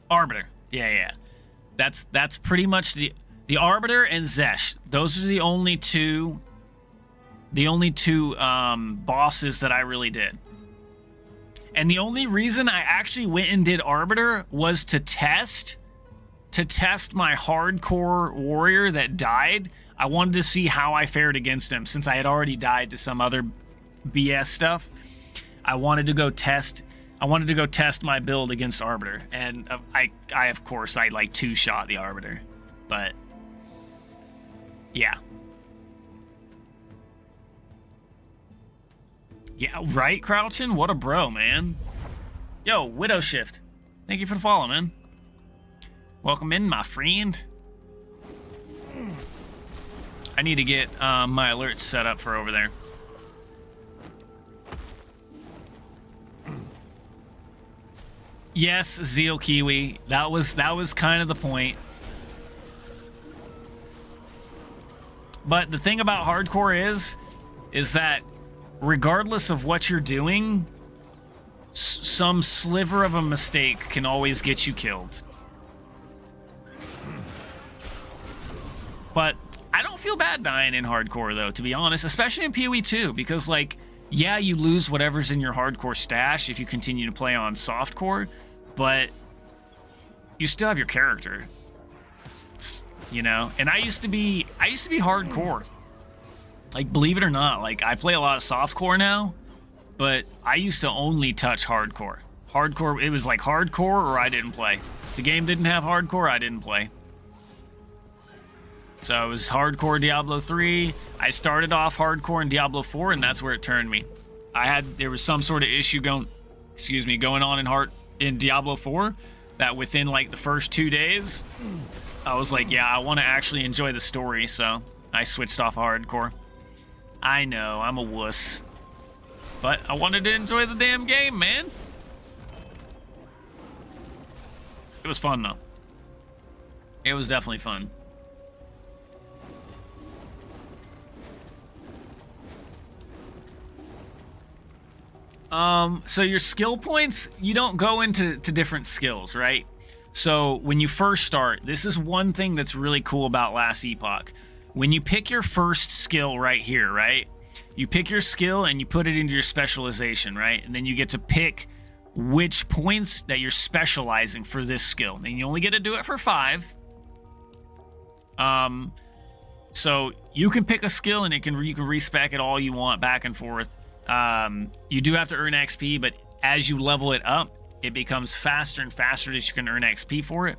Arbiter. Yeah. That's pretty much the Arbiter and Zesh. Those are the only two bosses that I really did. And the only reason I actually went and did Arbiter was to test my hardcore warrior that died. I wanted to see how I fared against him since I had already died to some other BS stuff. I wanted to go test my build against Arbiter, and I of course I like two-shot the Arbiter. But yeah. Yeah, right, Crouchin? What a bro, man. Yo, Widow Shift. Thank you for the follow, man. Welcome in, my friend. I need to get my alerts set up for over there. Yes, Zeal Kiwi. That was kind of the point. But the thing about hardcore is that regardless of what you're doing, some sliver of a mistake can always get you killed. But I don't feel bad dying in hardcore, though, to be honest, especially in PoE 2, because, like, yeah, you lose whatever's in your hardcore stash if you continue to play on softcore, but you still have your character, you know? And I used to be hardcore. Like, believe it or not, like, I play a lot of softcore now, but I used to only touch hardcore. Hardcore, it was like hardcore or I didn't play. If the game didn't have hardcore, I didn't play. So it was hardcore Diablo 3. I started off hardcore in Diablo 4, and that's where it turned me. There was some sort of issue going on in Diablo 4 that within like the first 2 days, I was like, yeah, I want to actually enjoy the story, so I switched off hardcore. I know, I'm a wuss. But I wanted to enjoy the damn game, man. It was fun, though. It was definitely fun. So your skill points, you don't go into different skills, right? So when you first start, this is one thing that's really cool about Last Epoch. When you pick your first skill right here, right? You pick your skill and you put it into your specialization, right? And then you get to pick which points that you're specializing for this skill. And you only get to do it for 5. So you can pick a skill and you can respec it all you want back and forth. You do have to earn XP, but as you level it up, it becomes faster and faster that you can earn XP for it.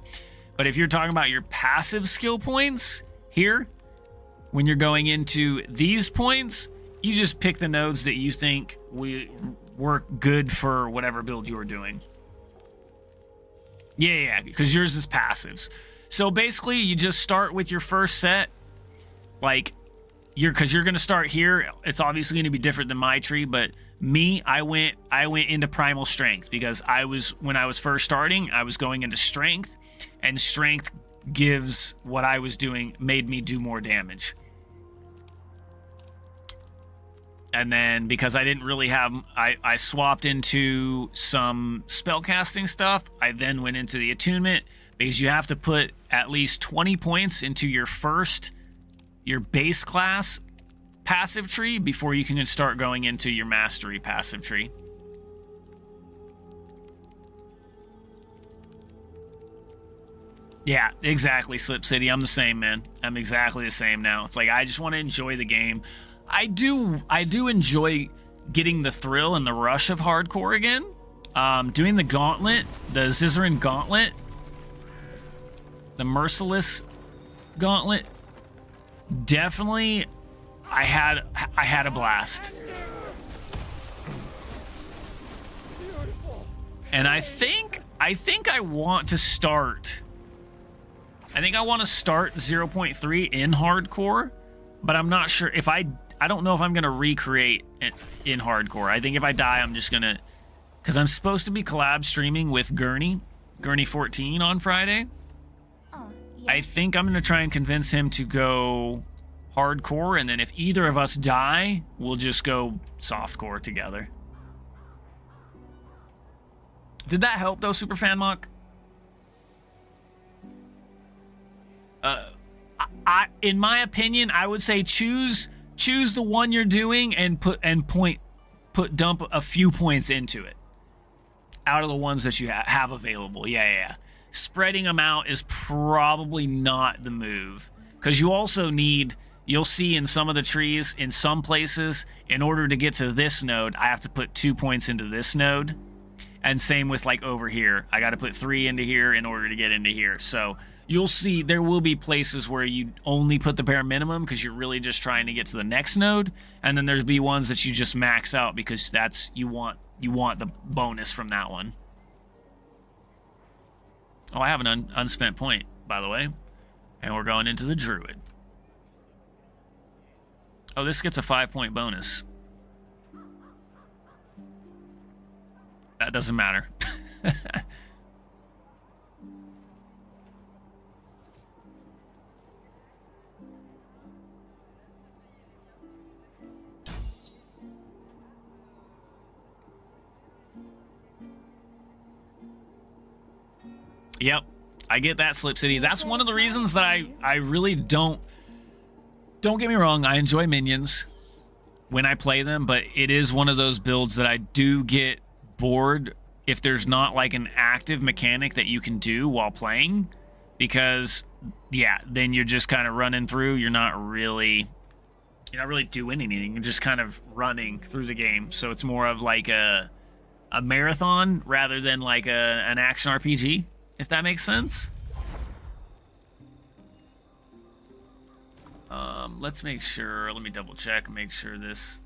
But if you're talking about your passive skill points here, when you're going into these points, you just pick the nodes that you think work good for whatever build you are doing. Yeah, because yours is passives. So basically, you just start with your first set, like because you're gonna start here. It's obviously gonna be different than my tree, but me, I went into primal strength because when I was first starting, I was going into strength, and strength gives what I was doing made me do more damage. And then because I didn't really have, I swapped into some spellcasting stuff. I then went into the attunement because you have to put at least 20 points into your base class passive tree before you can start going into your mastery passive tree. Yeah, exactly, Slip City. I'm the same, man. I'm exactly the same now. It's like I just want to enjoy the game. I do enjoy getting the thrill and the rush of hardcore again. Doing the gauntlet, the Zizaran gauntlet, the merciless gauntlet. Definitely, I had a blast. And I think I want to start. I think I want to start 0.3 in hardcore, but I'm not sure if I don't know if I'm going to recreate it in hardcore. I think if I die, I'm just going to, because I'm supposed to be collab streaming with Gurney 14 on Friday. I think I'm going to try and convince him to go hardcore, and then if either of us die, we'll just go softcore together. Did that help though, Superfan Mock? In my opinion, I would say choose the one you're doing and dump a few points into it out of the ones that you have available. Yeah. Spreading them out is probably not the move, because you also you'll see in some of the trees, in some places, in order to get to this node, I have to put 2 points into this node. And same with like over here. I got to put 3 into here in order to get into here. So you'll see there will be places where you only put the bare minimum because you're really just trying to get to the next node. And then there's be ones that you just max out because that's you want the bonus from that one. Oh, I have an unspent point, by the way. And we're going into the Druid. Oh, this gets a 5-point bonus. That doesn't matter. Yep, I get that, Slip City. That's one of the reasons that I really don't get me wrong, I enjoy minions when I play them, but it is one of those builds that I do get bored if there's not like an active mechanic that you can do while playing, because yeah, then you're just kind of running through. You're not really doing anything. You're just kind of running through the game. So it's more of like a marathon rather than like an action RPG, if that makes sense. Let's make sure, let me double check, make sure this.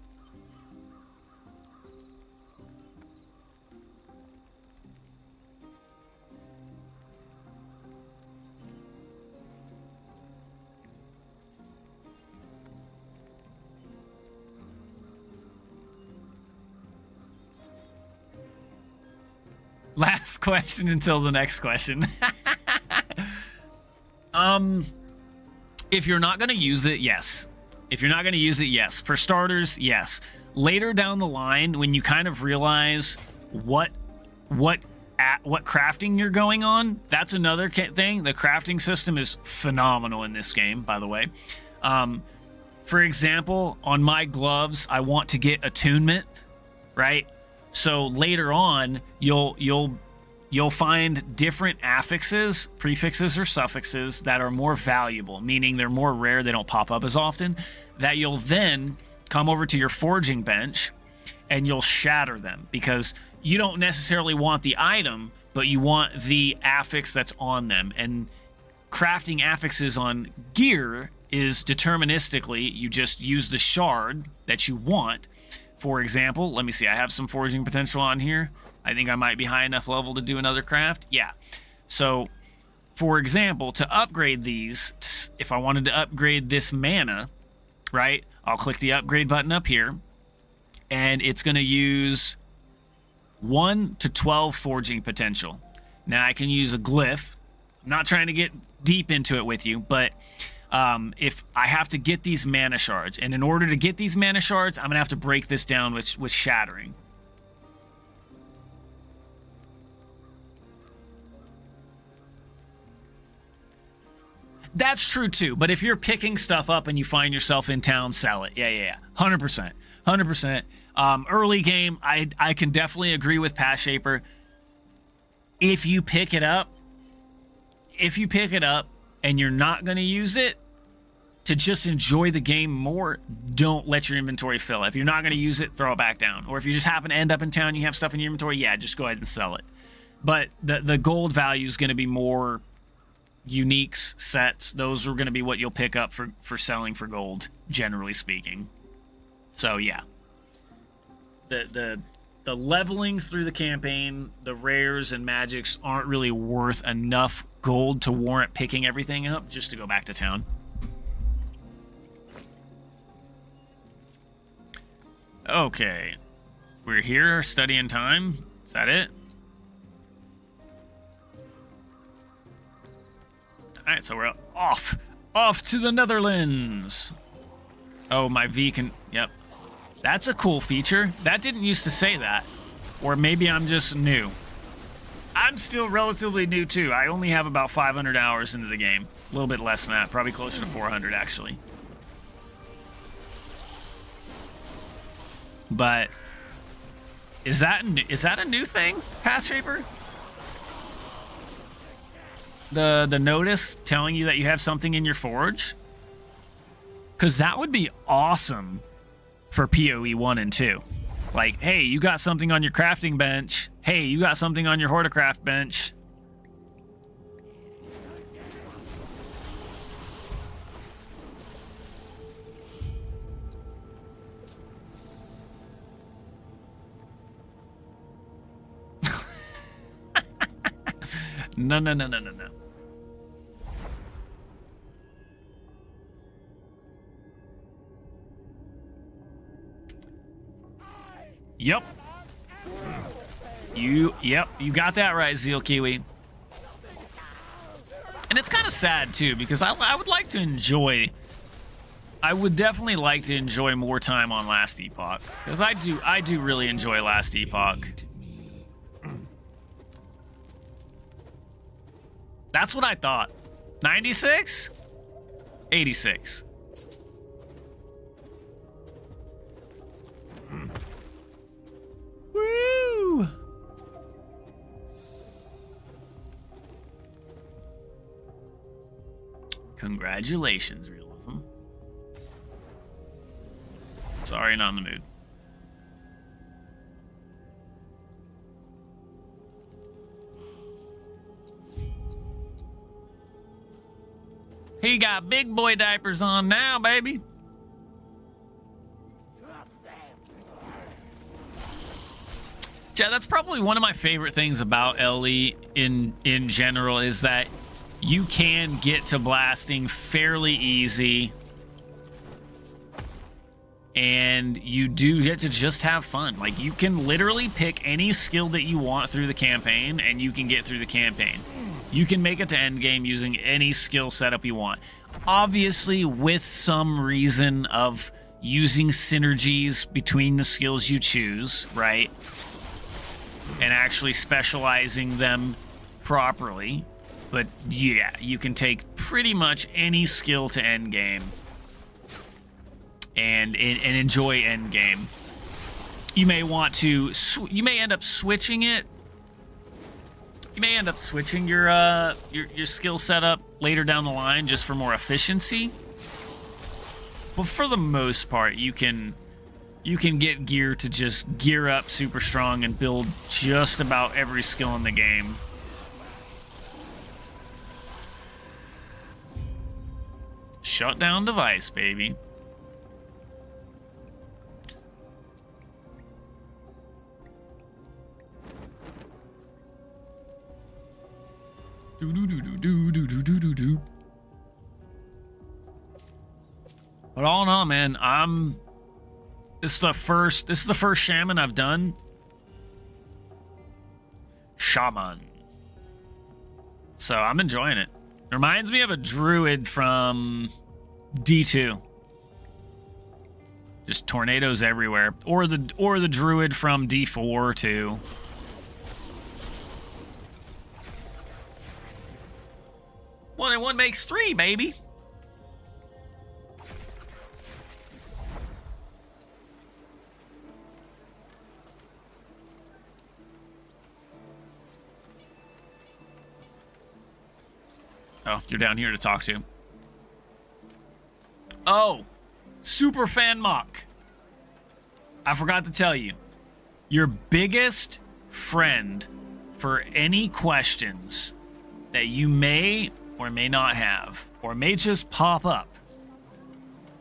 Last question until the next question. If you're not going to use it, yes. If you're not going to use it, yes. For starters, yes. Later down the line, when you kind of realize what crafting you're going on, that's another thing. The crafting system is phenomenal in this game, by the way. For example, on my gloves, I want to get attunement, right? So later on, you'll you'll find different affixes, prefixes, or suffixes that are more valuable, meaning they're more rare, they don't pop up as often, that you'll then come over to your forging bench and you'll shatter them, because you don't necessarily want the item, but you want the affix that's on them. And crafting affixes on gear is deterministically, you just use the shard that you want. For example, let me see, I have some forging potential on here. I think I might be high enough level to do another craft. Yeah. So, for example, to upgrade these, if I wanted to upgrade this mana, right, I'll click the upgrade button up here, and it's going to use 1 to 12 forging potential. Now, I can use a glyph. I'm not trying to get deep into it with you, but if I have to get these mana shards, and in order to get these mana shards, I'm going to have to break this down with shattering. That's true too, but if you're picking stuff up and you find yourself in town, sell it. Yeah. 100%. 100%. Early game, I can definitely agree with Path Shaper. If you pick it up and you're not going to use it, to just enjoy the game more, don't let your inventory fill. If you're not going to use it, throw it back down. Or if you just happen to end up in town, you have stuff in your inventory, yeah, just go ahead and sell it. But the gold value is going to be more uniques, sets. Those are going to be what you'll pick up for selling for gold, generally speaking. So yeah, the leveling through the campaign, the rares and magics aren't really worth enough gold to warrant picking everything up just to go back to town. Okay, we're here studying time. Is that it? All right, so we're off to the Netherlands. Oh, my V can, yep. That's a cool feature. That didn't used to say that. Or maybe I'm just new. I'm still relatively new too. I only have about 500 hours into the game. A little bit less than that, probably closer to 400 actually. But is that a new thing, Path Shaper? The notice telling you that you have something in your forge? Because that would be awesome for PoE 1 and 2. Like, hey, you got something on your crafting bench. Hey, you got something on your Horticraft bench. No. Yep. You got that right, Zeal Kiwi. And it's kind of sad too, because I would like to enjoy, I would definitely like to enjoy more time on Last Epoch, because I do really enjoy Last Epoch. That's what I thought. 96? 86. Woo! Congratulations, Realism. Sorry, not in the mood. He got big boy diapers on now, baby. Yeah, that's probably one of my favorite things about LE in general, is that you can get to blasting fairly easy, and you do get to just have fun. Like, you can literally pick any skill that you want through the campaign, and you can get through the campaign. You can make it to endgame using any skill setup you want. Obviously, with some reason of using synergies between the skills you choose, right? And actually specializing them properly. But yeah, you can take pretty much any skill to endgame and enjoy endgame. You may want to, you may end up switching it You may end up switching your skill setup later down the line just for more efficiency. But for the most part, you can get gear to just gear up super strong and build just about every skill in the game. Shut down device, baby. Do. But all in all, man, this is the first shaman I've done. Shaman. So I'm enjoying it. Reminds me of a druid from D2. Just tornadoes everywhere. Or the druid from D4 too. One and one makes three, baby. Oh, you're down here to talk to. Oh, super fan mock. I forgot to tell you. Your biggest friend for any questions that you may or may not have, or may just pop up.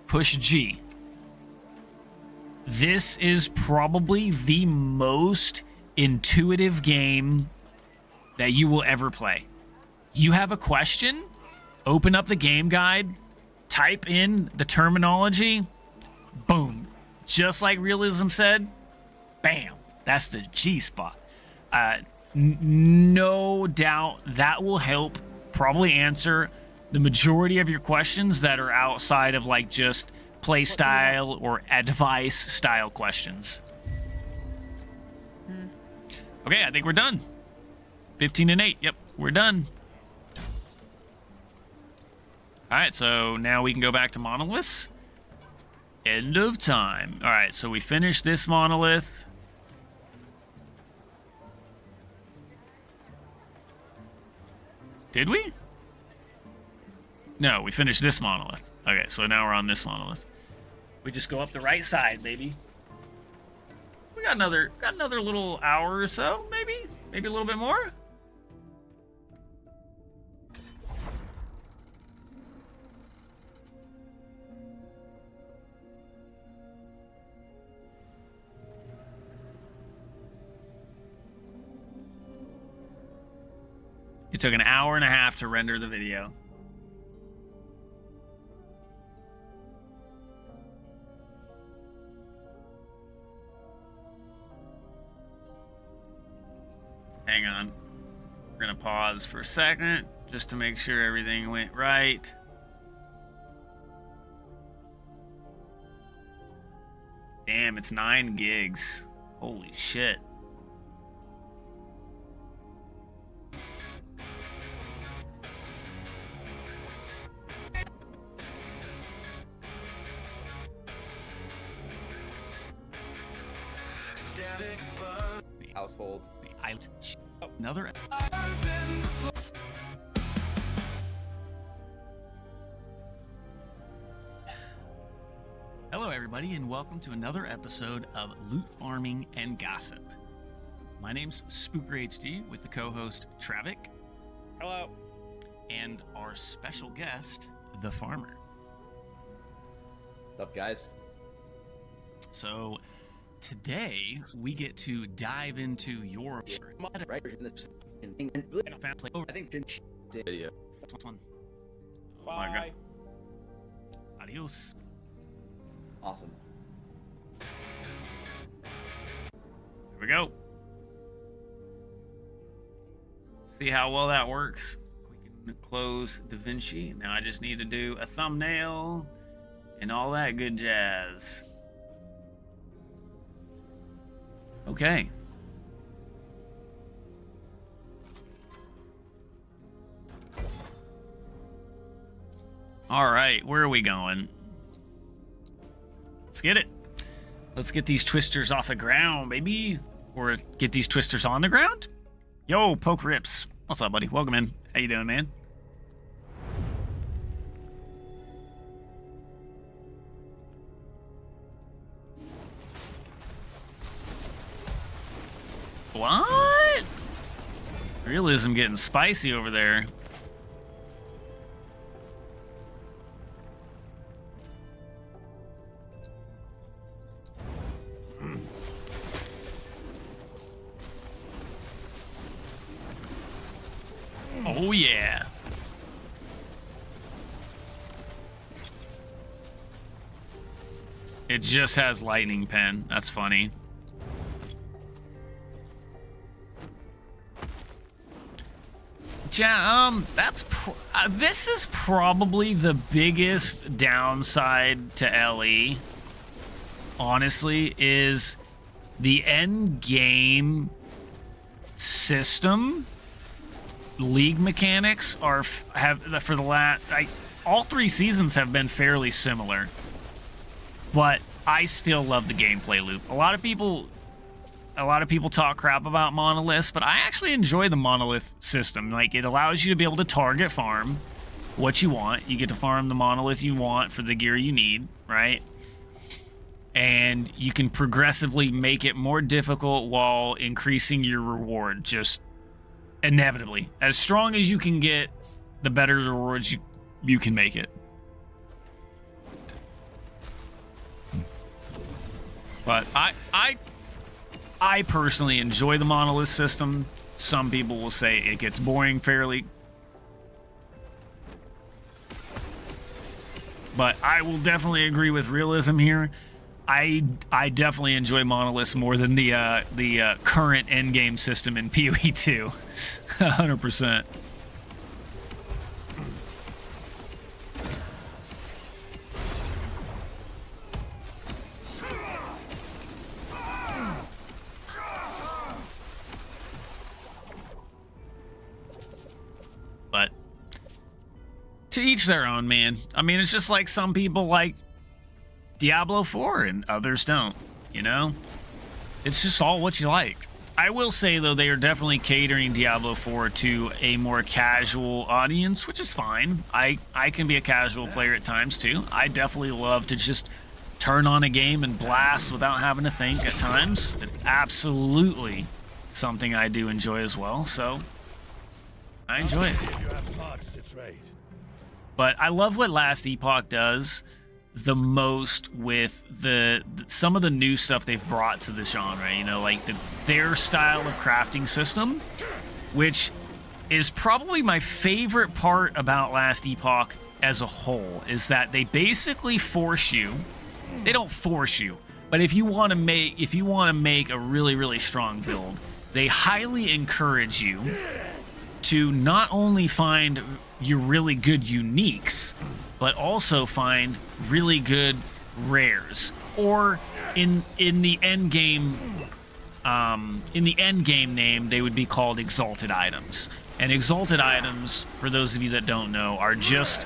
Push G. This is probably the most intuitive game that you will ever play. You have a question, open up the game guide, type in the terminology, boom. Just like Realism said, bam, that's the G spot. No doubt that will help probably answer the majority of your questions that are outside of like just play style or advice style questions. Okay, I think we're done. 15 and 8. Yep, we're done. All right, so now we can go back to monoliths. End of time. All right, so we finished this monolith. Did we? No, we finished this monolith. Okay, so now we're on this monolith. We just go up the right side, baby. We got another little hour or so, maybe a little bit more. It took an hour and a half to render the video. Hang on. We're gonna pause for a second just to make sure everything went right. Damn, it's 9 gigs. Holy shit. Household. Another. Hello, everybody, and welcome to another episode of Loot Farming and Gossip. My name's Spooker HD with the co-host Travik. Hello. And our special guest, the Farmer. What's up, guys? So today we get to dive into your Right in this I think video. This one. Bye. Oh my God. Adios. Awesome. Here we go. See how well that works. We can close DaVinci. Now I just need to do a thumbnail and all that good jazz. Okay. All right, where are we going? Let's get it. Let's get these twisters off the ground, baby. Or get these twisters on the ground? Yo, Poke Rips. What's up, buddy? Welcome in. How you doing, man? What? Realism getting spicy over there. Oh yeah. It just has lightning pen. That's funny. Yeah, this is probably the biggest downside to LE. Honestly, is the end game system. League mechanics are for the last all 3 seasons have been fairly similar, but I still love the gameplay loop. A lot of people talk crap about monoliths, but I actually enjoy the monolith system. Like, it allows you to be able to target farm what you want. You get to farm the monolith you want for the gear you need, right? And you can progressively make it more difficult while increasing your reward, just inevitably. As strong as you can get, the better rewards you can make it. But I personally enjoy the monolith system. Some people will say it gets boring fairly. But I will definitely agree with realism here. I definitely enjoy monoliths more than the current endgame system in PoE 2. 100%. But to each their own, man. I mean, it's just like some people like Diablo 4 and others don't, you know? It's just all what you like. I will say, though, they are definitely catering Diablo 4 to a more casual audience, which is fine. I can be a casual player at times, too. I definitely love to just turn on a game and blast without having to think at times. It's absolutely something I do enjoy as well, so I enjoy it. But I love what Last Epoch does the most with some of the new stuff they've brought to the genre, you know, like their style of crafting system, which is probably my favorite part about Last Epoch as a whole, is that they basically force you. They don't force you, but if you want to make a really, really strong build, they highly encourage you to not only find your really good uniques, but also find really good rares, or in the end game name they would be called exalted items. And exalted items, for those of you that don't know, are just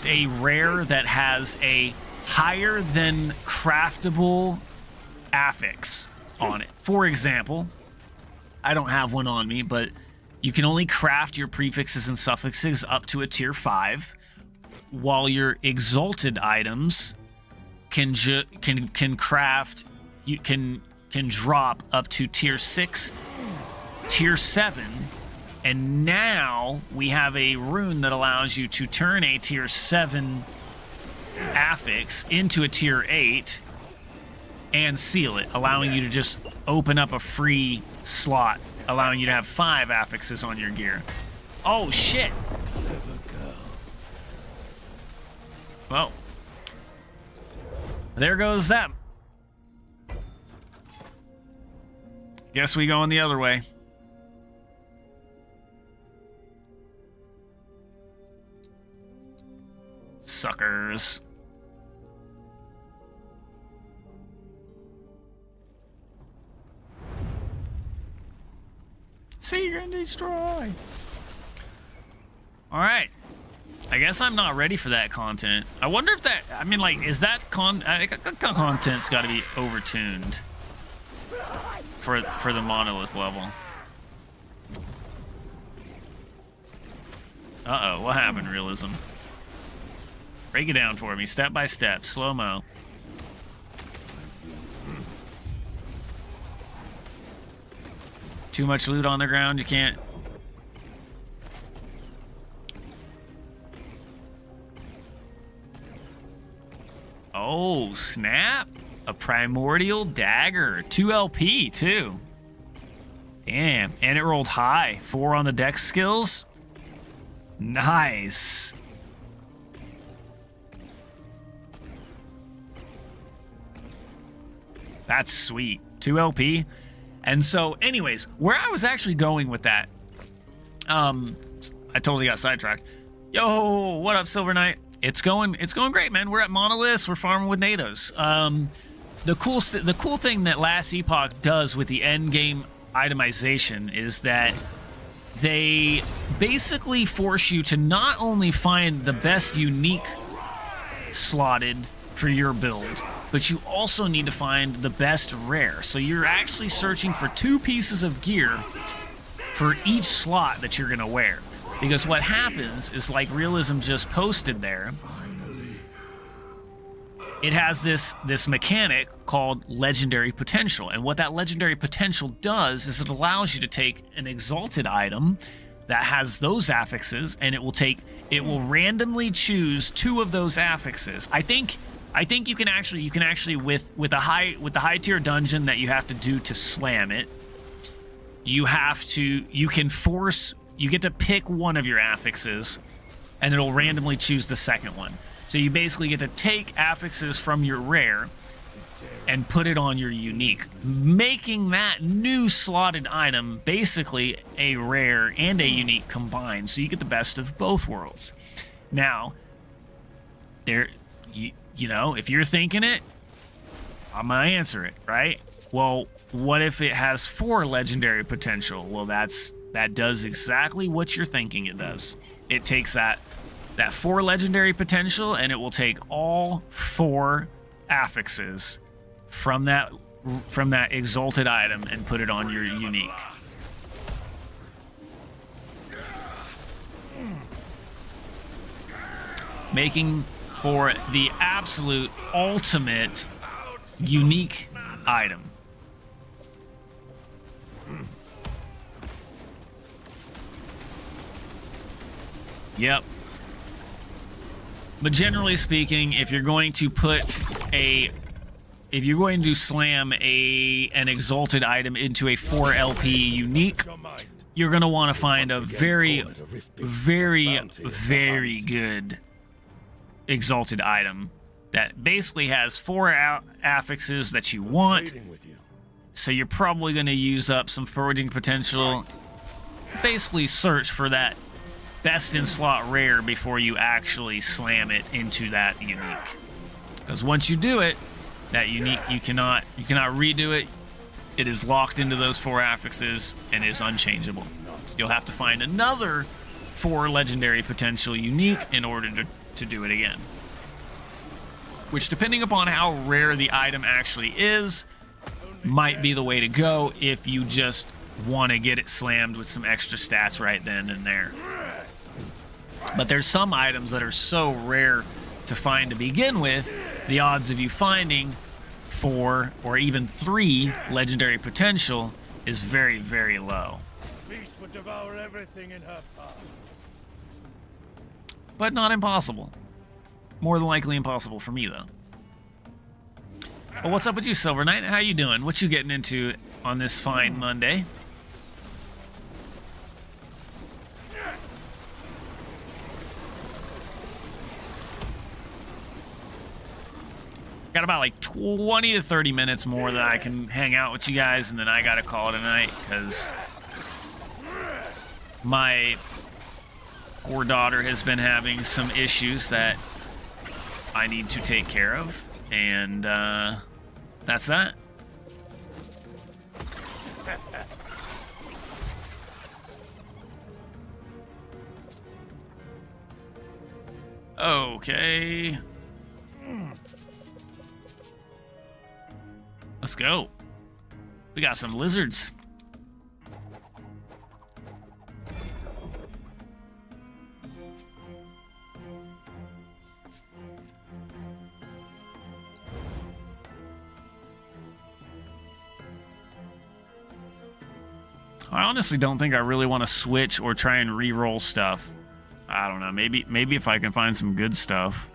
a rare that has a higher than craftable affix on it. For example, I don't have one on me, but you can only craft your prefixes and suffixes up to a tier 5, while your exalted items can drop up to tier 6, tier 7, and now we have a rune that allows you to turn a tier 7 affix into a tier 8 and seal it, allowing you to just open up a free slot, allowing you to have 5 affixes on your gear. Oh shit! Well, there goes that. Guess we going the other way. Suckers. Seek and destroy. All right. I guess I'm not ready for that content. I wonder if that, I mean, like, is that content's got to be overtuned for the monolith level. Uh-oh, what happened, Realism? Break it down for me, step by step, slow-mo. Too much loot on the ground, you can't... Oh, snap! A primordial dagger. 2 LP, too. Damn. And it rolled high. 4 on the dex skills. Nice. That's sweet. 2 LP. And so, anyways, where I was actually going with that, I totally got sidetracked. Yo, what up, Silver Knight? It's going great, man. We're at Monoliths. We're farming with NATOs. The cool thing that Last Epoch does with the end game itemization is that they basically force you to not only find the best unique slotted for your build, but you also need to find the best rare. So you're actually searching for 2 pieces of gear for each slot that you're gonna wear. Because what happens is, like Realism just posted there, it has this mechanic called legendary potential. And what that legendary potential does is it allows you to take an exalted item that has those affixes, and it will randomly choose 2 of those affixes. I think you can actually with the high tier dungeon that you have to do to slam it, you get to pick one of your affixes, and it'll randomly choose the second one. So you basically get to take affixes from your rare and put it on your unique, making that new slotted item basically a rare and a unique combined. So you get the best of both worlds. Now, you know, if you're thinking it, I'm gonna answer it, right? Well, what if it has 4 legendary potential? Well, that does exactly what you're thinking it does. It takes that 4 legendary potential, and it will take all 4 affixes from that exalted item and put it on your unique. Making for the absolute ultimate unique item. Yep. But generally speaking, if you're going to slam an exalted item into a 4 LP unique, you're going to want to find a very, very, very good exalted item that basically has 4 affixes that you want. So you're probably going to use up some foraging potential. Basically search for that best in slot rare before you actually slam it into that unique. Because once you do it, that unique, you cannot redo it. It is locked into those 4 affixes and is unchangeable. You'll have to find another 4 legendary potential unique in order to do it again. Which, depending upon how rare the item actually is, might be the way to go if you just want to get it slammed with some extra stats right then and there. But there's some items that are so rare to find to begin with, the odds of you finding 4 or even 3 legendary potential is very, very low. Beast would devour everything in her path. But not impossible. More than likely impossible for me, though. Well, what's up with you, Silver Knight? How you doing? What you getting into on this fine Monday? Got about like 20 to 30 minutes more that I can hang out with you guys, and then I gotta call it a night, because my poor daughter has been having some issues that I need to take care of, and that's that. Okay. Let's go. We got some lizards. I honestly don't think I really want to switch or try and re-roll stuff. I don't know. Maybe if I can find some good stuff.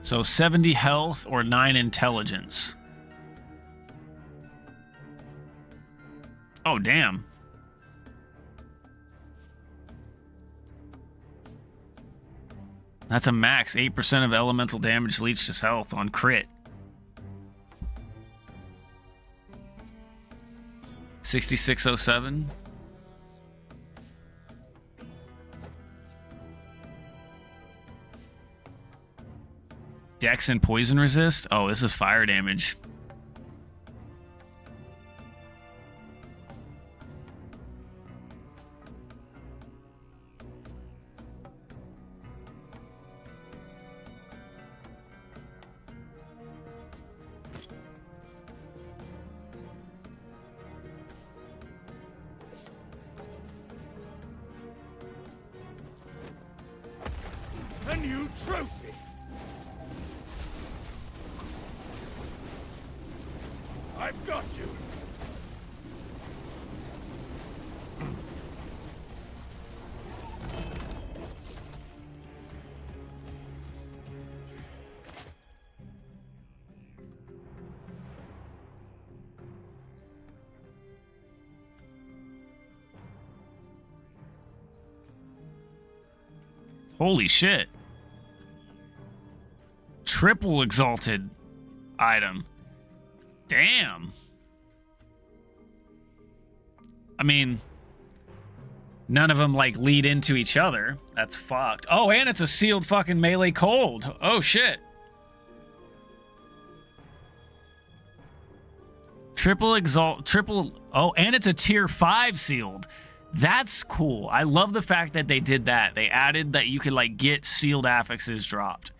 So 70 health or 9 intelligence. Oh, damn. That's a max. 8% of elemental damage leads to health on crit. 6607. Dex and poison resist? Oh, this is fire damage. A new trophy! I've got you! Holy shit. Triple exalted item. Damn. I mean, none of them like lead into each other. That's fucked. Oh, and it's a sealed fucking melee cold. Oh shit. Oh, and it's a tier 5 sealed. That's cool. I love the fact that they did that. They added that you could like get sealed affixes dropped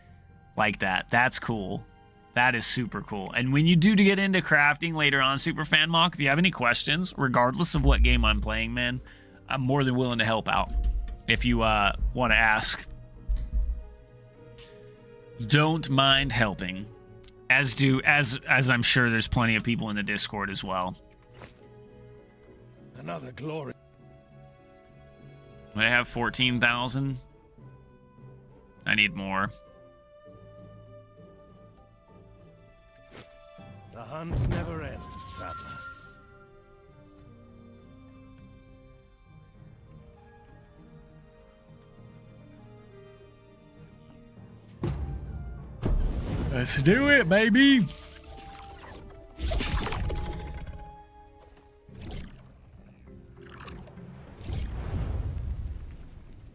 like that. That's cool. That is super cool. And when you do to get into crafting later on, Superfan Mock, if you have any questions, regardless of what game I'm playing, man, I'm more than willing to help out. If you want to ask, don't mind helping. As I'm sure there's plenty of people in the Discord as well. Another glory. I have 14,000. I need more. The hunt never ends, traveler. Let's do it, baby.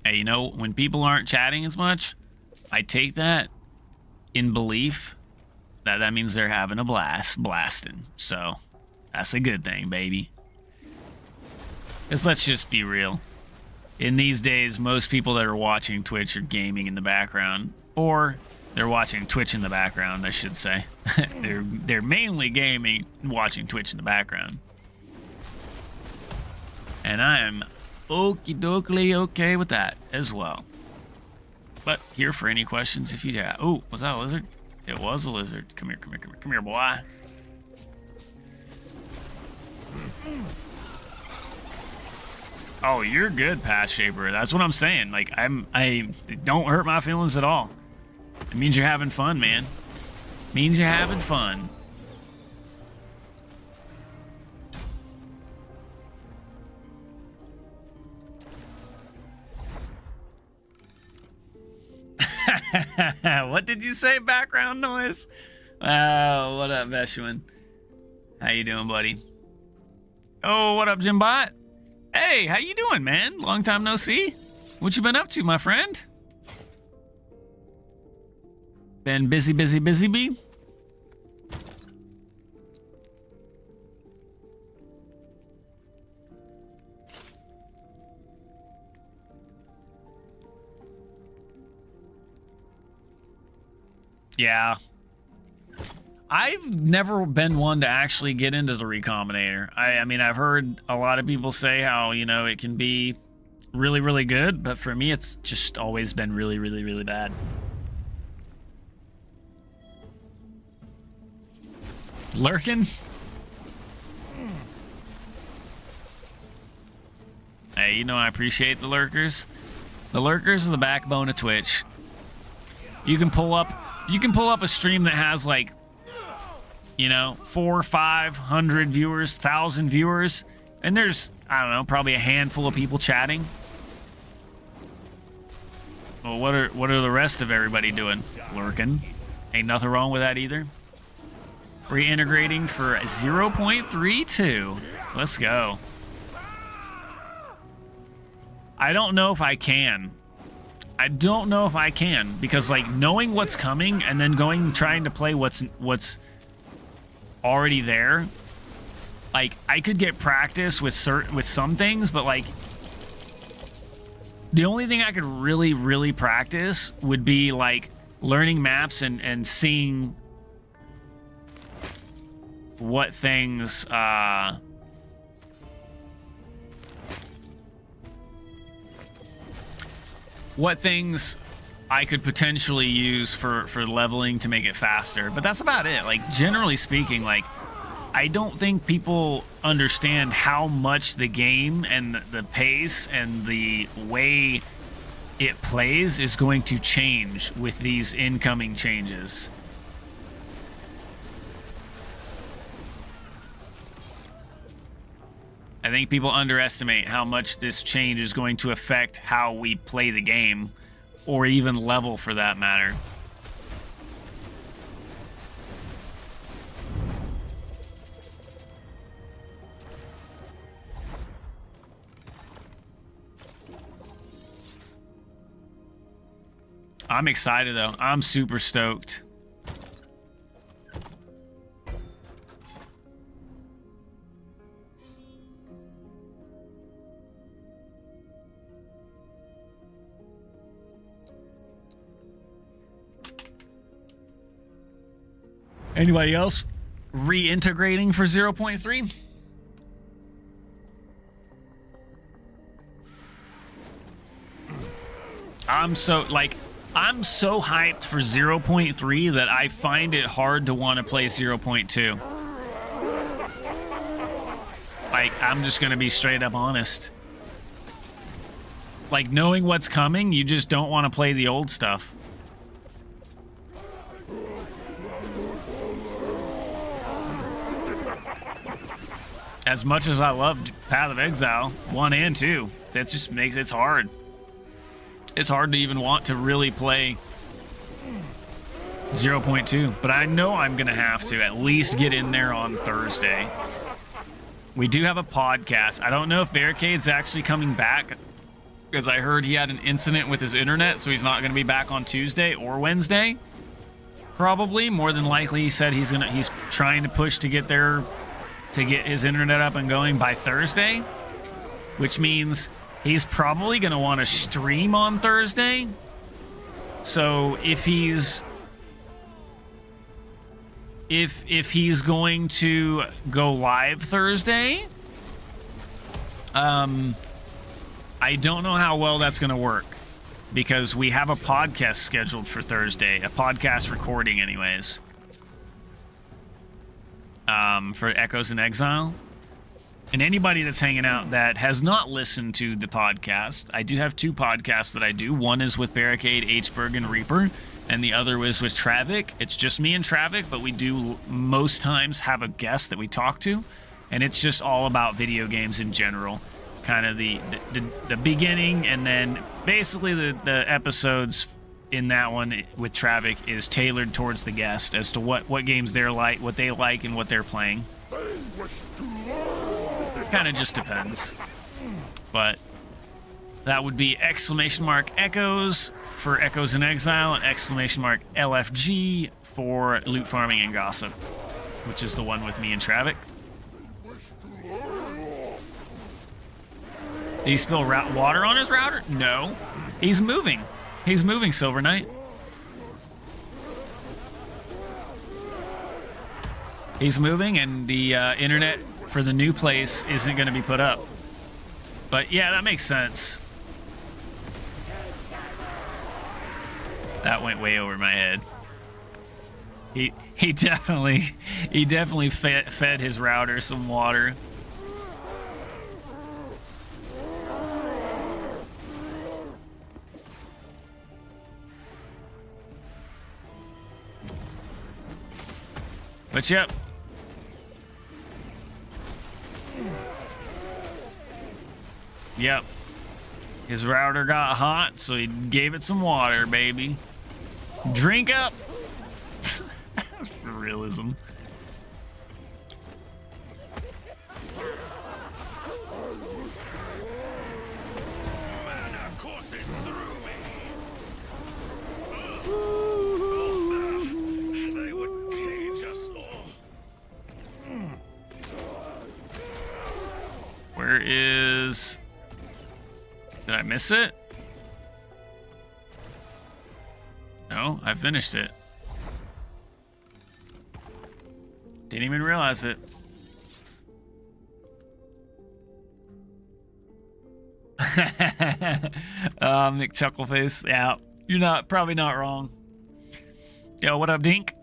Hey, you know, when people aren't chatting as much, I take that in belief that means they're having a blast blasting. So that's a good thing, baby. Because let's just be real. In these days, most people that are watching Twitch are gaming in the background, or they're watching Twitch in the background, I should say. they're mainly gaming, watching Twitch in the background. And I am okie dokie okay with that as well. But here for any questions if you have. Oh, was that a lizard? It was a lizard. Come here, come here, come here, come here, boy. Oh, you're good, Path Shaper. That's what I'm saying. Like, I don't hurt my feelings at all. It means you're having fun, man. It means you're having fun. What did you say, background noise? Oh, what up, Veshuin? How you doing, buddy? Oh, what up, Jimbot? Hey, how you doing, man? Long time no see. What you been up to, my friend? Been busy, bee? Yeah. I've never been one to actually get into the Recombinator. I mean, I've heard a lot of people say how, you know, it can be really, really good, but for me, it's just always been really, really, really bad. Lurking? Hey, you know I appreciate the lurkers. The lurkers are the backbone of Twitch. You can pull up a stream that has like, you know, 400, 500 viewers, 1,000 viewers, and there's, I don't know, probably a handful of people chatting. Well, what are the rest of everybody doing? Lurking. Ain't nothing wrong with that either. Reintegrating for 0.32. Let's go. I don't know if I can. I don't know if I can, because like knowing what's coming and then trying to play what's already there, like I could get practice with some things, but like the only thing I could really practice would be like learning maps and seeing what things I could potentially use for leveling to make it faster. But that's about it. Like, generally speaking, like, I don't think people understand how much the game and the pace and the way it plays is going to change with these incoming changes. I think people underestimate how much this change is going to affect how we play the game, or even level for that matter. I'm excited though. I'm super stoked. Anybody else reintegrating for 0.3? I'm so hyped for 0.3 that I find it hard to want to play 0.2. Like, I'm just gonna be straight up honest. Like, knowing what's coming, you just don't want to play the old stuff. As much as I loved Path of Exile 1 and 2, that just makes it's hard. It's hard to even want to really play 0.2, but I know I'm gonna have to at least get in there on Thursday. We do have a podcast. I don't know if Barricade's actually coming back, because I heard he had an incident with his internet, so he's not gonna be back on Tuesday or Wednesday. Probably, more than likely, he said he's trying to push to get his internet up and going by Thursday, which means he's probably going to want to stream on Thursday. So if he's going to go live Thursday, I don't know how well that's going to work, because we have a podcast scheduled for Thursday, a podcast recording anyways. For Echoes in Exile. And anybody that's hanging out that has not listened to the podcast, I do have 2 podcasts that I do. One is with Barricade, Hberg, and Reaper, and the other is with Travik. It's just me and Travik, but we do most times have a guest that we talk to, and it's just all about video games in general. Kind of the beginning, and then basically the episodes in that one with Travik is tailored towards the guest as to what games they're like, what they like, and what they're playing. Kind of just depends. But that would be !Echoes for Echoes in Exile, and !LFG for Loot Farming and Gossip, which is the one with me and Travik. Did he spill water on his router? No. He's moving. He's moving, Silver Knight. He's moving, and the internet for the new place isn't going to be put up. But yeah, that makes sense. That went way over my head. He definitely fed his router some water. But yep. Yep. His router got hot, so he gave it some water, baby. Drink up. Realism. Mana courses through me. They would cage us all. Where is... Did I miss it? No, I finished it. Didn't even realize it. Nick Chuckleface. Yeah, you're probably not wrong. Yo, what up, Dink?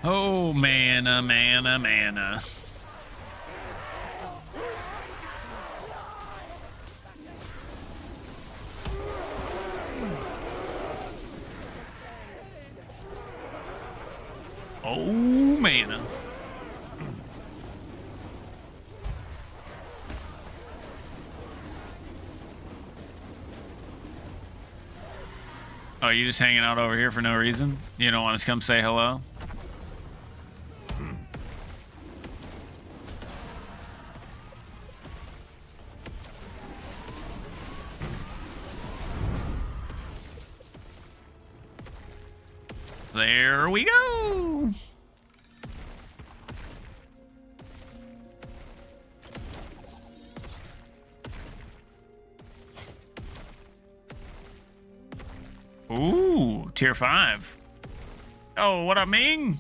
Oh, mana, mana, mana. Oh, mana. Oh, you just hanging out over here for no reason? You don't want us to come say hello? There we go. Ooh, tier 5. Oh, what up, Ming?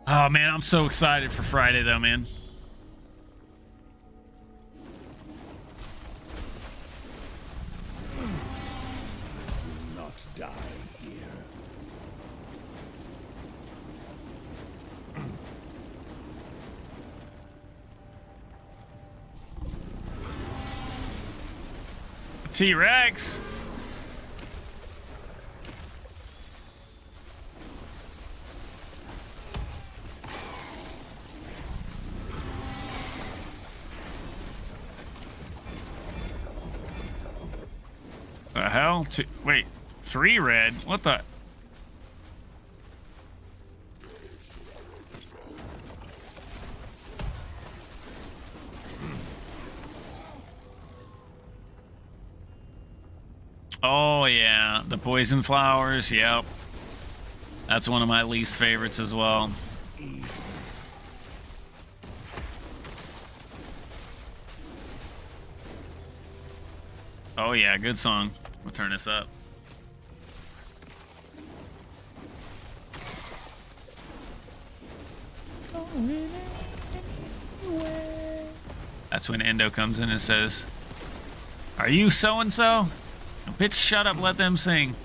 Oh, man, I'm so excited for Friday, though, man. Do not die here. T-Rex. The hell? Wait, 3 red? What the? Oh, yeah. The poison flowers. Yep. That's one of my least favorites as well. Oh, yeah. Good song. We'll turn this up. That's when Endo comes in and says, "Are you so-and-so? Bitch, shut up, let them sing."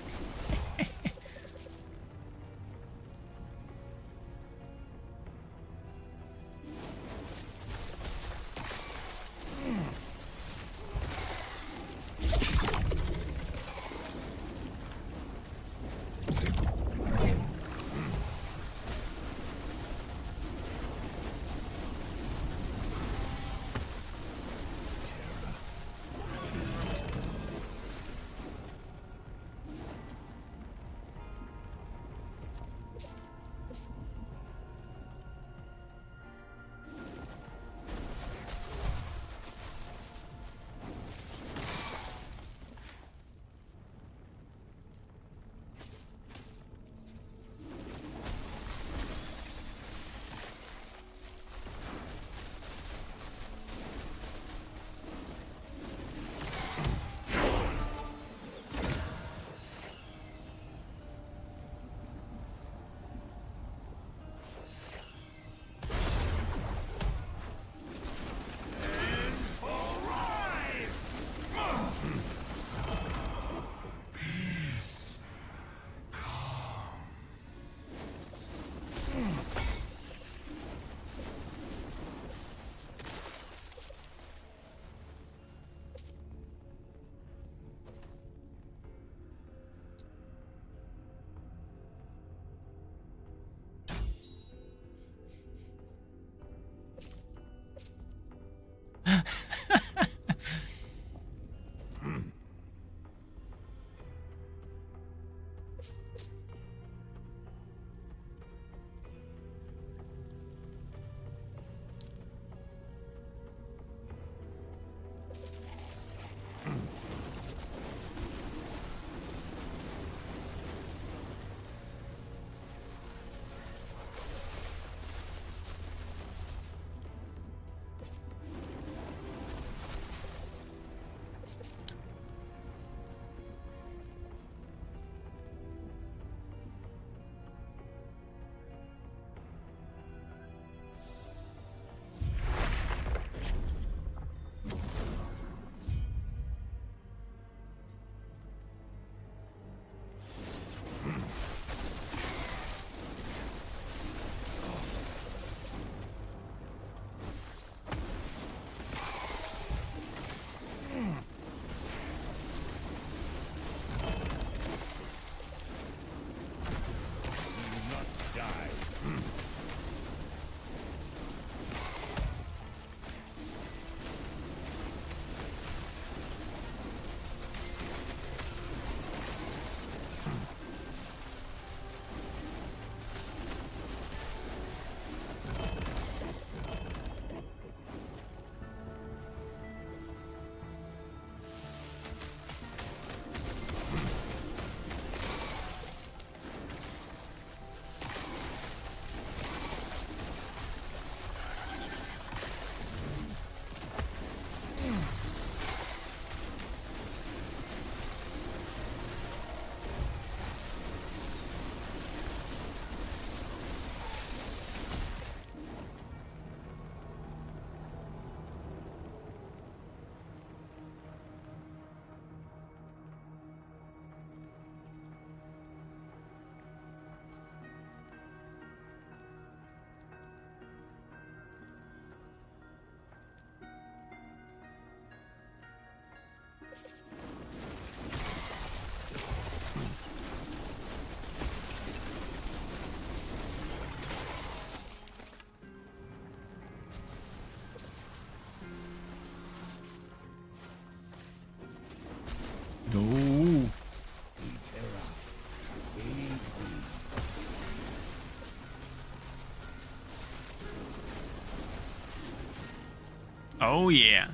Oh, yeah.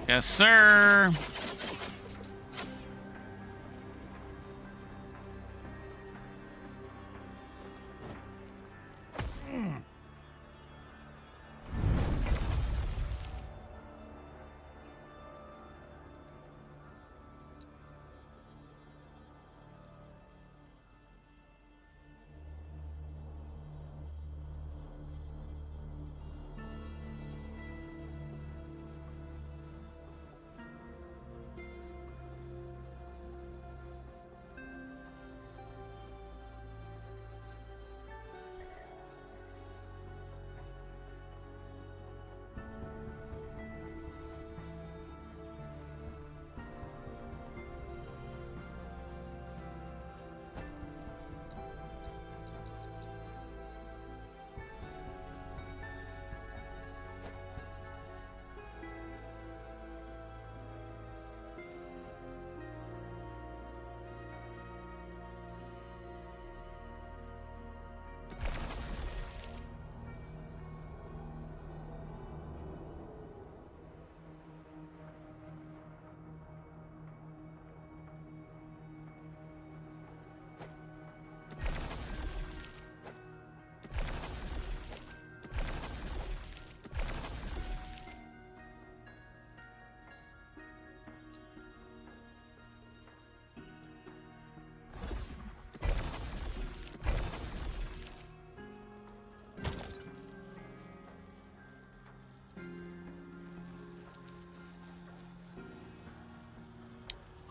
Yes, sir.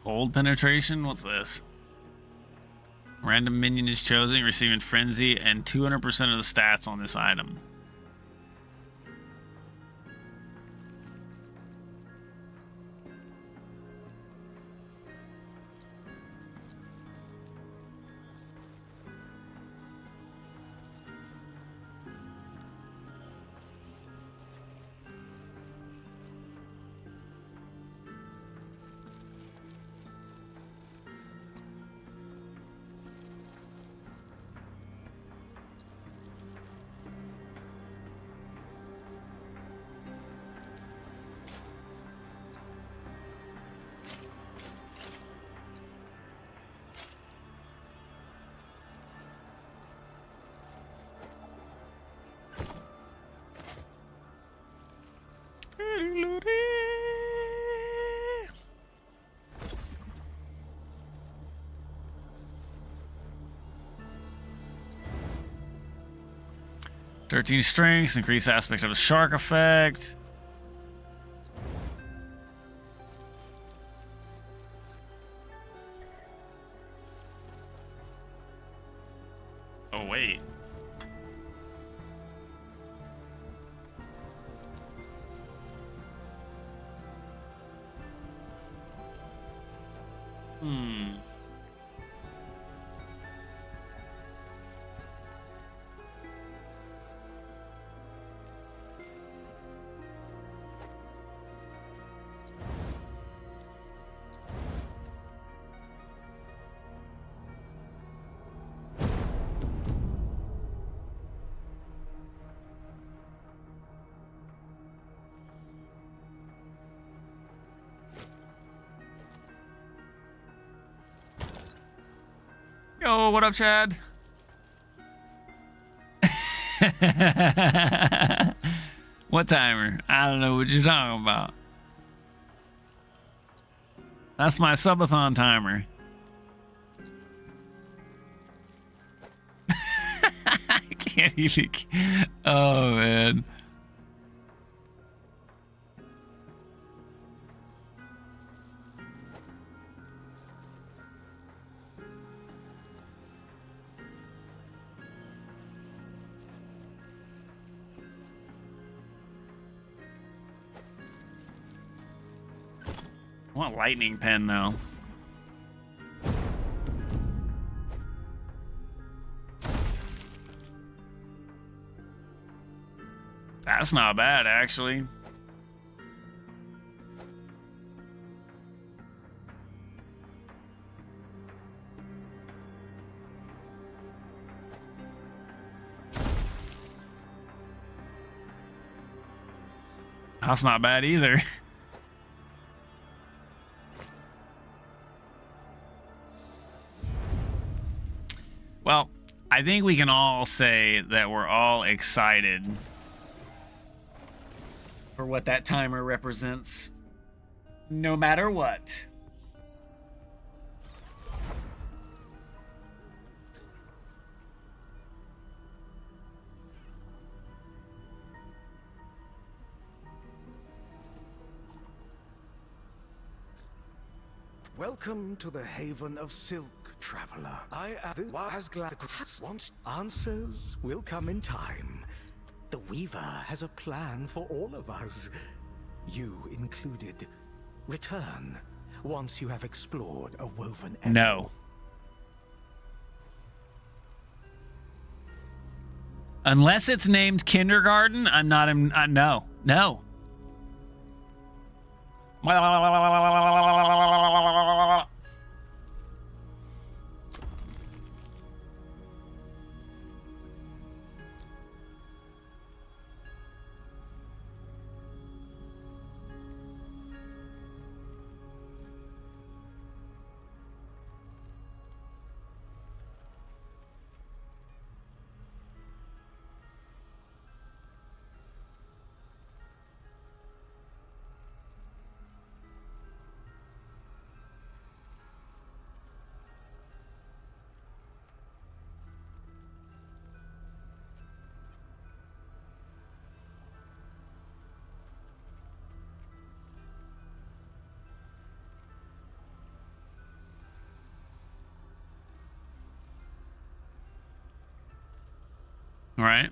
Cold penetration? What's this? Random minion is chosen, receiving frenzy and 200% of the stats on this item. "13 strengths, increase aspect of a shark effect." Oh, wait. Yo, what up, Chad? What timer? I don't know what you're talking about. That's my subathon timer. I can't even. Oh, man. I want lightning pen though. That's not bad, actually. That's not bad either. Well, I think we can all say that we're all excited for what that timer represents, no matter what. Welcome to the Haven of Silk, traveler. I am as glad once answers will come in time. The Weaver has a plan for all of us, you included. Return once you have explored a woven emerald. No. Unless it's named kindergarten, I'm not. No. No. All right.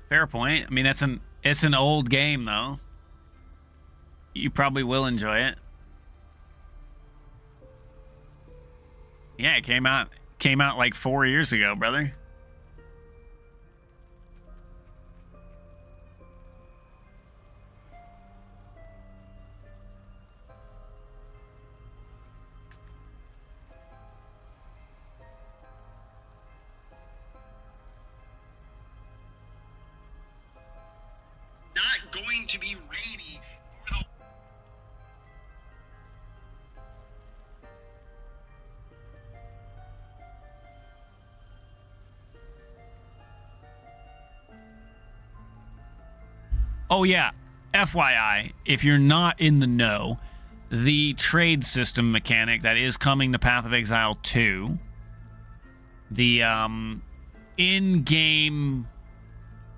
Fair point. I mean, it's an old game though. You probably will enjoy it. Yeah, it came out like 4 years ago, brother. Not going to be ready for the... Oh yeah, FYI, if you're not in the know, the trade system mechanic that is coming to Path of Exile 2, the in-game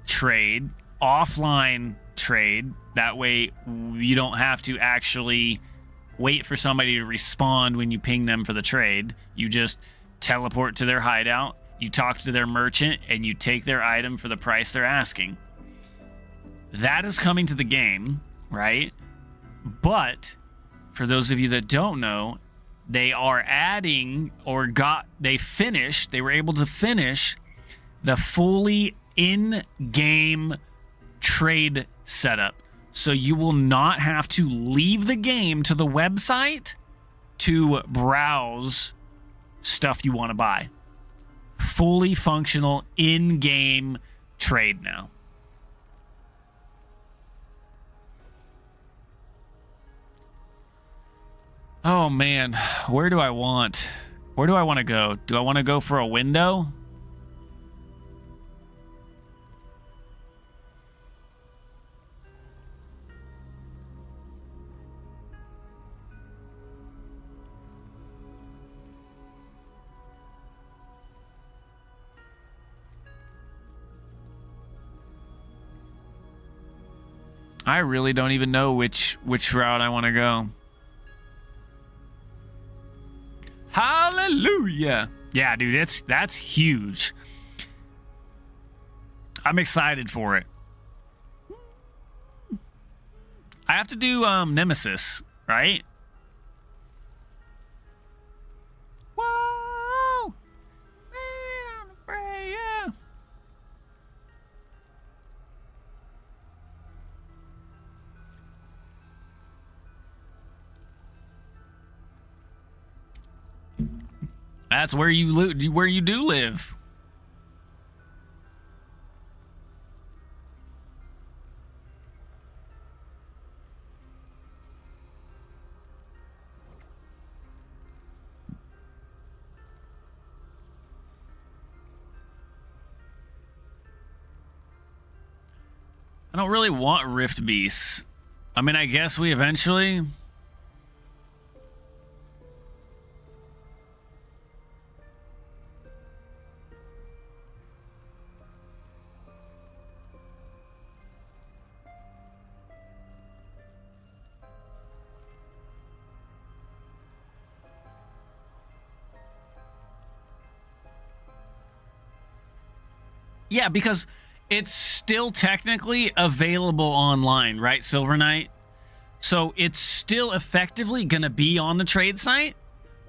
trade, offline trade, that way you don't have to actually wait for somebody to respond when you ping them for the trade. You just teleport to their hideout, you talk to their merchant, and you take their item for the price they're asking. That is coming to the game, right? But for those of you that don't know, they are adding they were able to finish the fully in-game trade setup. So you will not have to leave the game to the website to browse stuff you want to buy. Fully functional in-game trade now. Oh man, where do I want to go? Do I want to go for a window? I really don't even know which route I want to go. Hallelujah. Yeah, dude, that's huge. I'm excited for it. I have to do Nemesis, right? That's where you do live. I don't really want Rift Beasts. I mean, I guess we eventually... Yeah, because it's still technically available online, right, Silver Knight? So it's still effectively going to be on the trade site,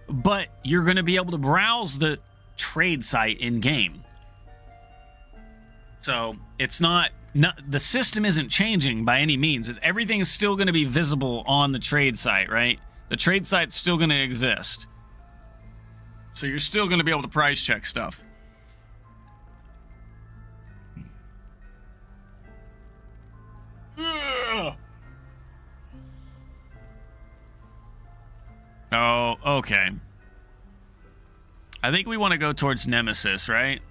but you're going to be able to browse the trade site in-game. So it's not the system isn't changing by any means. Everything is still going to be visible on the trade site, right? The trade site's still going to exist. So you're still going to be able to price check stuff. Oh, okay. I think we want to go towards Nemesis, right?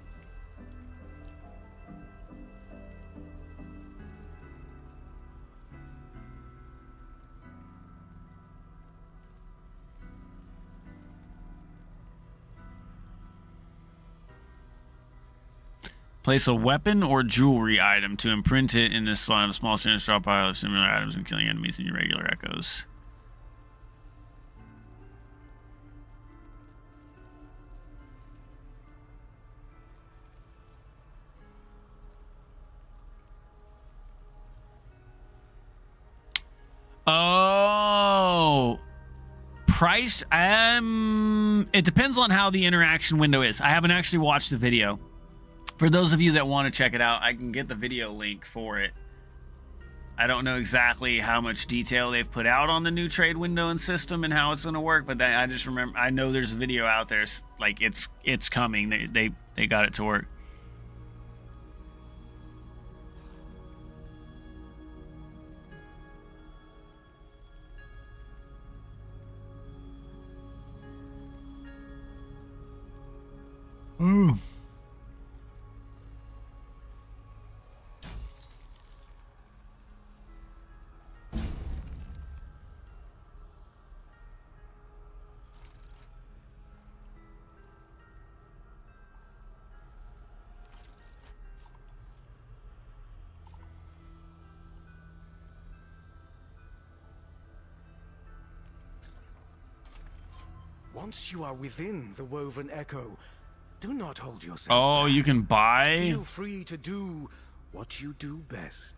Place a weapon or jewelry item to imprint it in this slot of a small stockpile of similar items and killing enemies in your regular echoes. Oh, price. It depends on how the interaction window is. I haven't actually watched the video. For those of you that want to check it out, I can get the video link for it. I don't know exactly how much detail they've put out on the new trade window and system and how it's going to work, but I just remember, I know there's a video out there, like it's coming. They got it to work. Ooh. Once you are within the woven echo, do not hold yourself Oh, back. you can buy? Feel free to do what you do best.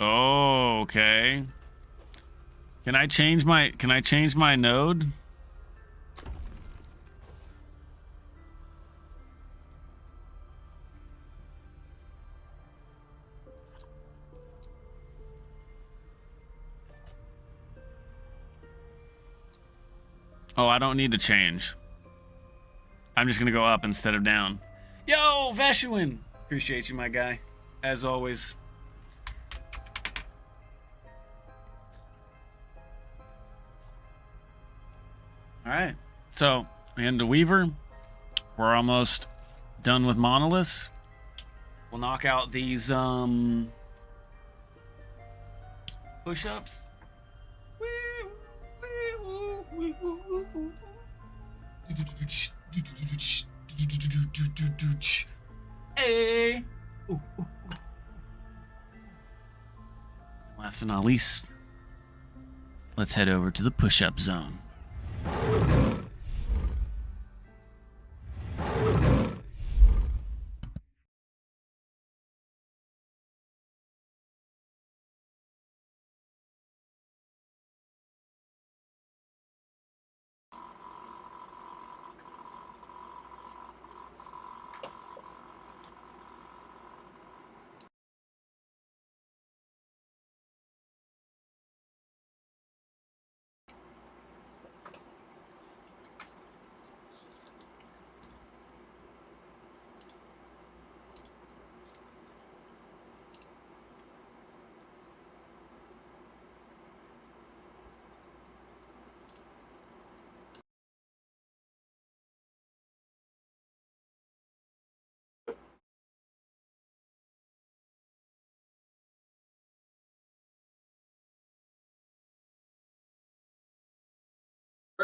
Oh, okay. Can I change my node? Oh, I don't need to change. I'm just gonna go up instead of down. Yo, Veshuin! Appreciate you, my guy. As always. Alright. So, we into Weaver. We're almost done with Monoliths. We'll knock out these push-ups. Hey. Last but not least, let's head over to the push-up zone.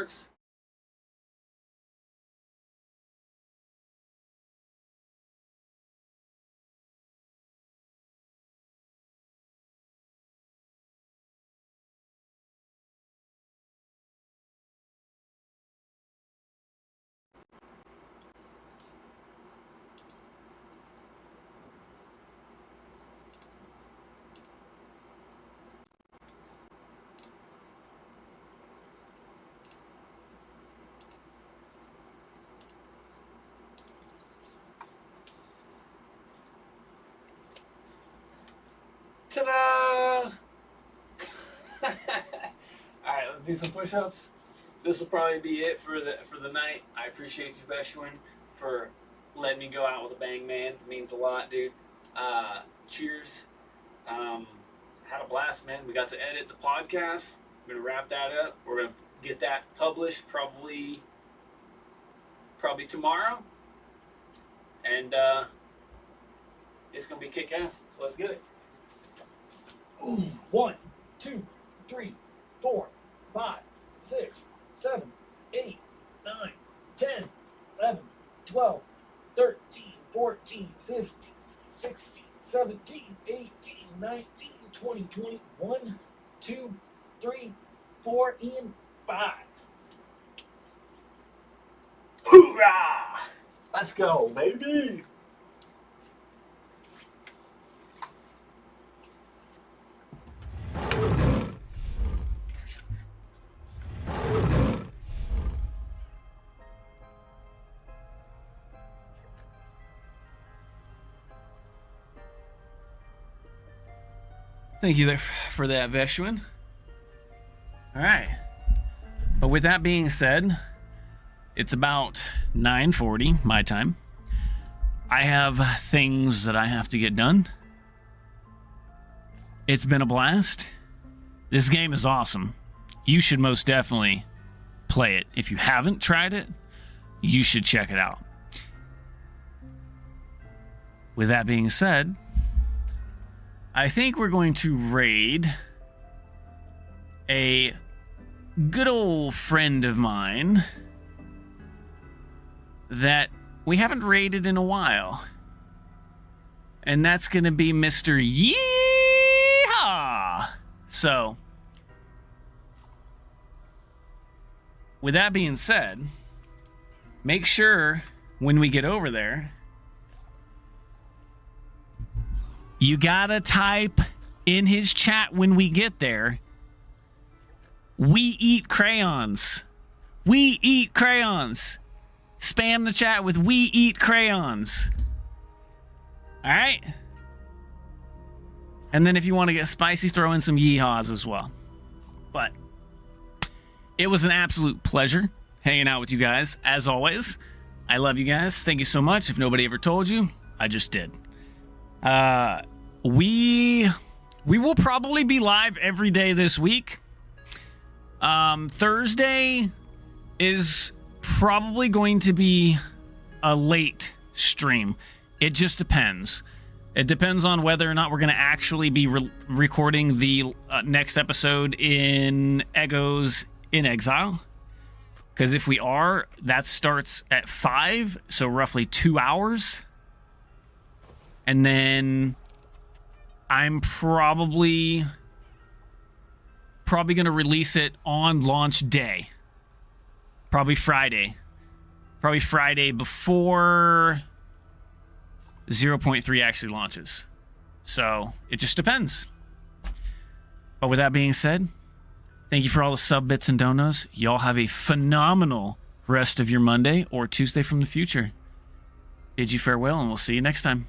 works. Ta-da! All right, let's do some push-ups. This will probably be it for the night. I appreciate you, Veshwin, for letting me go out with a bang, man. It means a lot, dude. Cheers. Had a blast, man. We got to edit the podcast. We're gonna wrap that up. We're gonna get that published probably tomorrow, and it's gonna be kick-ass. So let's get it. Ooh, 1, 2, 3, 4, 5, 6, 7, 8, 9, 10, 11, 12, 13, 14, 15, 16, 17, 18, 19, 20, 21, 2, 3, 4, and 5. Hoorah! Let's go, baby! Thank you there for that, Veshwin. All right. But with that being said, it's about 9:40 my time. I have things that I have to get done. It's been a blast. This game is awesome. You should most definitely play it. If you haven't tried it, you should check it out. With that being said, I think we're going to raid a good old friend of mine that we haven't raided in a while. And that's going to be Mr. Yeehaw! So, with that being said, make sure when we get over there, you gotta type in his chat when we get there, "We eat crayons." We eat crayons. Spam the chat with "We eat crayons." All right? And then if you want to get spicy, throw in some yeehaws as well. But it was an absolute pleasure hanging out with you guys, as always. I love you guys. Thank you so much. If nobody ever told you, I just did. We will probably be live every day this week. Thursday is probably going to be a late stream. It just depends. It depends on whether or not we're going to actually be recording the next episode in Ego's in Exile. Because if we are, that starts at 5, so roughly 2 hours. And then I'm probably going to release it on launch day. Probably Friday. Probably Friday before 0.3 actually launches. So it just depends. But with that being said, thank you for all the sub bits and donos. Y'all have a phenomenal rest of your Monday or Tuesday from the future. Bid you farewell, and we'll see you next time.